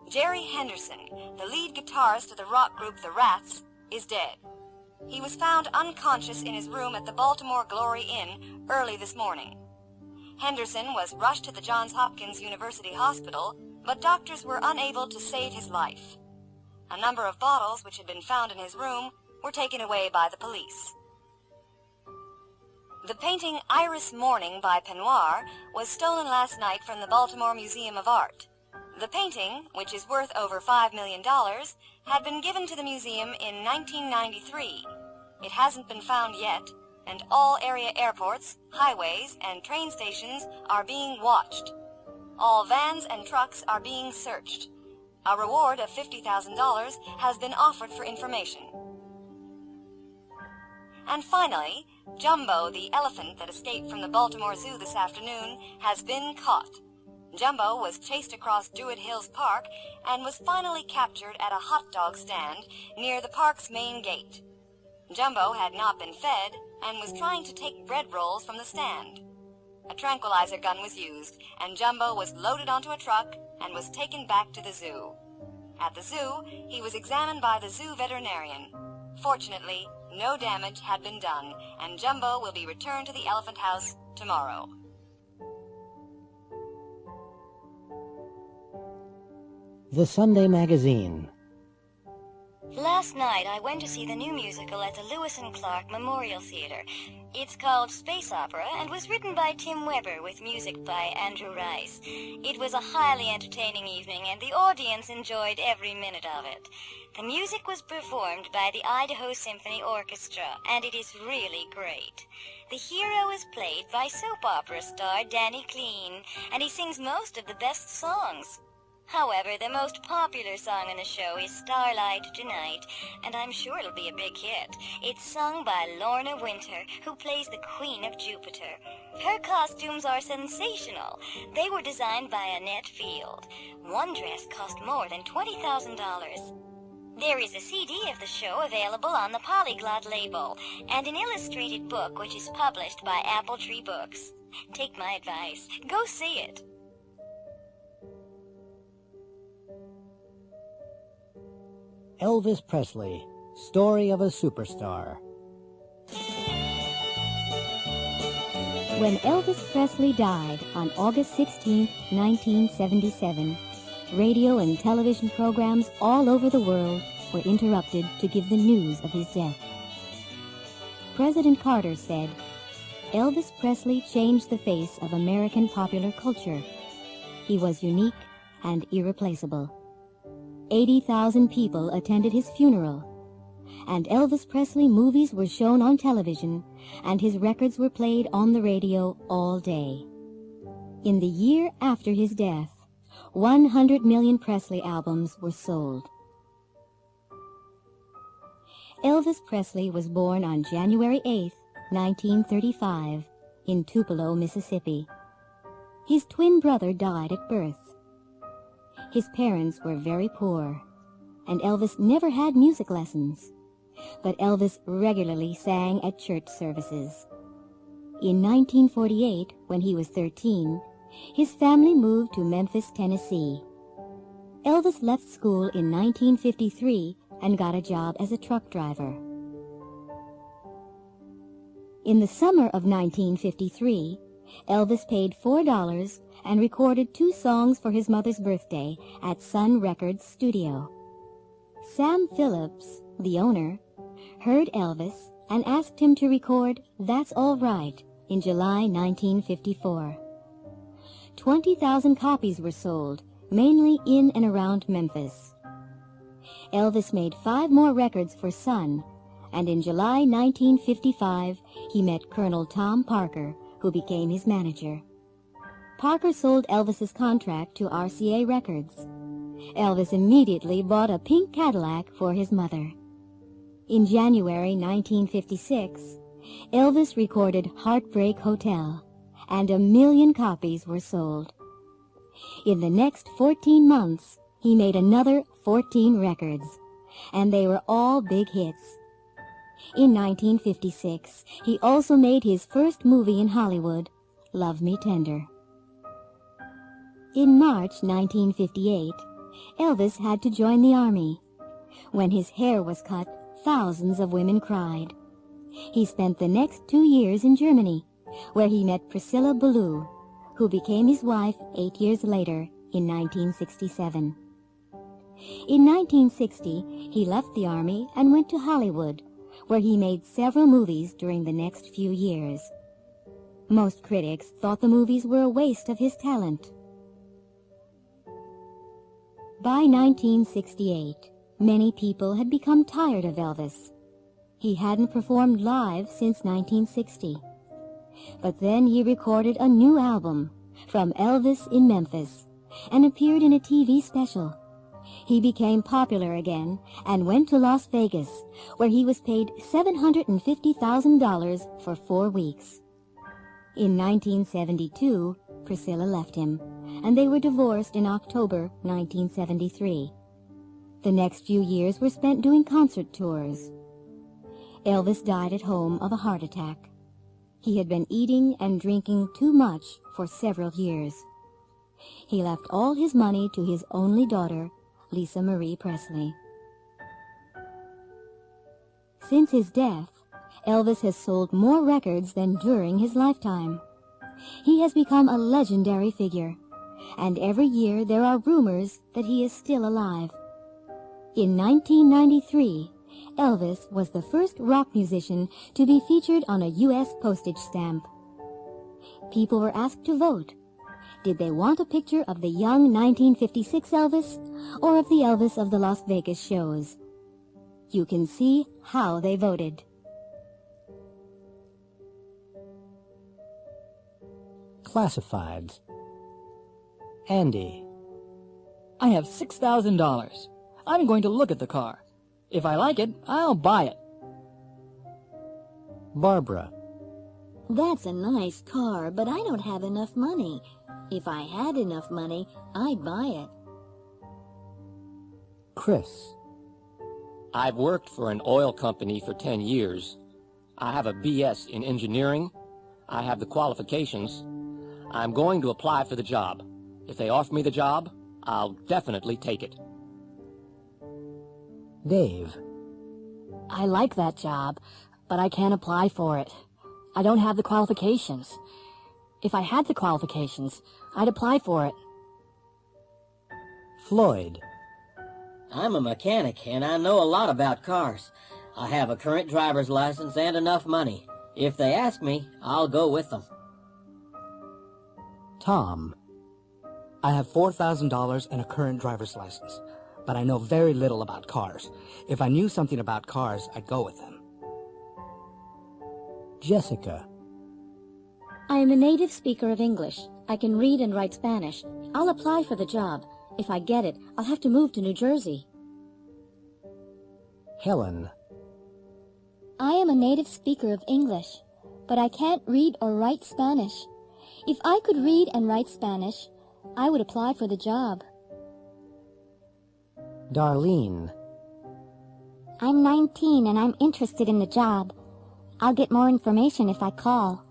Jerry Henderson, the lead guitarist of the rock group The Rats, is dead. He was found unconscious in his room at the Baltimore Glory Inn early this morning. Henderson was rushed to the Johns Hopkins University Hospital, but doctors were unable to save his life. A number of bottles which had been found in his room were taken away by the police. The painting Iris Morning by Penoir was stolen last night from the Baltimore Museum of Art. The painting, which is worth over $5 million, had been given to the museum in 1993. It hasn't been found yet, and all area airports, highways, and train stations are being watched. All vans and trucks are being searched. A reward of $50,000 has been offered for information. And finally, Jumbo, the elephant that escaped from the Baltimore Zoo this afternoon, has been caught. Jumbo was chased across Druid Hills Park and was finally captured at a hot dog stand near the park's main gate. Jumbo had not been fed and was trying to take bread rolls from the stand. A tranquilizer gun was used, and Jumbo was loaded onto a truck and was taken back to the zoo. At the zoo, he was examined by the zoo veterinarian. Fortunately, no damage had been done, and Jumbo will be returned to the elephant house tomorrow. The Sunday Magazine. Last night, I went to see the new musical at the Lewis and Clark Memorial Theater. It's called Space Opera and was written by Tim Weber with music by Andrew Rice. It was a highly entertaining evening, and the audience enjoyed every minute of it. The music was performed by the Idaho Symphony Orchestra, and it is really great. The hero is played by soap opera star Danny Clean, and he sings most of the best songs. However, the most popular song in the show is Starlight Tonight, and I'm sure it'll be a big hit. It's sung by Lorna Winter, who plays the Queen of Jupiter. Her costumes are sensational. They were designed by Annette Field. One dress cost more than $20,000. There is a CD of the show available on the Polyglot label, and an illustrated book which is published by Apple Tree Books. Take my advice. Go see it. Elvis Presley, Story of a Superstar. When Elvis Presley died on August 16, 1977, radio and television programs all over the world were interrupted to give the news of his death. President Carter said, "Elvis Presley changed the face of American popular culture. He was unique and irreplaceable." 80,000 people attended his funeral, and Elvis Presley movies were shown on television, and his records were played on the radio all day. In the year after his death, 100 million Presley albums were sold. Elvis Presley was born on January 8, 1935, in Tupelo, Mississippi. His twin brother died at birth. His parents were very poor, and Elvis never had music lessons, but Elvis regularly sang at church services. In 1948, when he was 13, his family moved to Memphis, Tennessee. Elvis left school in 1953 and got a job as a truck driver. In the summer of 1953, Elvis paid $4 and recorded 2 songs for his mother's birthday at Sun Records studio. Sam Phillips, the owner, heard Elvis and asked him to record That's All Right in July 1954. 20,000 copies were sold, mainly in and around Memphis. Elvis made 5 more records for Sun, and in July 1955 he met Colonel Tom Parker, who became his manager. Parker sold Elvis's contract to RCA Records. Elvis immediately bought a pink Cadillac for his mother. In January 1956, Elvis recorded Heartbreak Hotel, and 1 million copies were sold. In the next 14 months, he made another 14 records, and they were all big hits. In 1956, he also made his first movie in Hollywood, Love Me Tender. In March 1958, Elvis had to join the army. When his hair was cut, thousands of women cried. He spent the next 2 years in Germany, where he met Priscilla Ballou, who became his wife 8 years later in 1967. In 1960, he left the army and went to Hollywood, where he made several movies during the next few years. Most critics thought the movies were a waste of his talent. By 1968, many people had become tired of Elvis. He hadn't performed live since 1960. But then he recorded a new album, From Elvis in Memphis, and appeared in a TV special. He became popular again and went to Las Vegas, where he was paid $750,000 for 4 weeks. In 1972, Priscilla left him, and they were divorced in October 1973. The next few years were spent doing concert tours. Elvis died at home of a heart attack. He had been eating and drinking too much for several years. He left all his money to his only daughter, Lisa Marie Presley. Since his death, Elvis has sold more records than during his lifetime. He has become a legendary figure, and every year there are rumors that he is still alive. In 1993, Elvis was the first rock musician to be featured on a U.S. postage stamp. People were asked to vote. Did they want a picture of the young 1956 Elvis or of the Elvis of the Las Vegas shows? You can see how they voted. Classifieds. Andy. I have $6,000. I'm going to look at the car. If I like it, I'll buy it. Barbara. That's a nice car, but I don't have enough money. If I had enough money, I'd buy it. Chris. I've worked for an oil company for 10 years. I have a BS in engineering. I have the qualifications. I'm going to apply for the job. If they offer me the job, I'll definitely take it. Dave. I like that job, but I can't apply for it. I don't have the qualifications. If I had the qualifications, I'd apply for it. Floyd. I'm a mechanic, and I know a lot about cars. I have a current driver's license and enough money. If they ask me, I'll go with them. Tom. I have $4,000 and a current driver's license, but I know very little about cars. If I knew something about cars, I'd go with them. Jessica. I am a native speaker of English. I can read and write Spanish. I'll apply for the job. If I get it, I'll have to move to New Jersey. Helen. I am a native speaker of English, but I can't read or write Spanish. If I could read and write Spanish, I would apply for the job. Darlene. I'm 19 and I'm interested in the job. I'll get more information if I call.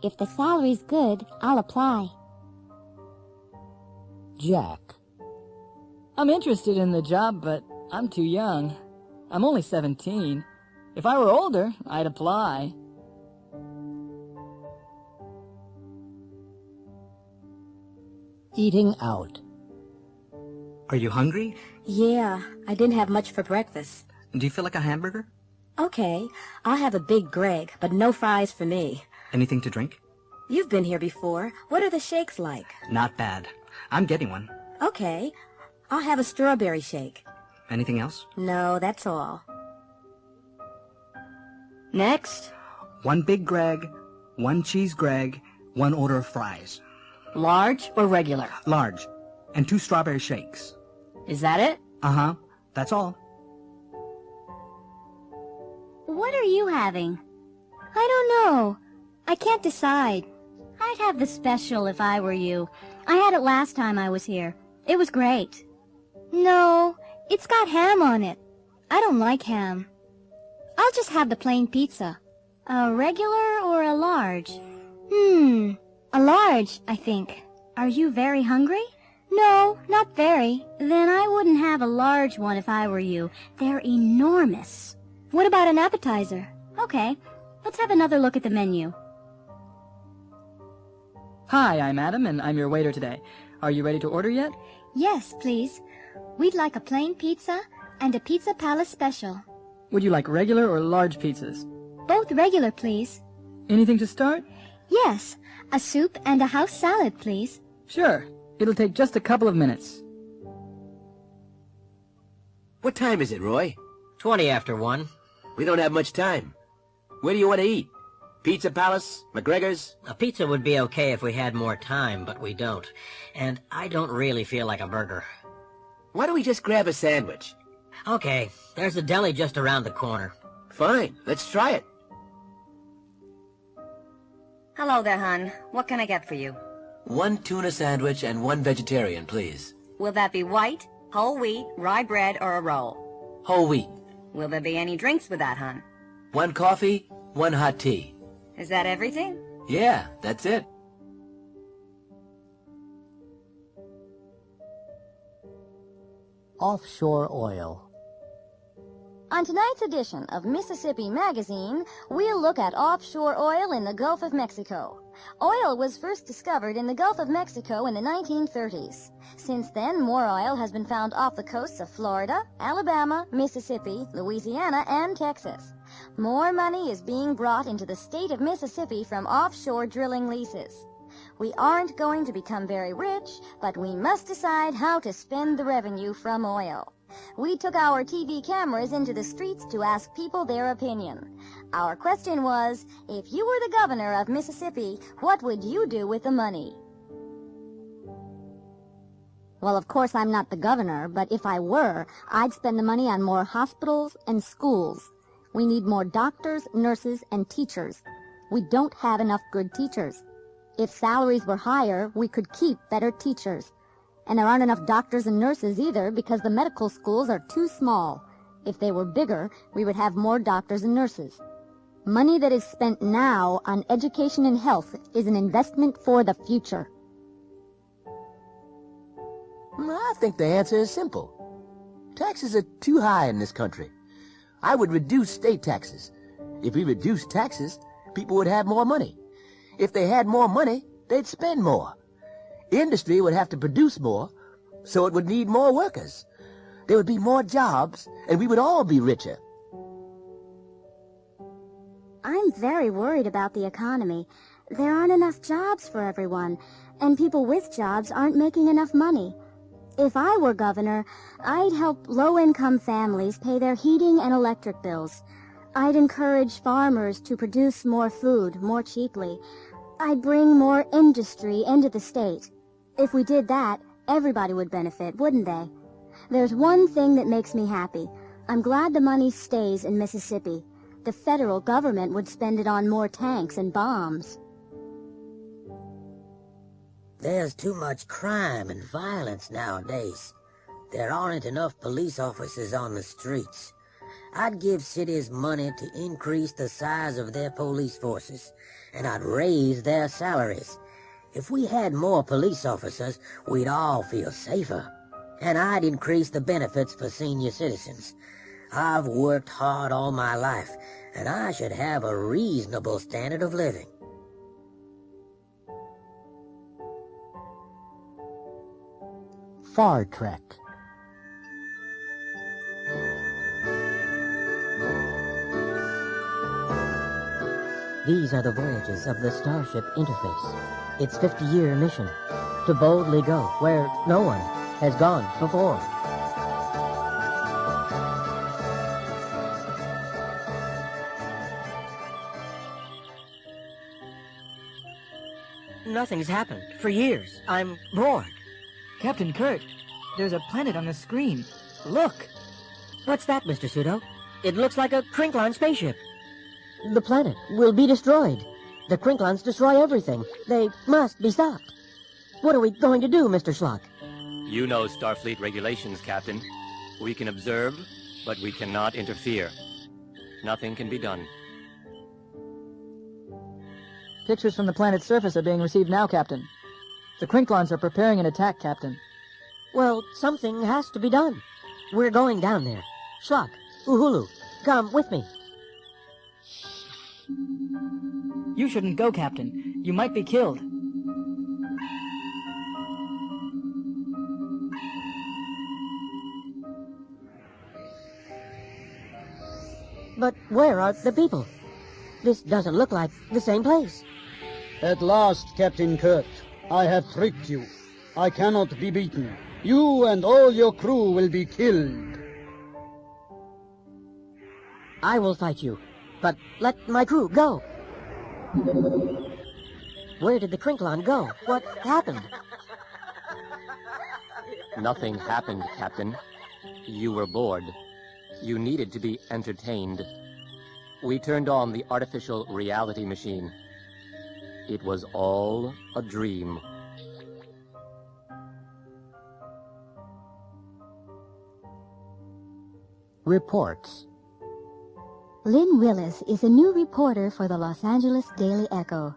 If the salary's good, I'll apply. Jack. I'm interested in the job, but I'm too young. I'm only 17. If I were older, I'd apply. Eating out. Are you hungry? Yeah, I didn't have much for breakfast. Do you feel like a hamburger? Okay, I'll have a Big Greg, but no fries for me. Anything to drink? You've been here before. What are the shakes like? Not bad. I'm getting one. Okay, I'll have a strawberry shake. Anything else? No, that's all. Next. 1 Big Greg, 1 Cheese Greg, 1 order of fries. Large or regular? Large. And 2 strawberry shakes. Is that it? Uh-huh. That's all. What are you having? I don't know. I can't decide. I'd have the special if I were you. I had it last time I was here. It was great. No, it's got ham on it. I don't like ham. I'll just have the plain pizza. A regular or a large? A large, I think. Are you very hungry? No, not very. Then I wouldn't have a large one if I were you. They're enormous. What about an appetizer? Okay, let's have another look at the menu. Hi, I'm Adam, and I'm your waiter today. Are you ready to order yet? Yes, please. We'd like a plain pizza and a Pizza Palace special. Would you like regular or large pizzas? Both regular, please. Anything to start? Yes, a soup and a house salad, please. Sure. It'll take just a couple of minutes. What time is it, Roy? 20 after 1. We don't have much time. Where do you want to eat? Pizza Palace? McGregor's? A pizza would be okay if we had more time, but we don't. And I don't really feel like a burger. Why don't we just grab a sandwich? Okay, there's a deli just around the corner. Fine, let's try it. Hello there, hon. What can I get for you? 1 tuna sandwich and 1 vegetarian, please. Will that be white, whole wheat, rye bread, or a roll? Whole wheat. Will there be any drinks with that, hon? 1 coffee, 1 hot tea. Is that everything? Yeah, that's it. Offshore oil. On tonight's edition of Mississippi Magazine, we'll look at offshore oil in the Gulf of Mexico. Oil was first discovered in the Gulf of Mexico in the 1930s. Since then, more oil has been found off the coasts of Florida, Alabama, Mississippi, Louisiana, and Texas. More money is being brought into the state of Mississippi from offshore drilling leases. We aren't going to become very rich, but we must decide how to spend the revenue from oil. We took our TV cameras into the streets to ask people their opinion. Our question was, if you were the governor of Mississippi, what would you do with the money? Well, of course I'm not the governor, but if I were, I'd spend the money on more hospitals and schools. We need more doctors, nurses, and teachers. We don't have enough good teachers. If salaries were higher, we could keep better teachers. And there aren't enough doctors and nurses either because the medical schools are too small. If they were bigger, we would have more doctors and nurses. Money that is spent now on education and health is an investment for the future. I think the answer is simple. Taxes are too high in this country. I would reduce state taxes. If we reduced taxes, people would have more money. If they had more money, they'd spend more. Industry would have to produce more, so it would need more workers. There would be more jobs, and we would all be richer. I'm very worried about the economy. There aren't enough jobs for everyone, and people with jobs aren't making enough money. If I were governor, I'd help low-income families pay their heating and electric bills. I'd encourage farmers to produce more food more cheaply. I'd bring more industry into the state. If we did that, everybody would benefit, wouldn't they? There's one thing that makes me happy. I'm glad the money stays in Mississippi. The federal government would spend it on more tanks and bombs. There's too much crime and violence nowadays. There aren't enough police officers on the streets. I'd give cities money to increase the size of their police forces, and I'd raise their salaries. If we had more police officers, we'd all feel safer. And I'd increase the benefits for senior citizens. I've worked hard all my life, and I should have a reasonable standard of living. Far Trek. These are the voyages of the Starship Interface. Its 50-year mission, to boldly go where no one has gone before. Nothing's happened for years. I'm bored. Captain Kirk, there's a planet on the screen. Look! What's that, Mr. Pseudo? It looks like a Krinklon spaceship. The planet will be destroyed. The Krinklons destroy everything. They must be stopped. What are we going to do, Mr. Schlock? You know Starfleet regulations, Captain. We can observe, but we cannot interfere. Nothing can be done. Pictures from the planet's surface are being received now, Captain. The Krinklons are preparing an attack, Captain. Well, something has to be done. We're going down there. Schlock, Uhuru, come with me. You shouldn't go, Captain. You might be killed. But where are the people? This doesn't look like the same place. At last, Captain Kirk, I have tricked you. I cannot be beaten. You and all your crew will be killed. I will fight you, but let my crew go. Where did the Krinklon go? What happened? Nothing happened, Captain. You were bored. You needed to be entertained. We turned on the artificial reality machine. It was all a dream. reports. Lynn Willis is a new reporter for the Los Angeles Daily Echo.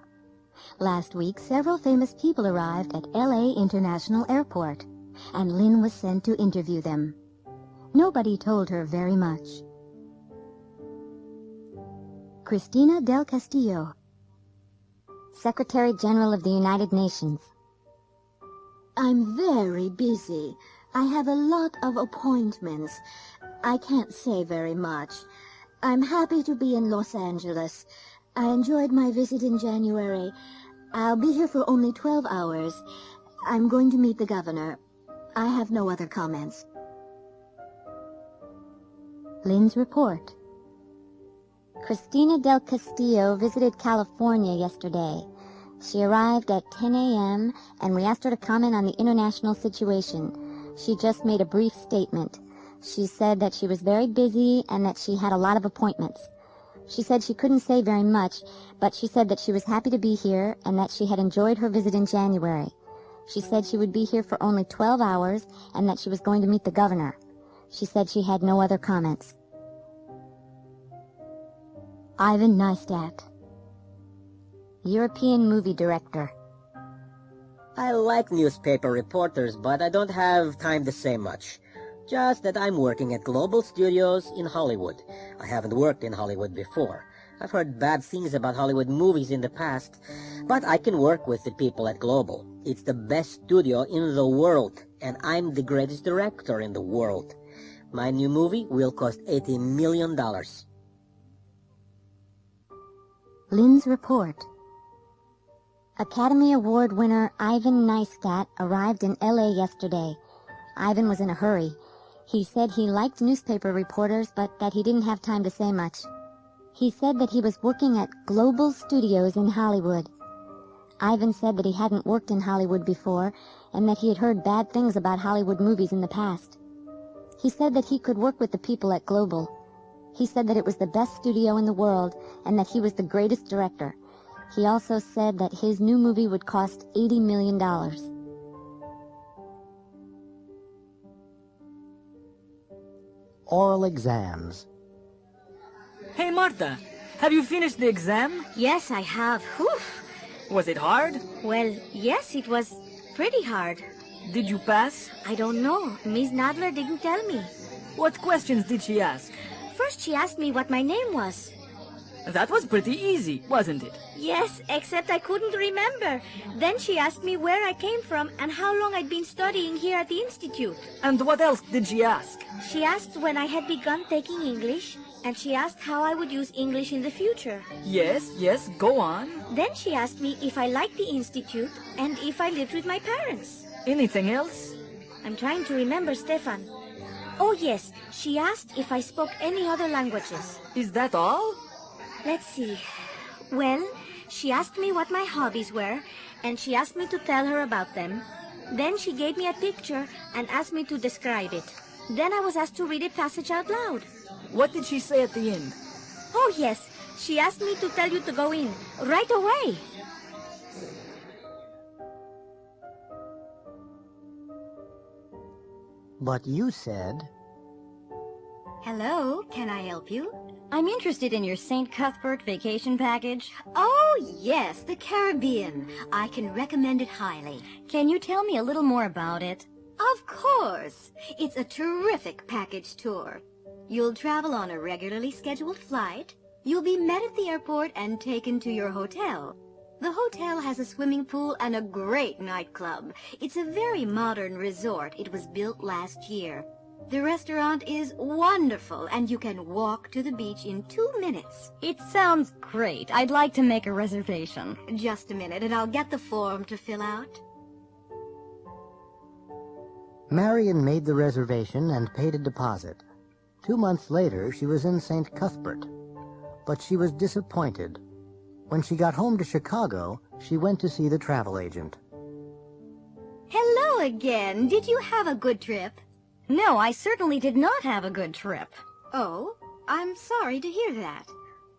Last week, several famous people arrived at L.A. International Airport, and Lynn was sent to interview them. Nobody told her very much. Cristina del Castillo, Secretary General of the United Nations. I'm very busy. I have a lot of appointments. I can't say very much. I'm happy to be in Los Angeles. I enjoyed my visit in January. I'll be here for only 12 hours. I'm going to meet the governor. I have no other comments. Lynn's report. Cristina del Castillo visited California yesterday. She arrived at 10 a.m. and we asked her to comment on the international situation. She just made a brief statement. She said that she was very busy and that she had a lot of appointments. She said she couldn't say very much, but she said that she was happy to be here and that she had enjoyed her visit in January. She said she would be here for only 12 hours and that she was going to meet the governor. She said she had no other comments. Ivan Neistat, European movie director. I like newspaper reporters, but I don't have time to say much. Just that I'm working at Global Studios in Hollywood. I haven't worked in Hollywood before. I've heard bad things about Hollywood movies in the past, but I can work with the people at Global. It's the best studio in the world, and I'm the greatest director in the world. My new movie will cost $80 million. Lynn's report. Academy Award winner Ivan Neistat arrived in L.A. yesterday. Ivan was in a hurry. He said he liked newspaper reporters, but that he didn't have time to say much. He said that he was working at Global Studios in Hollywood. Ivan said that he hadn't worked in Hollywood before, and that he had heard bad things about Hollywood movies in the past. He said that he could work with the people at Global. He said that it was the best studio in the world, and that he was the greatest director. He also said that his new movie would cost $80 million. Oral exams. Hey, Martha, have you finished the exam? Yes, I have. Whew. Was it hard? Well, yes, it was pretty hard. Did you pass? I don't know. Miss Nadler didn't tell me. What questions did she ask? First, she asked me what my name was. That was pretty easy, wasn't it? Yes, except I couldn't remember. Then she asked me where I came from and how long I'd been studying here at the Institute. And what else did she ask? She asked when I had begun taking English, and she asked how I would use English in the future. Yes, go on. Then she asked me if I liked the Institute and if I lived with my parents. Anything else? I'm trying to remember, Stefan. Oh, yes, she asked if I spoke any other languages. Is that all? Let's see. Well, she asked me what my hobbies were, and she asked me to tell her about them. Then she gave me a picture and asked me to describe it. Then I was asked to read a passage out loud. What did she say at the end? Oh, yes. She asked me to tell you to go in right away. But you said... Hello, can I help you? I'm interested in your St. Cuthbert vacation package. Oh, yes, the Caribbean. I can recommend it highly. Can you tell me a little more about it? Of course. It's a terrific package tour. You'll travel on a regularly scheduled flight. You'll be met at the airport and taken to your hotel. The hotel has a swimming pool and a great nightclub. It's a very modern resort. It was built last year. The restaurant is wonderful, and you can walk to the beach in 2 minutes. It sounds great. I'd like to make a reservation. Just a minute, and I'll get the form to fill out. Marion made the reservation and paid a deposit. 2 months later, she was in St. Cuthbert. But she was disappointed. When she got home to Chicago, she went to see the travel agent. Hello again. Did you have a good trip? No, I certainly did not have a good trip. Oh, I'm sorry to hear that.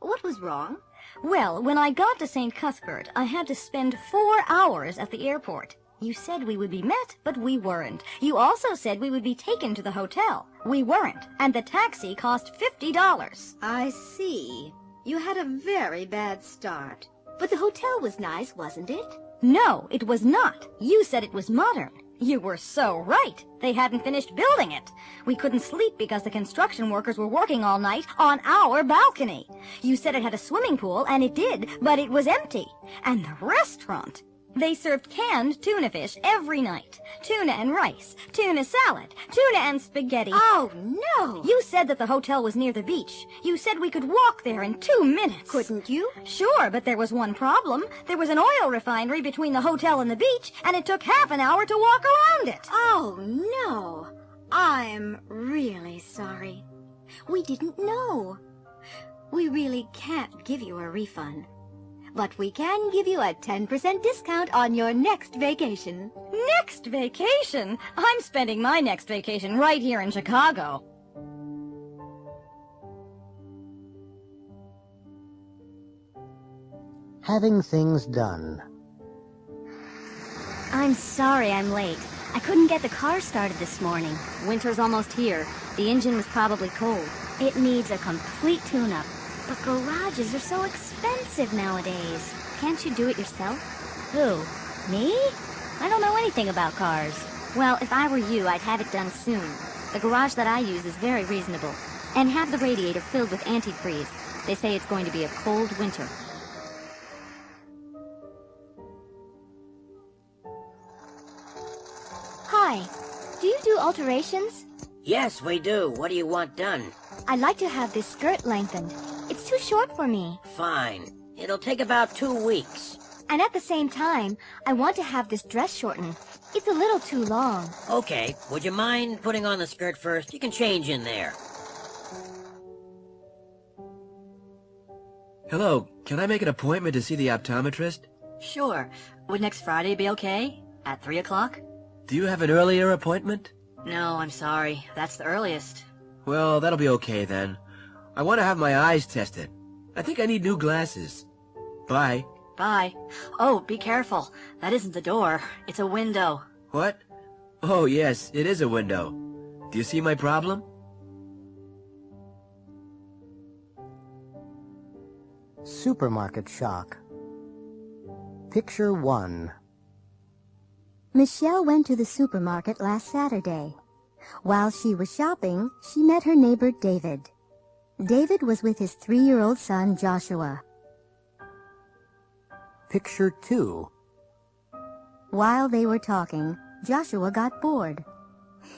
What was wrong? Well, when I got to St. Cuthbert, I had to spend 4 hours at the airport. You said we would be met, but we weren't. You also said we would be taken to the hotel. We weren't, and the taxi cost $50. I see. You had a very bad start. But the hotel was nice, wasn't it? No, it was not. You said it was modern. You were so right. They hadn't finished building it. We couldn't sleep because the construction workers were working all night on our balcony. You said it had a swimming pool, and it did, but it was empty. And the restaurant... They served canned tuna fish every night. Tuna and rice, tuna salad, tuna and spaghetti. Oh, no! You said that the hotel was near the beach. You said we could walk there in 2 minutes. Couldn't you? Sure, but there was one problem. There was an oil refinery between the hotel and the beach, and it took half an hour to walk around it. Oh, no. I'm really sorry. We didn't know. We really can't give you a refund. But we can give you a 10% discount on your next vacation. Next vacation? I'm spending my next vacation right here in Chicago. Having things done. I'm sorry I'm late. I couldn't get the car started this morning. Winter's almost here. The engine was probably cold. It needs a complete tune-up. But garages are so expensive nowadays. Can't you do it yourself? Who? Me? I don't know anything about cars. Well, if I were you, I'd have it done soon. The garage that I use is very reasonable. And have the radiator filled with antifreeze. They say it's going to be a cold winter. Hi. Do you do alterations? Yes, we do. What do you want done? I'd like to have this skirt lengthened. It's too short for me. Fine. It'll take about 2 weeks. And at the same time, I want to have this dress shortened. It's a little too long. Okay. Would you mind putting on the skirt first? You can change in there. Hello, can I make an appointment to see the optometrist? Sure. Would next Friday be okay? At 3 o'clock? Do you have an earlier appointment? No, I'm sorry. That's the earliest. Well, that'll be okay then. I want to have my eyes tested. I think I need new glasses. Bye. Bye. Oh, be careful. That isn't the door. It's a window. What? Oh, yes, it is a window. Do you see my problem? Supermarket shock. Picture 1. Michelle went to the supermarket last Saturday. While she was shopping, she met her neighbor David. David was with his 3-year-old son Joshua. Picture 2. While they were talking, Joshua got bored.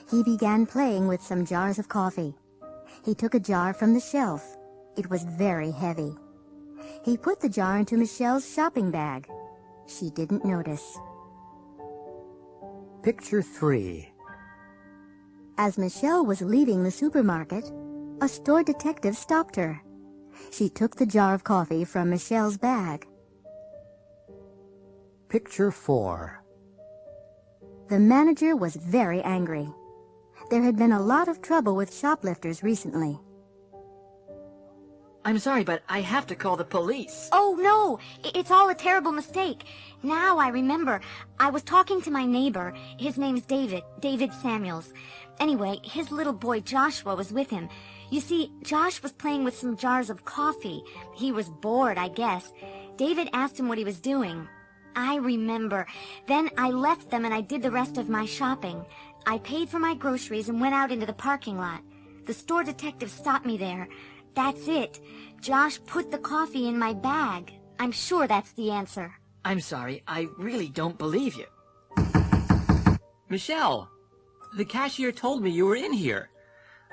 He began playing with some jars of coffee. He took a jar from the shelf. It was very heavy. He put the jar into Michelle's shopping bag. She didn't notice. Picture 3. As Michelle was leaving the supermarket, a store detective stopped her. She took the jar of coffee from Michelle's bag. Picture 4. The manager was very angry. There had been a lot of trouble with shoplifters recently. I'm sorry, but I have to call the police. Oh, no! It's all a terrible mistake. Now I remember. I was talking to my neighbor. His name's David Samuels. Anyway, his little boy Joshua was with him. You see, Josh was playing with some jars of coffee. He was bored, I guess. David asked him what he was doing. I remember. Then I left them and I did the rest of my shopping. I paid for my groceries and went out into the parking lot. The store detective stopped me there. That's it. Josh put the coffee in my bag. I'm sure that's the answer. I'm sorry, I really don't believe you. Michelle, the cashier told me you were in here.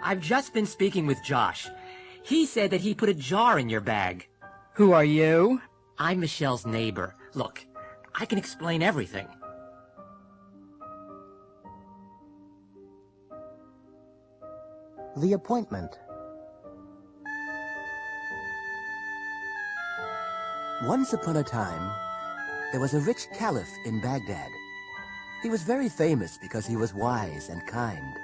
I've just been speaking with Josh. He said that he put a jar in your bag. Who are you? I'm Michelle's neighbor. Look, I can explain everything. The appointment. Once upon a time, there was a rich caliph in Baghdad. He was very famous because he was wise and kind.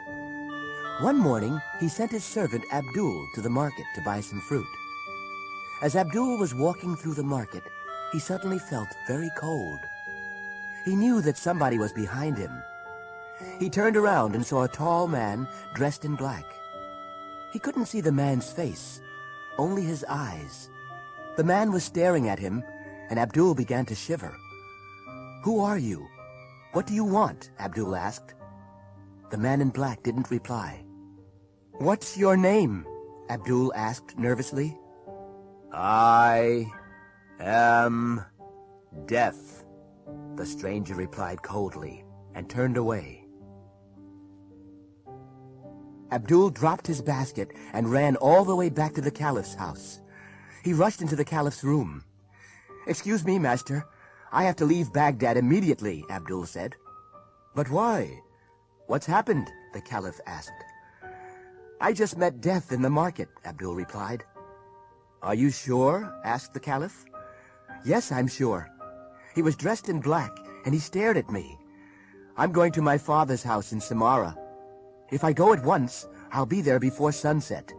One morning, he sent his servant Abdul to the market to buy some fruit. As Abdul was walking through the market, he suddenly felt very cold. He knew that somebody was behind him. He turned around and saw a tall man dressed in black. He couldn't see the man's face, only his eyes. The man was staring at him, and Abdul began to shiver. "Who are you? What do you want?" Abdul asked. The man in black didn't reply. "What's your name?" Abdul asked nervously. "I am Death," the stranger replied coldly, and turned away. Abdul dropped his basket and ran all the way back to the Caliph's house. He rushed into the Caliph's room. "Excuse me, Master. I have to leave Baghdad immediately," Abdul said. "But why? What's happened?" the Caliph asked. "I just met Death in the market," Abdul replied. "Are you sure?" asked the Caliph. "Yes, I'm sure. He was dressed in black, and he stared at me. I'm going to my father's house in Samarra. If I go at once, I'll be there before sunset."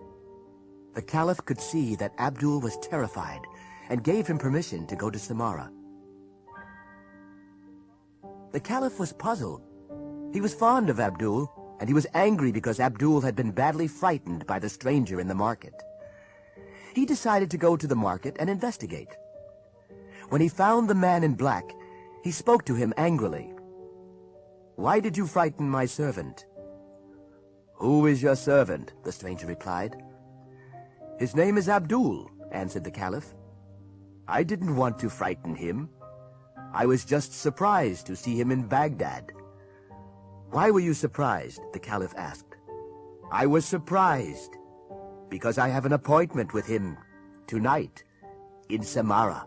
The Caliph could see that Abdul was terrified and gave him permission to go to Samarra. The Caliph was puzzled. He was fond of Abdul, and he was angry because Abdul had been badly frightened by the stranger in the market. He decided to go to the market and investigate. When he found the man in black, he spoke to him angrily. "Why did you frighten my servant?" "Who is your servant?" the stranger replied. "His name is Abdul," answered the Caliph. "I didn't want to frighten him. I was just surprised to see him in Baghdad." "Why were you surprised?" the Caliph asked. "I was surprised because I have an appointment with him tonight in Samarra."